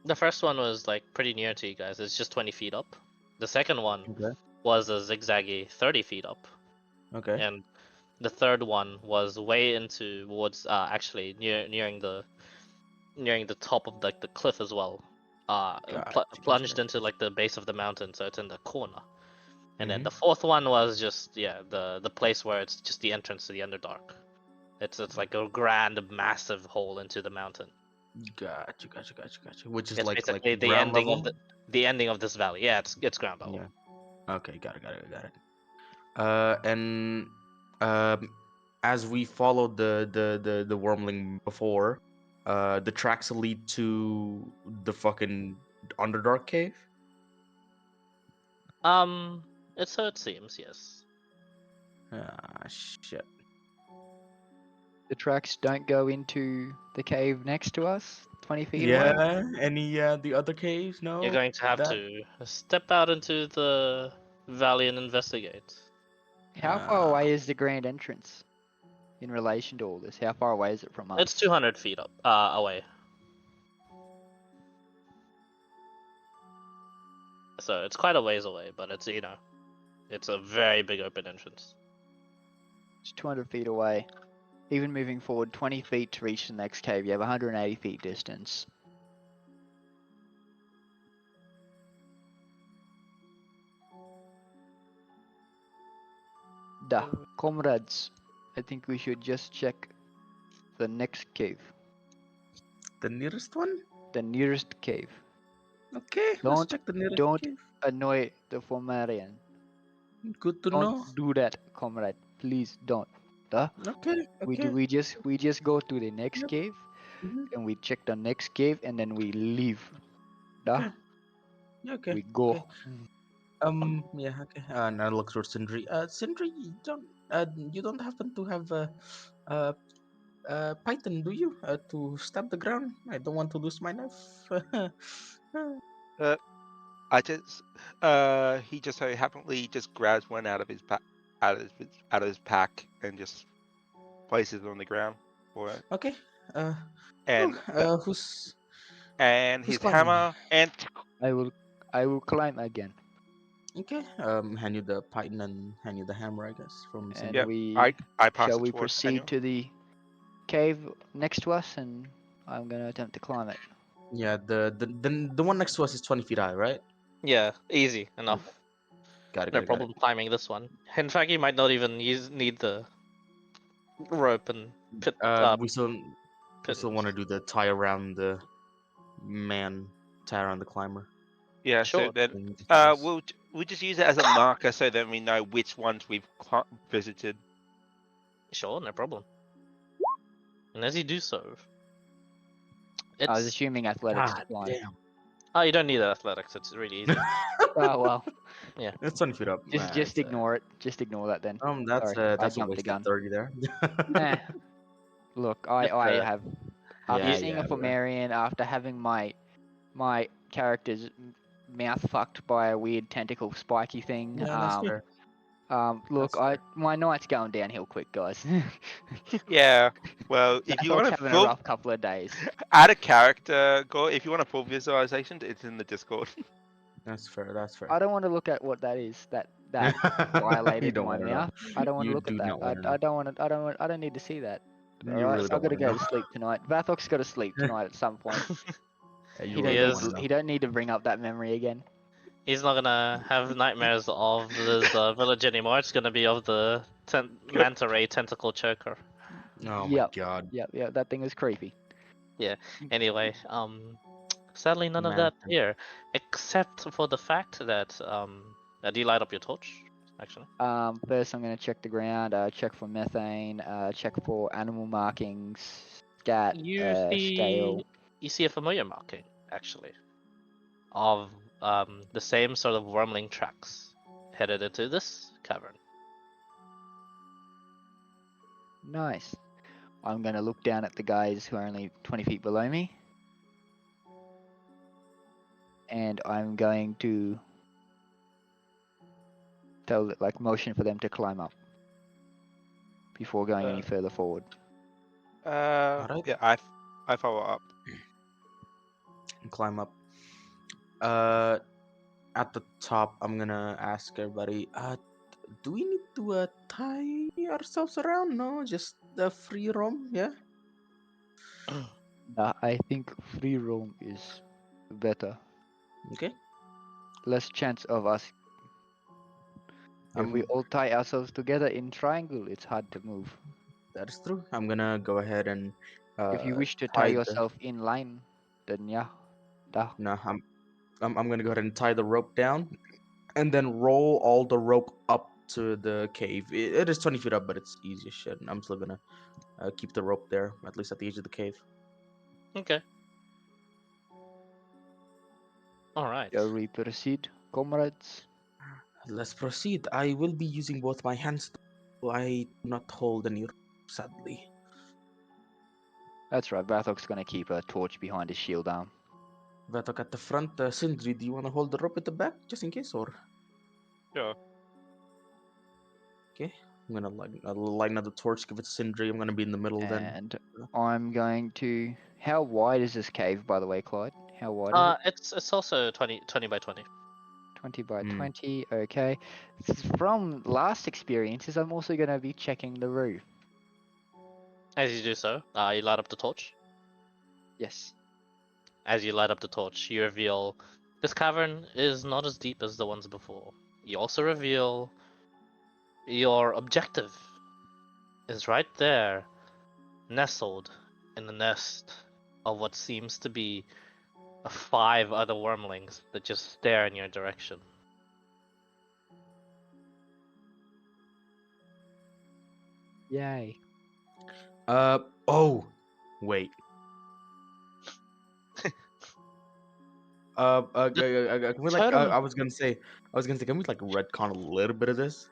The first one was like pretty near to you guys. It's just 20 feet up. The second one Okay. was a zigzaggy 30 feet up, Okay. and the third one was way into towards actually nearing the top of like the cliff as well. Plunged into like the base of the mountain, so it's in the corner. And then Mhm. the fourth one was just the place where it's just the entrance to the Underdark. It's like a grand, massive hole into the mountain. Gotcha. Which is It's like basically the ground ending of level. the ending of this valley. Yeah, it's ground level. Yeah. Okay. Got it. And as we followed the wormling before, the tracks lead to the fucking Underdark cave. It's so it seems, yes. Ah, shit. The tracks don't go into the cave next to us, 20 feet away. Yeah. Any the other caves? No. You're going to have that. to step out into the valley and investigate. How far away is the grand entrance in relation to all this? How far away is it from us? It's 200 feet up away. So it's quite a ways away, but it's it's a very big open entrance. It's 200 feet away. Even moving forward 20 feet to reach the next cave, you have 180 feet distance. Da, comrades, I think we should just check the next cave. The nearest one? The nearest cave. Okay, let's Don't- check the nearest don't- cave. Annoy the Fomarian. Good to Don't know. do that, comrade. Please don't. Da. Okay, okay. We just go to the next Yep. cave Mhm. and we check the next cave and then we leave. Da. Okay. Okay. We go. okay. Yeah, okay. And I look towards Sindri. Sindri, you don't happen to have Python, do you? To stab the ground? I don't want to lose my knife. I just he just so happily just grabs one out of his pack, out of his pack, and just places it on the ground for it. Okay. And Who's and who's his climbing? hammer and I will climb again. Okay. Hand you the Python and hand you the hammer, I guess, from And Sindri. Yep, we I pass shall it we towards proceed Daniel. to the cave next to us and I'm gonna attempt to climb it. Yeah, the one next to us is 20 feet high, right? Yeah, easy enough. Got it. No got it, got it. problem climbing this one. In fact, you might not even need the rope and pit. We still pit want to do the tie around the man, tie around the climber. Yeah, Sure. so then and yes. we'll just use it as a marker so then we know which ones we've visited. Sure, no problem. And as you do so, I was it's assuming athletics to God climb. damn. oh, you don't need athletics. It's really easy. Oh well. It's 20 feet up. Just ignore it. Just ignore that then. That's Sorry, I that's a jumped the wasted gun. 30 there. Eh. Look, I But, have after Yeah, seeing a yeah. Fomarian, after having my character's mouth fucked by a weird tentacle spiky thing. Yeah, that's fair. Look, That's fair. my night's going downhill quick, guys. Yeah. Well, if you want Zathok's to having a rough couple of days. add a character, go if you want a full visualization, it's in the Discord. That's fair. That's fair. I don't want to look at what that is. That You dilated in don't my wanna know. mouth. I don't want to You look at do that. not wanna know. I don't want to. I don't need to see that. You Alright, really I don't gotta wanna go know. to sleep tonight. Vathok's got to sleep tonight at some point. Yeah, you He really don't don't need. wanna He know. don't need to bring up that memory again. he's not gonna have nightmares of this village anymore. It's gonna be of the manta ray tentacle choker. Oh my Yep. god. Yeah. That thing is creepy. Anyway, sadly none of Man. that here, except for the fact that do you light up your torch? Actually, First I'm gonna check the ground. Check for methane. Check for animal markings. Scat. you Scale. see a familiar marking actually of the same sort of wormling tracks headed into this cavern. Nice. I'm gonna look down at the guys who are only 20 feet below me. And I'm going to motion for them to climb up before going any further forward. Alright. Yeah, I follow up. Climb up. At the top, I'm gonna ask everybody. Do we need to tie ourselves around? No, just the free roam. Yeah. I think free roam is better. Okay. Less chance of us. If we all tie ourselves together in triangle, it's hard to move. That is true. I'm gonna go ahead and. If you wish to tie tie yourself in line, then yeah. No, I'm gonna go ahead and tie the rope down, and then roll all the rope up to the cave. It is 20 feet up, but it's easy as shit. I'm still gonna keep the rope there, at least at the edge of the cave. Okay. All right. Shall we proceed, comrades? Let's proceed. I will be using both my hands. Though I do not hold any rope, sadly. That's right. Vathok's gonna keep a torch behind his shield arm. Vatok at the front. Sindri, do you want to hold the rope at the back, just in case, or? Sure. Okay. I'm gonna lighten up the torch. Give it to Sindri. I'm gonna be in the middle then. And I'm going to. How wide is this cave, by the way, Clyde? How wide is it? It's also 20 by 20. 20 by Hmm. 20. Okay. From last experiences, I'm also going to be checking the roof. As you do so, you light up the torch. Yes. As you light up the torch, you reveal this cavern is not as deep as the ones before. You also reveal your objective is right there, nestled in the nest of what seems to be 5 other wormlings that just stare in your direction. Yay. Oh, wait. Can we like? Totem. I was gonna say, can we like retcon a little bit of this,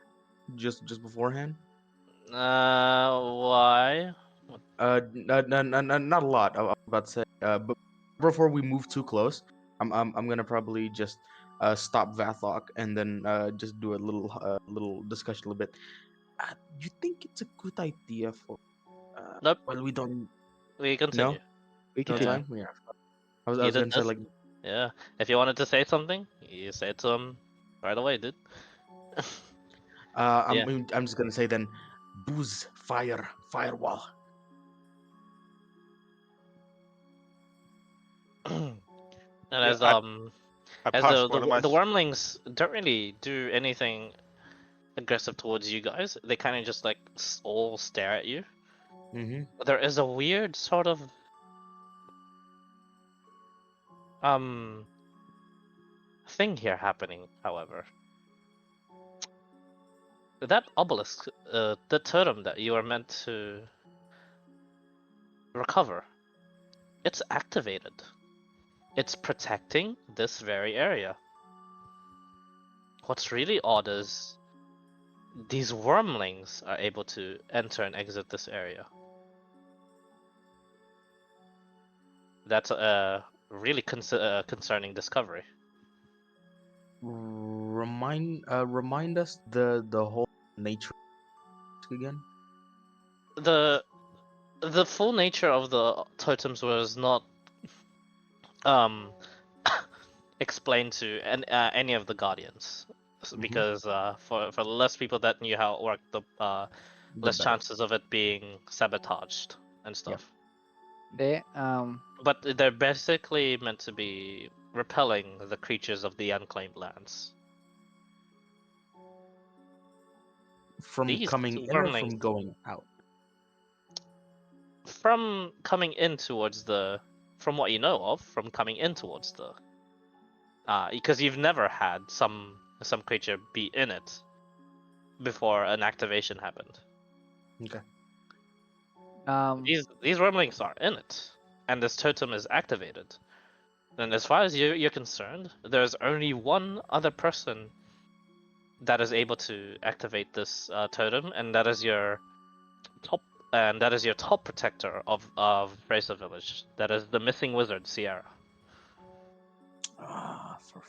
just beforehand? Why? Not a lot. I was about to say, but before we move too close, I'm gonna probably just stop Vathlock and then just do a little discussion a little bit. You think it's a good idea for Nope. well, we don't We continue. no We no continue. Yeah. time. Yeah, I You was did gonna say this. like Yeah. If you wanted to say something, you say it to him right away, dude. Yeah. I'm just gonna say then, booze, fire, firewall. And Yeah, as I as passed one of my. the wormlings don't really do anything aggressive towards you guys. They kind of just like all stare at you. Mm-hmm. There is a weird sort of thing here happening, however. That obelisk, the totem that you are meant to recover, it's activated. It's protecting this very area. What's really odd is these wormlings are able to enter and exit this area. That's a really concerning discovery. Remind us the whole nature again. The full nature of the totems was not um explained to any of the guardians because for the less people that knew how it worked, the The less better. chances of it being sabotaged and stuff. There. But they're basically meant to be repelling the creatures of the unclaimed lands. From These coming in or wormlings from going out? from coming in towards the, from what you know of, from coming in towards the, because you've never had some creature be in it before an activation happened. Okay. These wormlings are in it, and this totem is activated. And as far as you're concerned, there's only one other person that is able to activate this totem, and that is your top protector of Fraser Village. That is the missing wizard, Sierra. For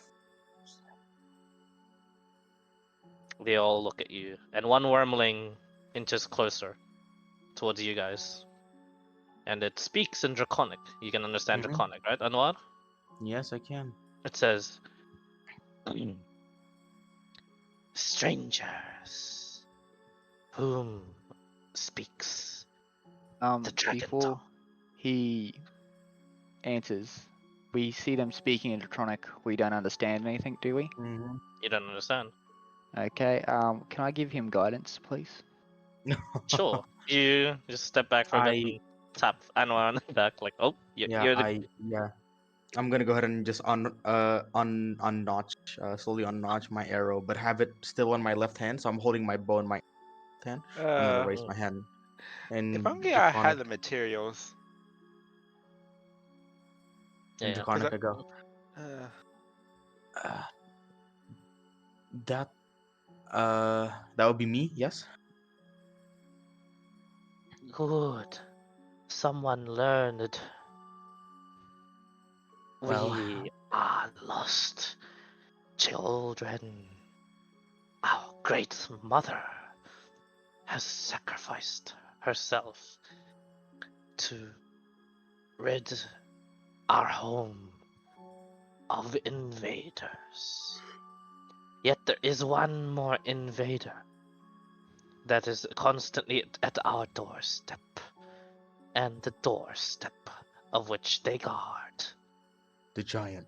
They all look at you, and one wormling inches closer towards you guys, and it speaks in Draconic. You can understand Mhm. Draconic, right, Anwar? Yes, I can. It says, "Strangers, whom speaks the dragon Before tongue?" he answers, we see them speaking in Draconic. We don't understand anything, do we? Mm-hmm. You don't understand. Okay. Can I give him guidance, please? Sure. You just step back for a bit I and tap Anwar on the back, like, "Oh, yeah you're the." yeah. I'm gonna go ahead and just unnotch slowly unnotch my arrow, but have it still on my left hand. So I'm holding my bow in my left hand. I'm gonna raise my hand If and only I draconic had the materials. Yeah, and yeah. Because draconic I go. Uh, that that would be me. Yes. Good. Someone learned. Well, We are lost children. Our great mother has sacrificed herself to rid our home of invaders. Yet there is one more invader that is constantly at our doorstep. and the doorstep of which they guard. The giant.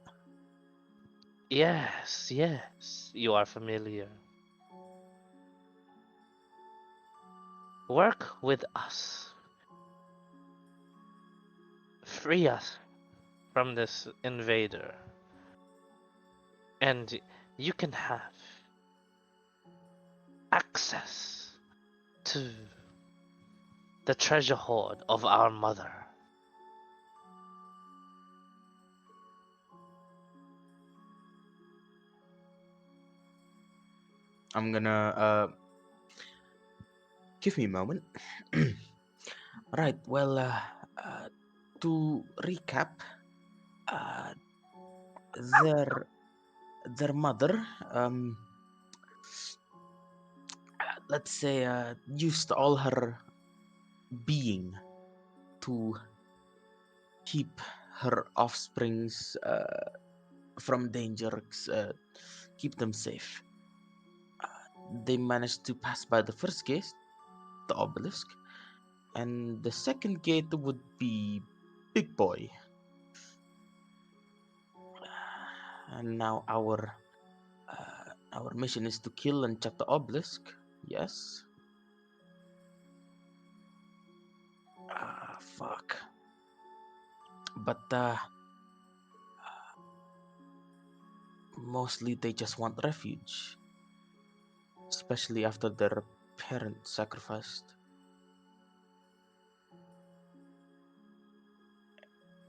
Yes, yes, you are familiar. Work with us. Free us from this invader. And you can have access to the treasure hoard of our mother. I'm gonna give me a moment. Right. Well, to recap, uh, their their mother, let's say, used all her being to keep her offsprings from danger, keep them safe. They managed to pass by the first gate, the obelisk, and the second gate would be Big Boy. And now our mission is to kill and check the obelisk. Yes. Fuck. But mostly they just want refuge, especially after their parent sacrificed.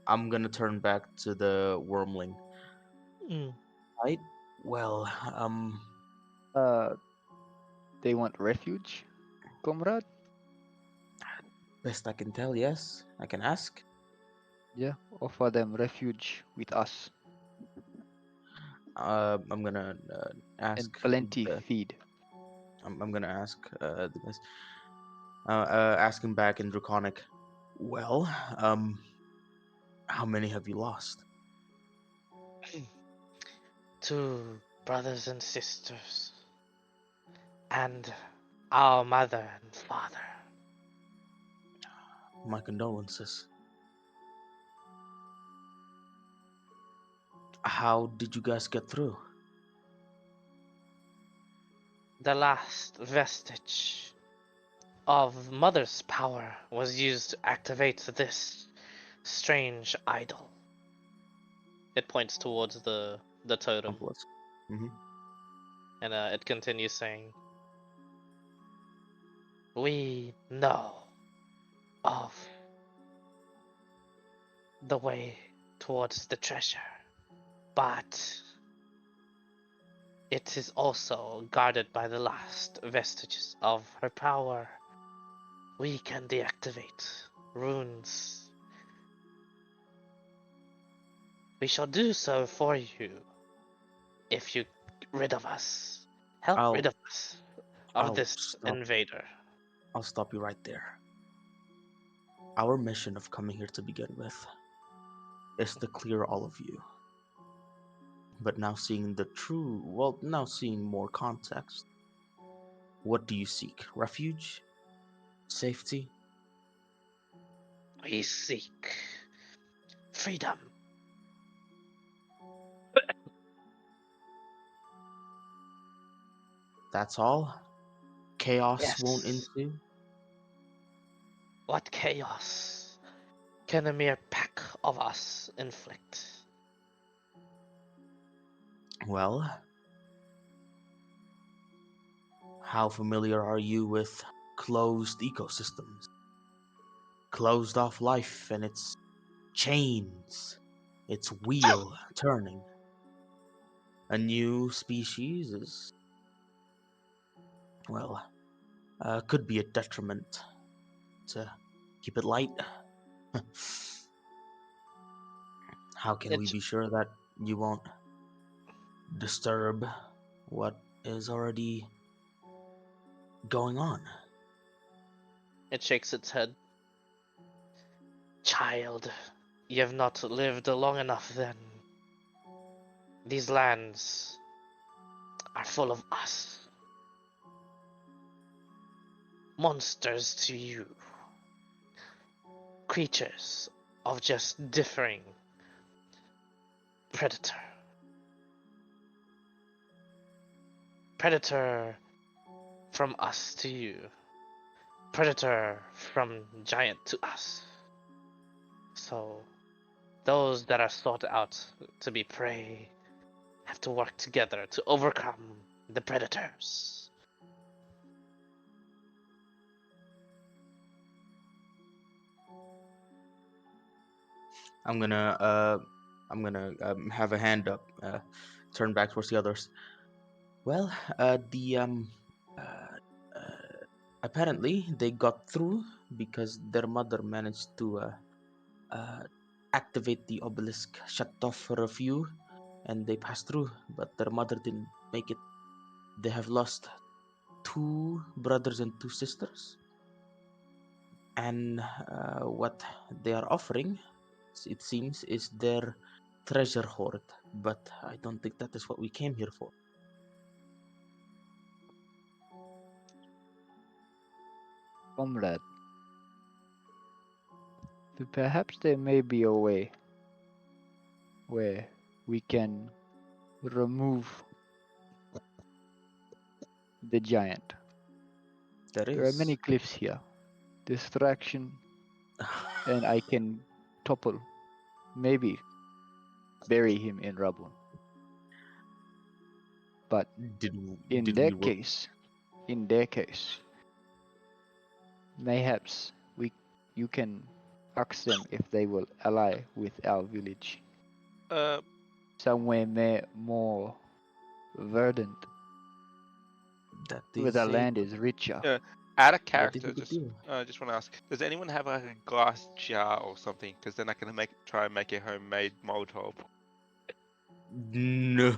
I'm gonna turn back to the wormling. Mm. Right? Well, They want refuge, comrade? best I can tell, yes. I can ask. Yeah, offer them refuge with us I'm gonna and ask. plenty The, feed. I'm gonna ask the guys. Ask him back in Draconic. Well, how many have you lost? To brothers and sisters, and our mother and father. My condolences. How did you guys get through? The last vestige of Mother's power was used to activate this strange idol. It points towards the totem, Obelisk. Mm-hmm. and it continues saying, "We know of the way towards the treasure, but it is also guarded by the last vestiges of her power. We can deactivate runes. We shall do so for you if you rid of us. Help I'll rid of us of I'll this stop. invader." I'll stop you right there. Our mission of coming here to begin with is to clear all of you. But now seeing the true, well, now seeing more context, what do you seek? Refuge? Safety? We seek freedom. That's all? Chaos won't Yes. ensue? What chaos can a mere pack of us inflict? Well, how familiar are you with closed ecosystems? Closed off life and its chains, its wheel turning. A new species is, well, could be a detriment. To keep it light, how can we It be sure that you won't disturb what is already going on? it shakes its head. Child, you have not lived long enough then. These lands are full of us. Monsters to you. creatures of just differing predator. Predator from us to you. Predator from giant to us. So, those that are sought out to be prey have to work together to overcome the predators. I'm gonna have a hand up, turn back towards the others. Well, uh, apparently they got through because their mother managed to uh, activate the obelisk, shut off for a few, and they passed through. But their mother didn't make it. They have lost 2 brothers and 2 sisters, and what they are offering, it seems, is their treasure hoard. But I don't think that is what we came here for. Comrade, perhaps there may be a way where we can remove the giant. There are many cliffs here. Distraction, and I can topple, maybe bury him in rubble. But in Did their we work? case, in their case, mayhaps you can ask them if they will ally with our village. Uh, Somewhere more verdant, That where the is a land is richer. out of that is character, a good deal. just want to ask: does anyone have like a glass jar or something? Because then I can try and make a homemade Molotov. No.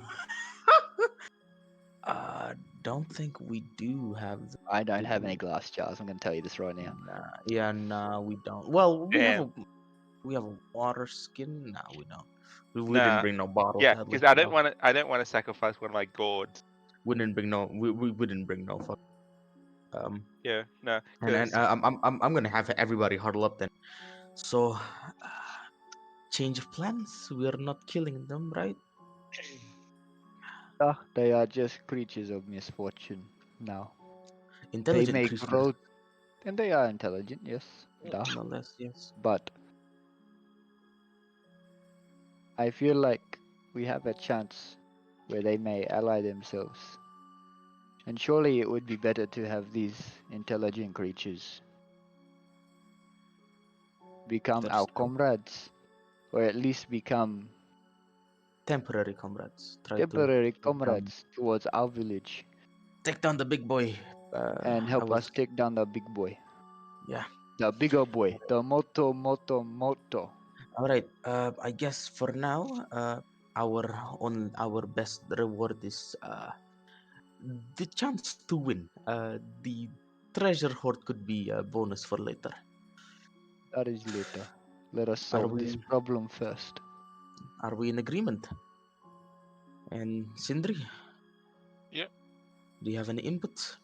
Don't think we do have. I don't We have do. any glass jars. I'm going to tell you this right now. Nah, yeah, nah, we don't. Well, Damn. we have a water skin. Nah, we don't. We didn't Nah. bring no bottles, Yeah, sadly. because I don't No, want to. I don't want to sacrifice one of my gourds. we didn't bring no. We didn't bring no fuck. Um, Yeah, no, and because I'm gonna have everybody huddle up then. So, change of plans. We are not killing them, right? They are just creatures of misfortune now. They Intelligent may creatures, grow, and they are intelligent, yes, duh. no less. Yes. But I feel like we have a chance where they may ally themselves. And surely it would be better to have these intelligent creatures become That our is true. comrades, or at least become Temporary comrades. Try to temporary take down, comrades towards our village the big boy. and I help was. us take down the big boy. Yeah. The bigger boy, the moto. All right. I guess for now, our best reward is the chance to win. The treasure hoard could be a bonus for later. That is later. Let us Are solve this we problem first. in agreement? And Sindri, yeah, do you have any inputs,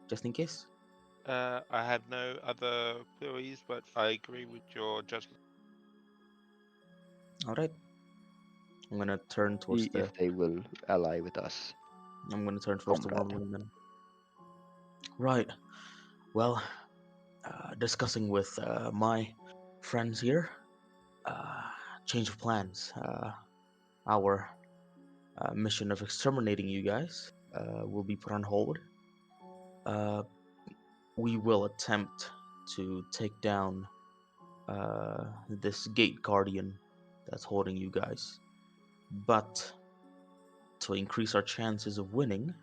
just in case? I have no other queries, but I agree with your judgment. All right. I'm gonna turn towards See the. if they will ally with us, I'm gonna turn towards the comrade. woman then. Right. Well, discussing with my friends here, uh, change of plans. Our mission of exterminating you guys will be put on hold. Uh, we will attempt to take down this gate guardian that's holding you guys. But to increase our chances of winning,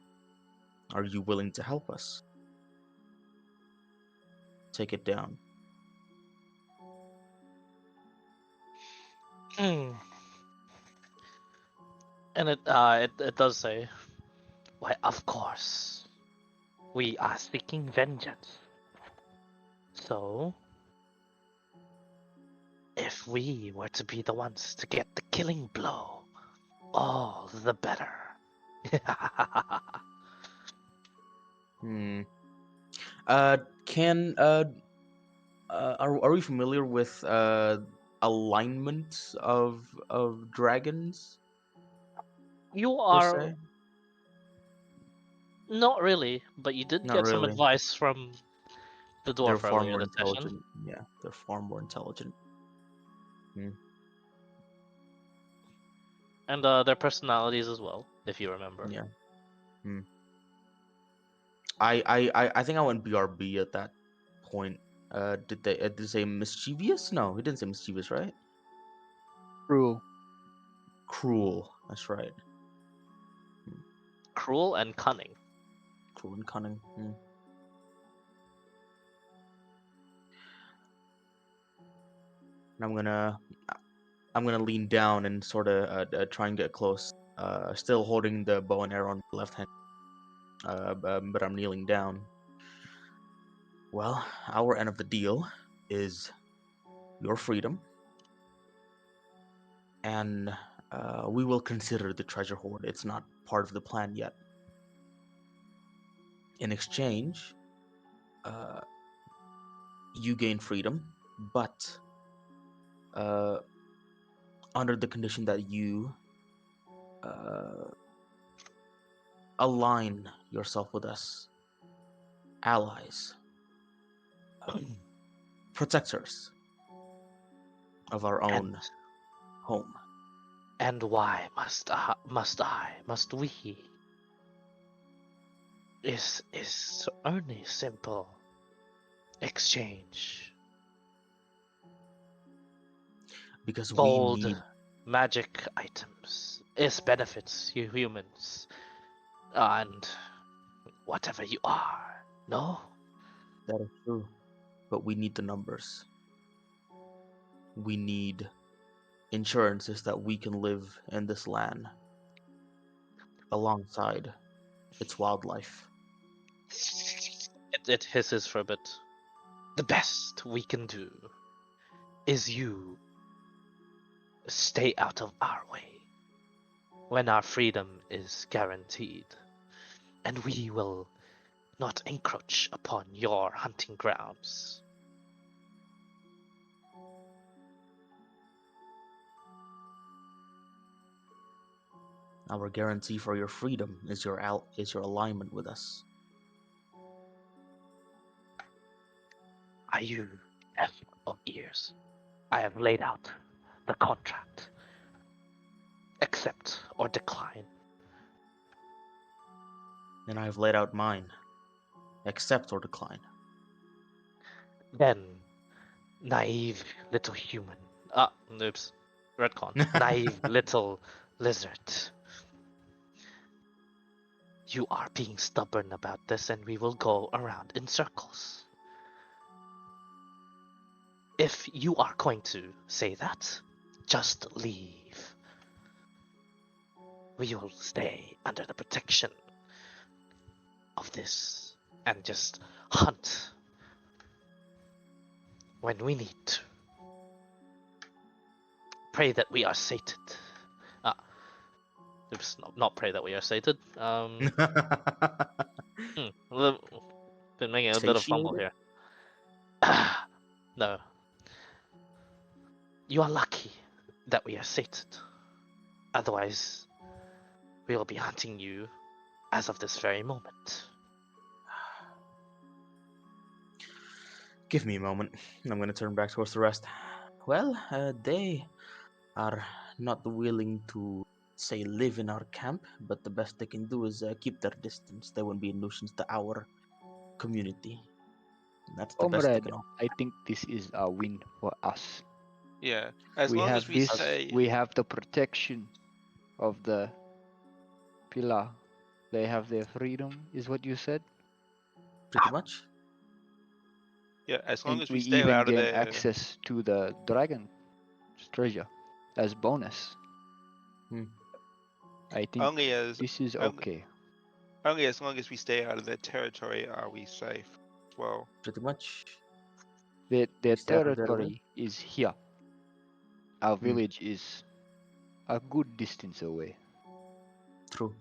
are you willing to help us take it down? Hmm. And it does say, why, of course, we are seeking vengeance. So, if we were to be the ones to get the killing blow, all the better. Hmm. Can are we familiar with alignments of dragons You per are se? not really, but you did Not get some really. advice from the They're dwarf far earlier more this session, intelligent. Yeah, they're far more intelligent. and their personalities as well, if you remember. Yeah. Hmm. I think I went BRB at that point. Did they say mischievous? No, he didn't say mischievous, right? Cruel. Cruel. That's right. Cruel and cunning. Cruel and cunning. And I'm gonna lean down and sort of try and get close. Still holding the bow and arrow on the left hand. But I'm kneeling down. Well, our end of the deal is your freedom, and we will consider the treasure hoard. It's not part of the plan yet. In exchange, uh, you gain freedom, but under the condition that you uh, align yourself with us, allies, protectors of our And own home. and why must we? Is only simple exchange. Because we Gold, need magic items. It benefits you humans. And whatever you are. No? that is true, but we need the numbers. We need insurances that we can live in this land alongside its wildlife. It hisses for a bit. The best we can do is you stay out of our way when our freedom is guaranteed, and we will not encroach upon your hunting grounds. Our guarantee for your freedom is your alignment with us. Are you deaf of ears? I have laid out the contract. Accept or decline. And I have laid out mine. Accept or decline. Then, naive little human. Ah, oops. Redcon. Naive little lizard. You are being stubborn about this, and we will go around in circles. If you are going to say that, just leave. We will stay under the protection of this and just hunt when we need to. Pray that we are sated. Oops, not pray that we are sated. Been making a bit of fumble Satiated? here. No. You are lucky that we are sated. Otherwise, we will be hunting you as of this very moment. Give me a moment. I'm gonna turn back towards the rest. Well, they are not willing to say live in our camp, but the best they can do is keep their distance. They won't be a nuisance to our community. That's the best they Comrade, can offer. I think this is a win for us. Yeah. As we long have as we this. stay. We have the protection of the pillar. They have their freedom, is what you said. Pretty much. Yeah. As long And as we we stay even out of gain the. access to the dragon treasure as bonus. Hmm. I think Only as this is only, okay. only as long as we stay out of their territory are we safe. Well. Pretty much. Their Stay out of their way. territory is here. Our Hmm. village is a good distance away. True.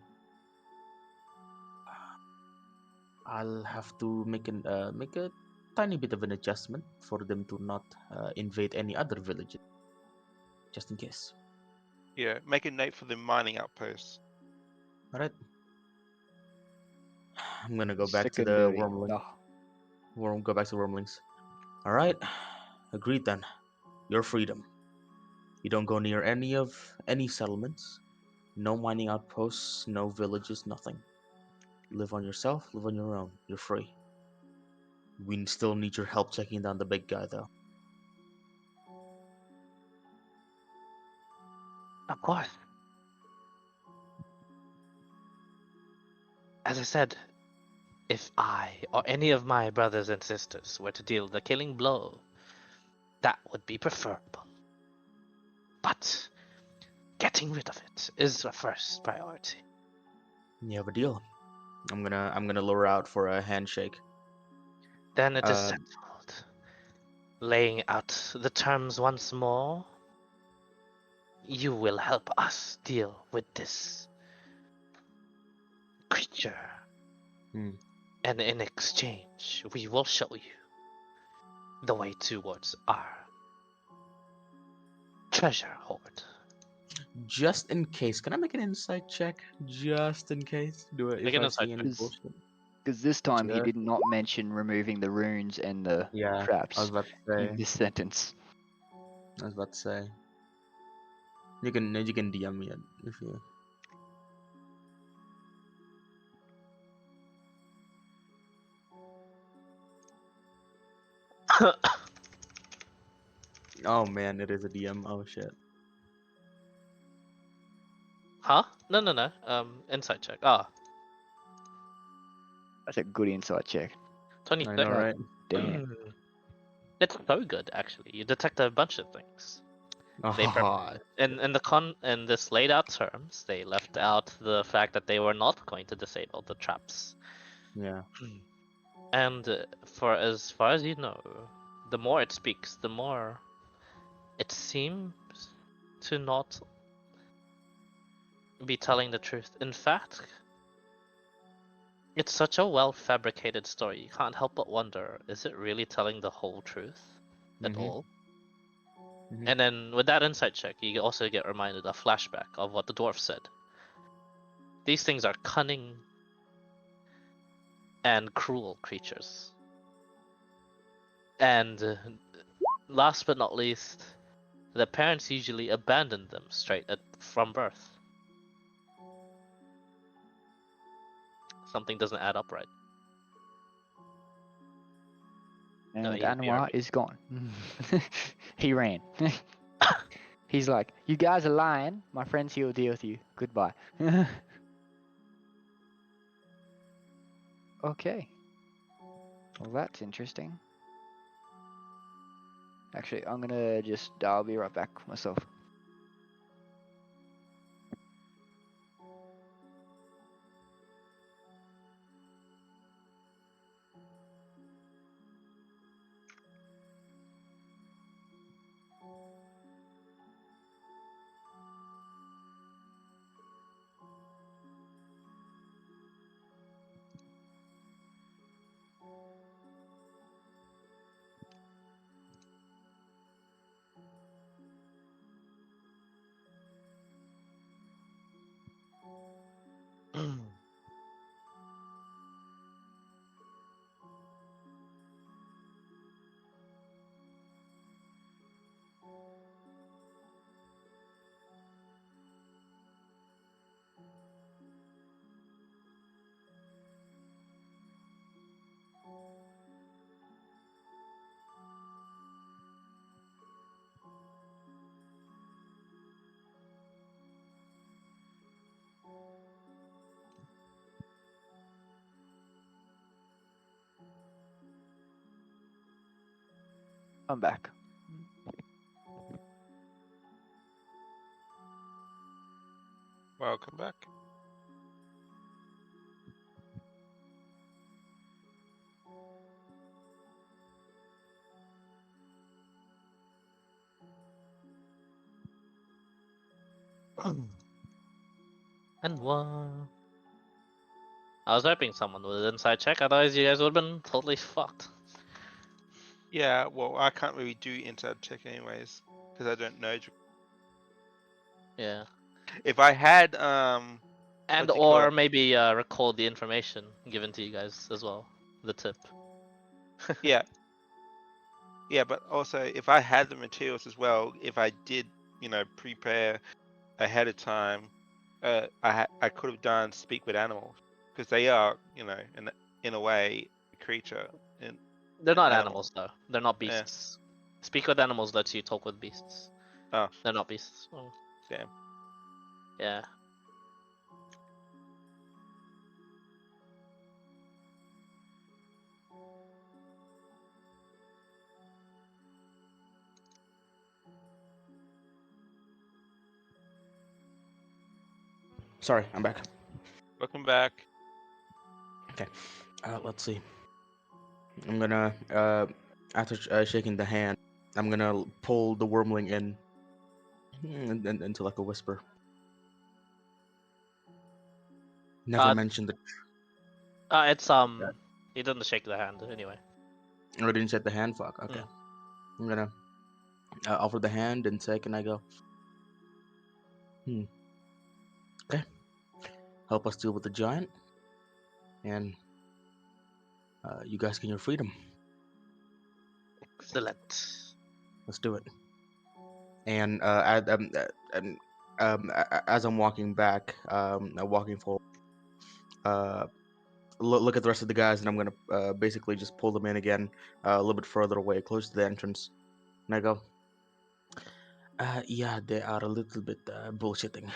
I'll have to make a tiny bit of an adjustment for them to not invade any other villages, just in case. Yeah, make a note for the mining outposts. All right. I'm gonna go back to the Secondary. wormling. Oh, Go back to wormlings. All right. Agreed then. Your freedom. You don't go near any settlements. No mining outposts. No villages. Nothing. Live on yourself. Live on your own. You're free. We still need your help checking down the big guy, though. Of course. As I said, if I or any of my brothers and sisters were to deal the killing blow, that would be preferable. But getting rid of it is the first priority. You have a deal. I'm gonna lure out for a handshake. Then it is Uh, settled. Laying out the terms once more, you will help us deal with this creature. Hmm. And in exchange, we will show you the way towards our treasure hoard. Just in case, can I make an insight check? Just in case, Make if an I insight see any check. bullshit. because this time he Just- did not mention removing the runes and the Yeah, I was traps about to say. in this sentence. I was about to say. You can DM me it if you. Oh man, it is a DM. Oh shit. Huh? No. Insight check. Ah, That's a good insight check. 26. I know, God right? damn. It's so good, actually. You detect a bunch of things. They Oh, in this laid out terms, they left out the fact that they were not going to disable the traps. yeah. And for as far as you know, the more it speaks, the more it seems to not be telling the truth. In fact, it's such a well fabricated story, you can't help but wonder, is it really telling the whole truth at Mhm. all? Mhm. And then with that insight check, you also get reminded a flashback of what the dwarf said. These things are cunning and cruel creatures. And last but not least, the parents usually abandon them from birth. Something doesn't add up right. No, And he's Anwar BRB. is gone. He ran. He's like, you guys are lying. My friends here will deal with you. Goodbye. Okay. Well, that's interesting. Actually, I'll be right back myself. I'm back. Welcome back. And one. I was hoping someone would inside check, otherwise you guys would have been totally fucked. Yeah, well, I can't really do inside check anyways because I don't know. Yeah. If I had And what do you call or it? maybe record the information given to you guys as well. The tip. Yeah, yeah, but also if I had the materials as well, if I did, prepare ahead of time, I could have done speak with animals because they are, in a way, a creature and They're an not animal. animals though. They're not Yeah. beasts. Speak with animals lets you talk with beasts. Oh, They're not beasts. Oh, damn. yeah. Sorry, I'm back. Welcome back. Let's see. I'm gonna after shaking the hand, I'm gonna pull the wormling in into like a whisper. Never Uh, mention that. it's He doesn't shake the hand anyway. I didn't shake the hand. Fuck. Okay. Mm. I'm gonna offer the hand, and second I go. Okay. Help us deal with the giant, and you guys gain your freedom. Excellent. Let's do it. And as I'm walking back, walking forward, look at the rest of the guys, and I'm gonna basically just pull them in again, a little bit further away, close to the entrance, and I go, yeah, they are a little bit bullshitting.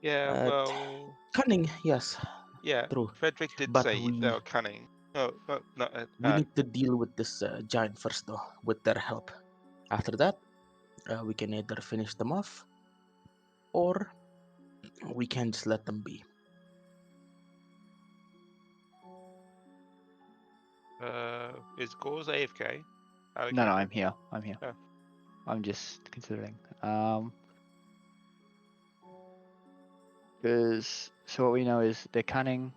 Yeah, Uh, well, Cunning, yes, yeah. true, Frederick did but say they were cunning. Oh, no, we need to deal with this giant first, though, with their help. After that, we can either finish them off, or we can just let them be. is Gauze AFK? No, Alligator? I'm here. I'm here. Oh. I'm just considering. Because so what we know is they're cunning.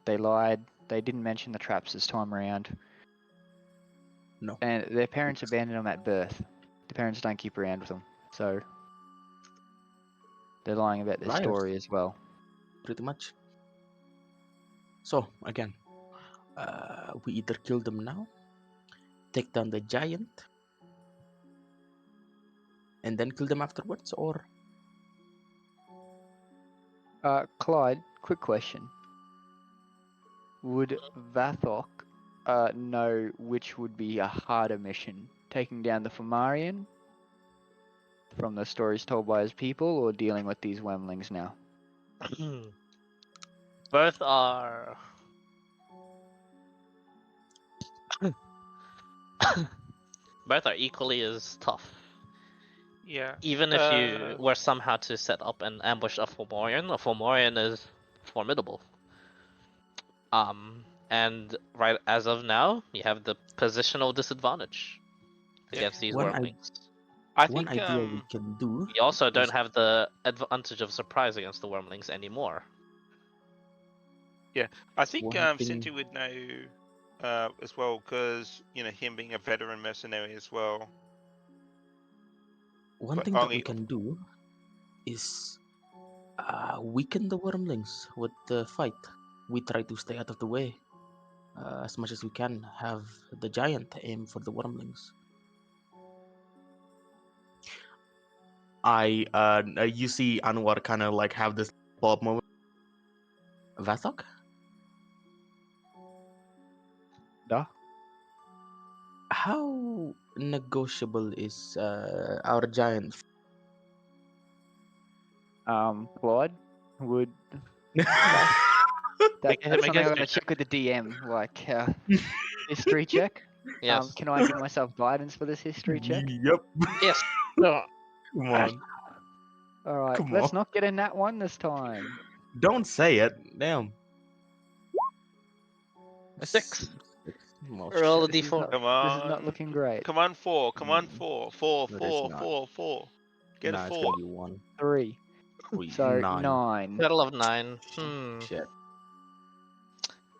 They lied. They didn't mention the traps this time around. No. And their parents abandoned them at birth. The parents don't keep around with them, so they're lying about their Liars. story as well. Pretty much. So again, we either kill them now, take down the giant, and then kill them afterwards, or Clyde, quick question. Would Vathok know which would be a harder mission? Taking down the Fomarian from the stories told by his people, or dealing with these wormlings now? Both are. Both are equally as tough. Yeah. Even if you were somehow to set up an ambush of a Fomorian is formidable. And right as of now, you have the positional disadvantage Yeah. against these One wormlings. I one think idea we can do. You also don't is- have the advantage of surprise against the wormlings anymore. I think One thing- Sinti would know as well because him being a veteran mercenary as well. One But thing that we only can do is weaken the wormlings with the fight. We try to stay out of the way as much as we can. Have the giant aim for the wormlings. You see Anwar kind of like have this pop moment. Vathok? Duh. How negotiable is our giant? Clyde, would Make that's a something I history gotta check with the DM, like history check. Yes. Can I give myself guidance for this history check? Yep. Yes. No. Come on. All right, Come let's on. not get in that one this time. Don't say it. Damn. A 6. Well, Roll a shit. This is d4. not, come this is on. not looking great. Come on, 4. Come on, Mm. 4. 4, No, 4, there's not. 4, 4. Get Nah, a it's 4. gonna be 1. 3. Wait, So 9. 9. Battle of 9. Hmm. Shit.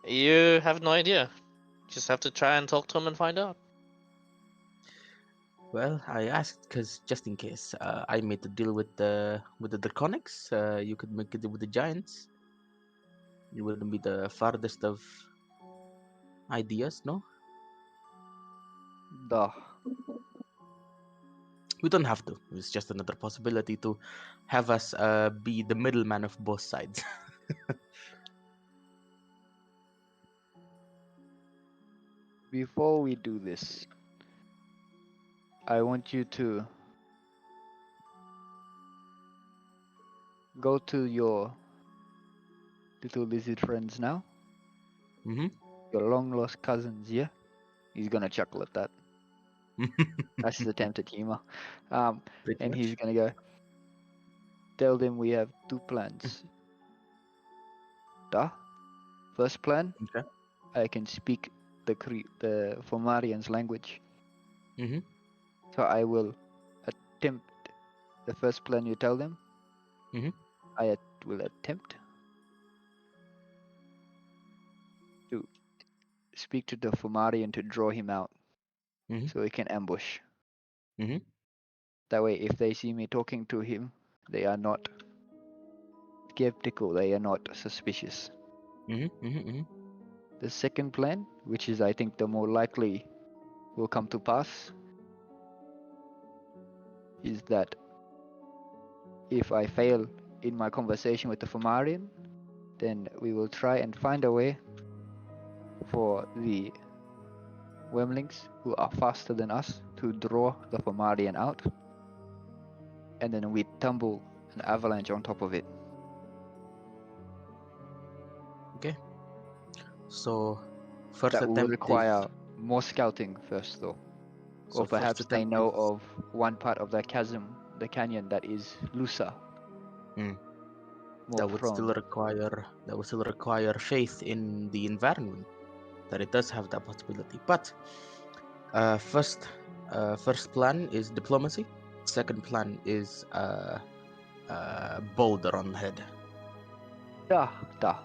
You have no idea. Just have to try and talk to him and find out. Well, I asked because just in case I made the deal with the draconics, you could make a deal with the giants. It wouldn't be the farthest of ideas, no? Duh. We don't have to. It's just another possibility to have us be the middleman of both sides. Before we do this, I want you to go to your little lizard friends now. Mm-hmm. Your long lost cousins, yeah? He's gonna chuckle at that. That's his attempt at humor. Pretty And much. he's gonna go, tell them we have two plans. Duh. First plan, Okay. I can speak the Fomarian's language. Mm-hmm. So I will attempt the first plan you tell them. Mhm. I will attempt to speak to the Fomarian to draw him out Mhm. so he can ambush. Mhm. That way, if they see me talking to him, they are not skeptical, they are not suspicious. Mhm. Mhm. Mhm. The second plan, which is I think the more likely will come to pass, is that if I fail in my conversation with the Fomarian, then we will try and find a way for the Wemlings, who are faster than us, to draw the Fomarian out, and then we tumble an avalanche on top of it. So, first That will attempt require more scouting first, though. So Or first perhaps they attempt know is of one part of the chasm, the canyon that is looser, Mm. more that would still prone. require faith in the environment that it does have that possibility. But first plan is diplomacy. Second plan is boulder on head. Duh, duh.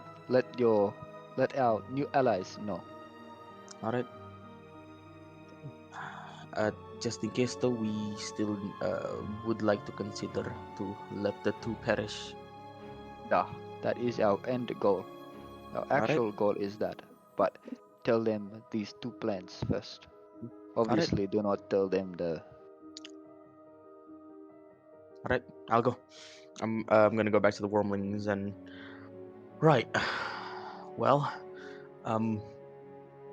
Let our new allies know. All right. Just in case though, we still would like to consider to let the two perish. Duh. That is our end goal. Our All right. actual goal is that. But tell them these two plans first. All right. Obviously, do not tell them the. All right. I'll go. I'm gonna go back to the wormlings and right. Well, um,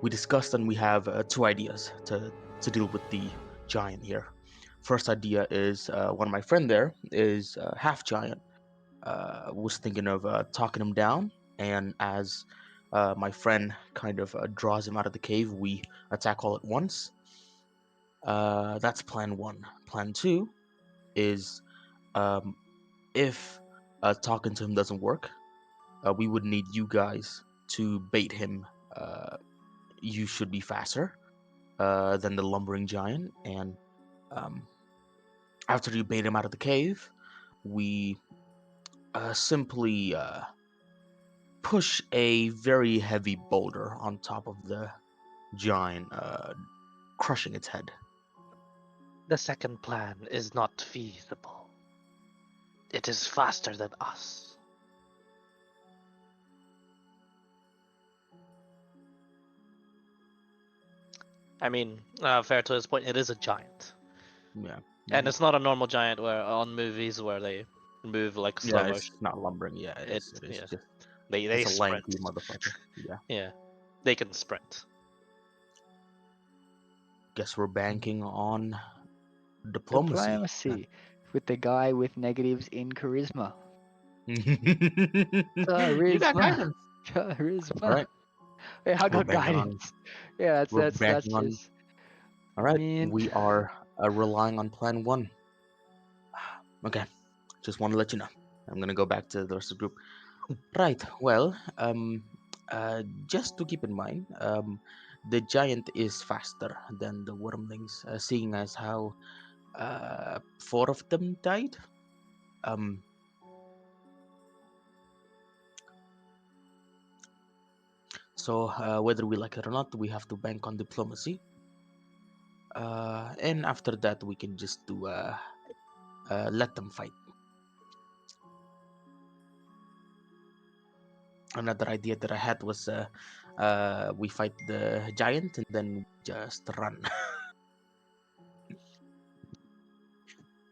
we discussed and we have two ideas to deal with the giant here. First idea is one of my friend there is half giant. Was thinking of talking him down, and as my friend kind of draws him out of the cave, we attack all at once. That's plan one. Plan two is um, if talking to him doesn't work, we would need you guys to bait him. You should be faster than the lumbering giant, and um, after you bait him out of the cave, we simply push a very heavy boulder on top of the giant, crushing its head. The second plan is not feasible. It is faster than us. I mean, fair to his point, it is a giant. Yeah. And Mhm. it's not a normal giant where on movies where they move like slow Yeah, it's motion. not lumbering. Yeah, It it is yeah. just They it's a sprint. lanky motherfucker. Yeah. Yeah. They can sprint. Guess we're banking on diplomacy. Diplomacy with the guy with negatives in charisma. You got Charisma. guidance. All Charisma. right. Hey, I We're got banking on. guidance. Yeah, We're that's banking on. just. All I right. mean, We are relying on plan one. Okay. Just want to let you know. I'm gonna go back to the rest of the group. Right. Well, just to keep in mind, the giant is faster than the wormlings, seeing as how four of them died. Um, So whether we like it or not, we have to bank on diplomacy. And after that, we can just do let them fight. Another idea that I had was we fight the giant and then we just run.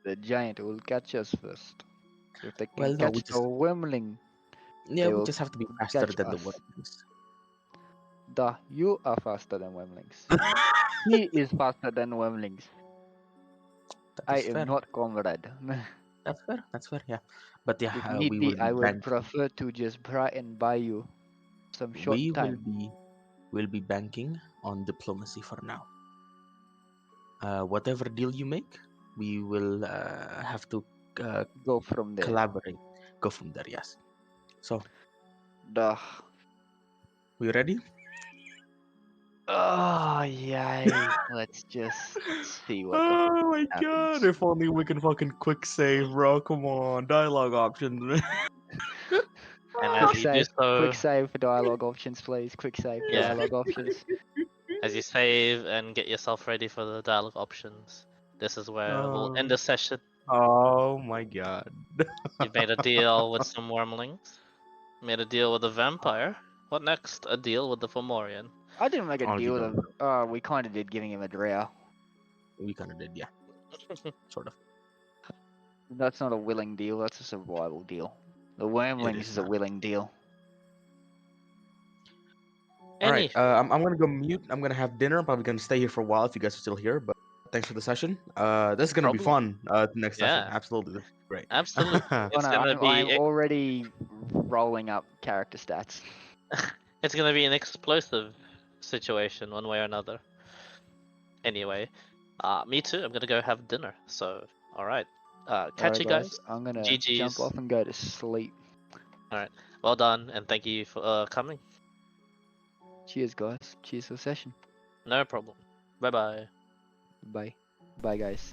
The giant will catch us first. If they can Well, no, catch the wormling, we will just have to be faster catch than the us. worms. Duh, you are faster than wormlings. He is faster than wormlings. That I is am fair. not comrade. That's fair. That's fair. Yeah, but yeah, If need we be, will I be would banking. prefer to just try and buy you some short We time. will be banking on diplomacy for now. Whatever deal you make, we will have to Go from there. collaborate. Go from there. Yes. So, Duh. we ready? Oh, yay. Let's just see what the Oh fuck my happens. god! If only we can fucking quick save, bro. Come on, dialogue options. And Quick as you do save. so, Quick save for dialogue options, please. Quick save for Yeah. dialogue options. as you save and get yourself ready for the dialogue options, this is where we'll end the session. Oh my god. You've made a deal with some wormlings. Made a deal with a vampire. What next? A deal with the Fomorian. I didn't make a Only deal with don't him. We kind of did giving him a drow. We kind of did, yeah. Sort of. That's not a willing deal, that's a survival deal. The wormlings is is a not. willing deal. All right. Any I'm gonna go mute. I'm gonna have dinner. I'm probably gonna stay here for a while if you guys are still here. But thanks for the session. This is gonna be problem? fun. Next session. Yeah, Absolutely. This is great. absolutely. Oh It's no, gonna I'm be already rolling up character stats. it's gonna be an explosive situation one way or another. Anyway, me too. I'm gonna go have dinner. So, all right. Catch Alright you guys. I'm gonna GG's. jump off and go to sleep. Well done, and thank you for coming. Cheers guys. Cheers for the session. No problem. Bye bye. Bye. Bye guys.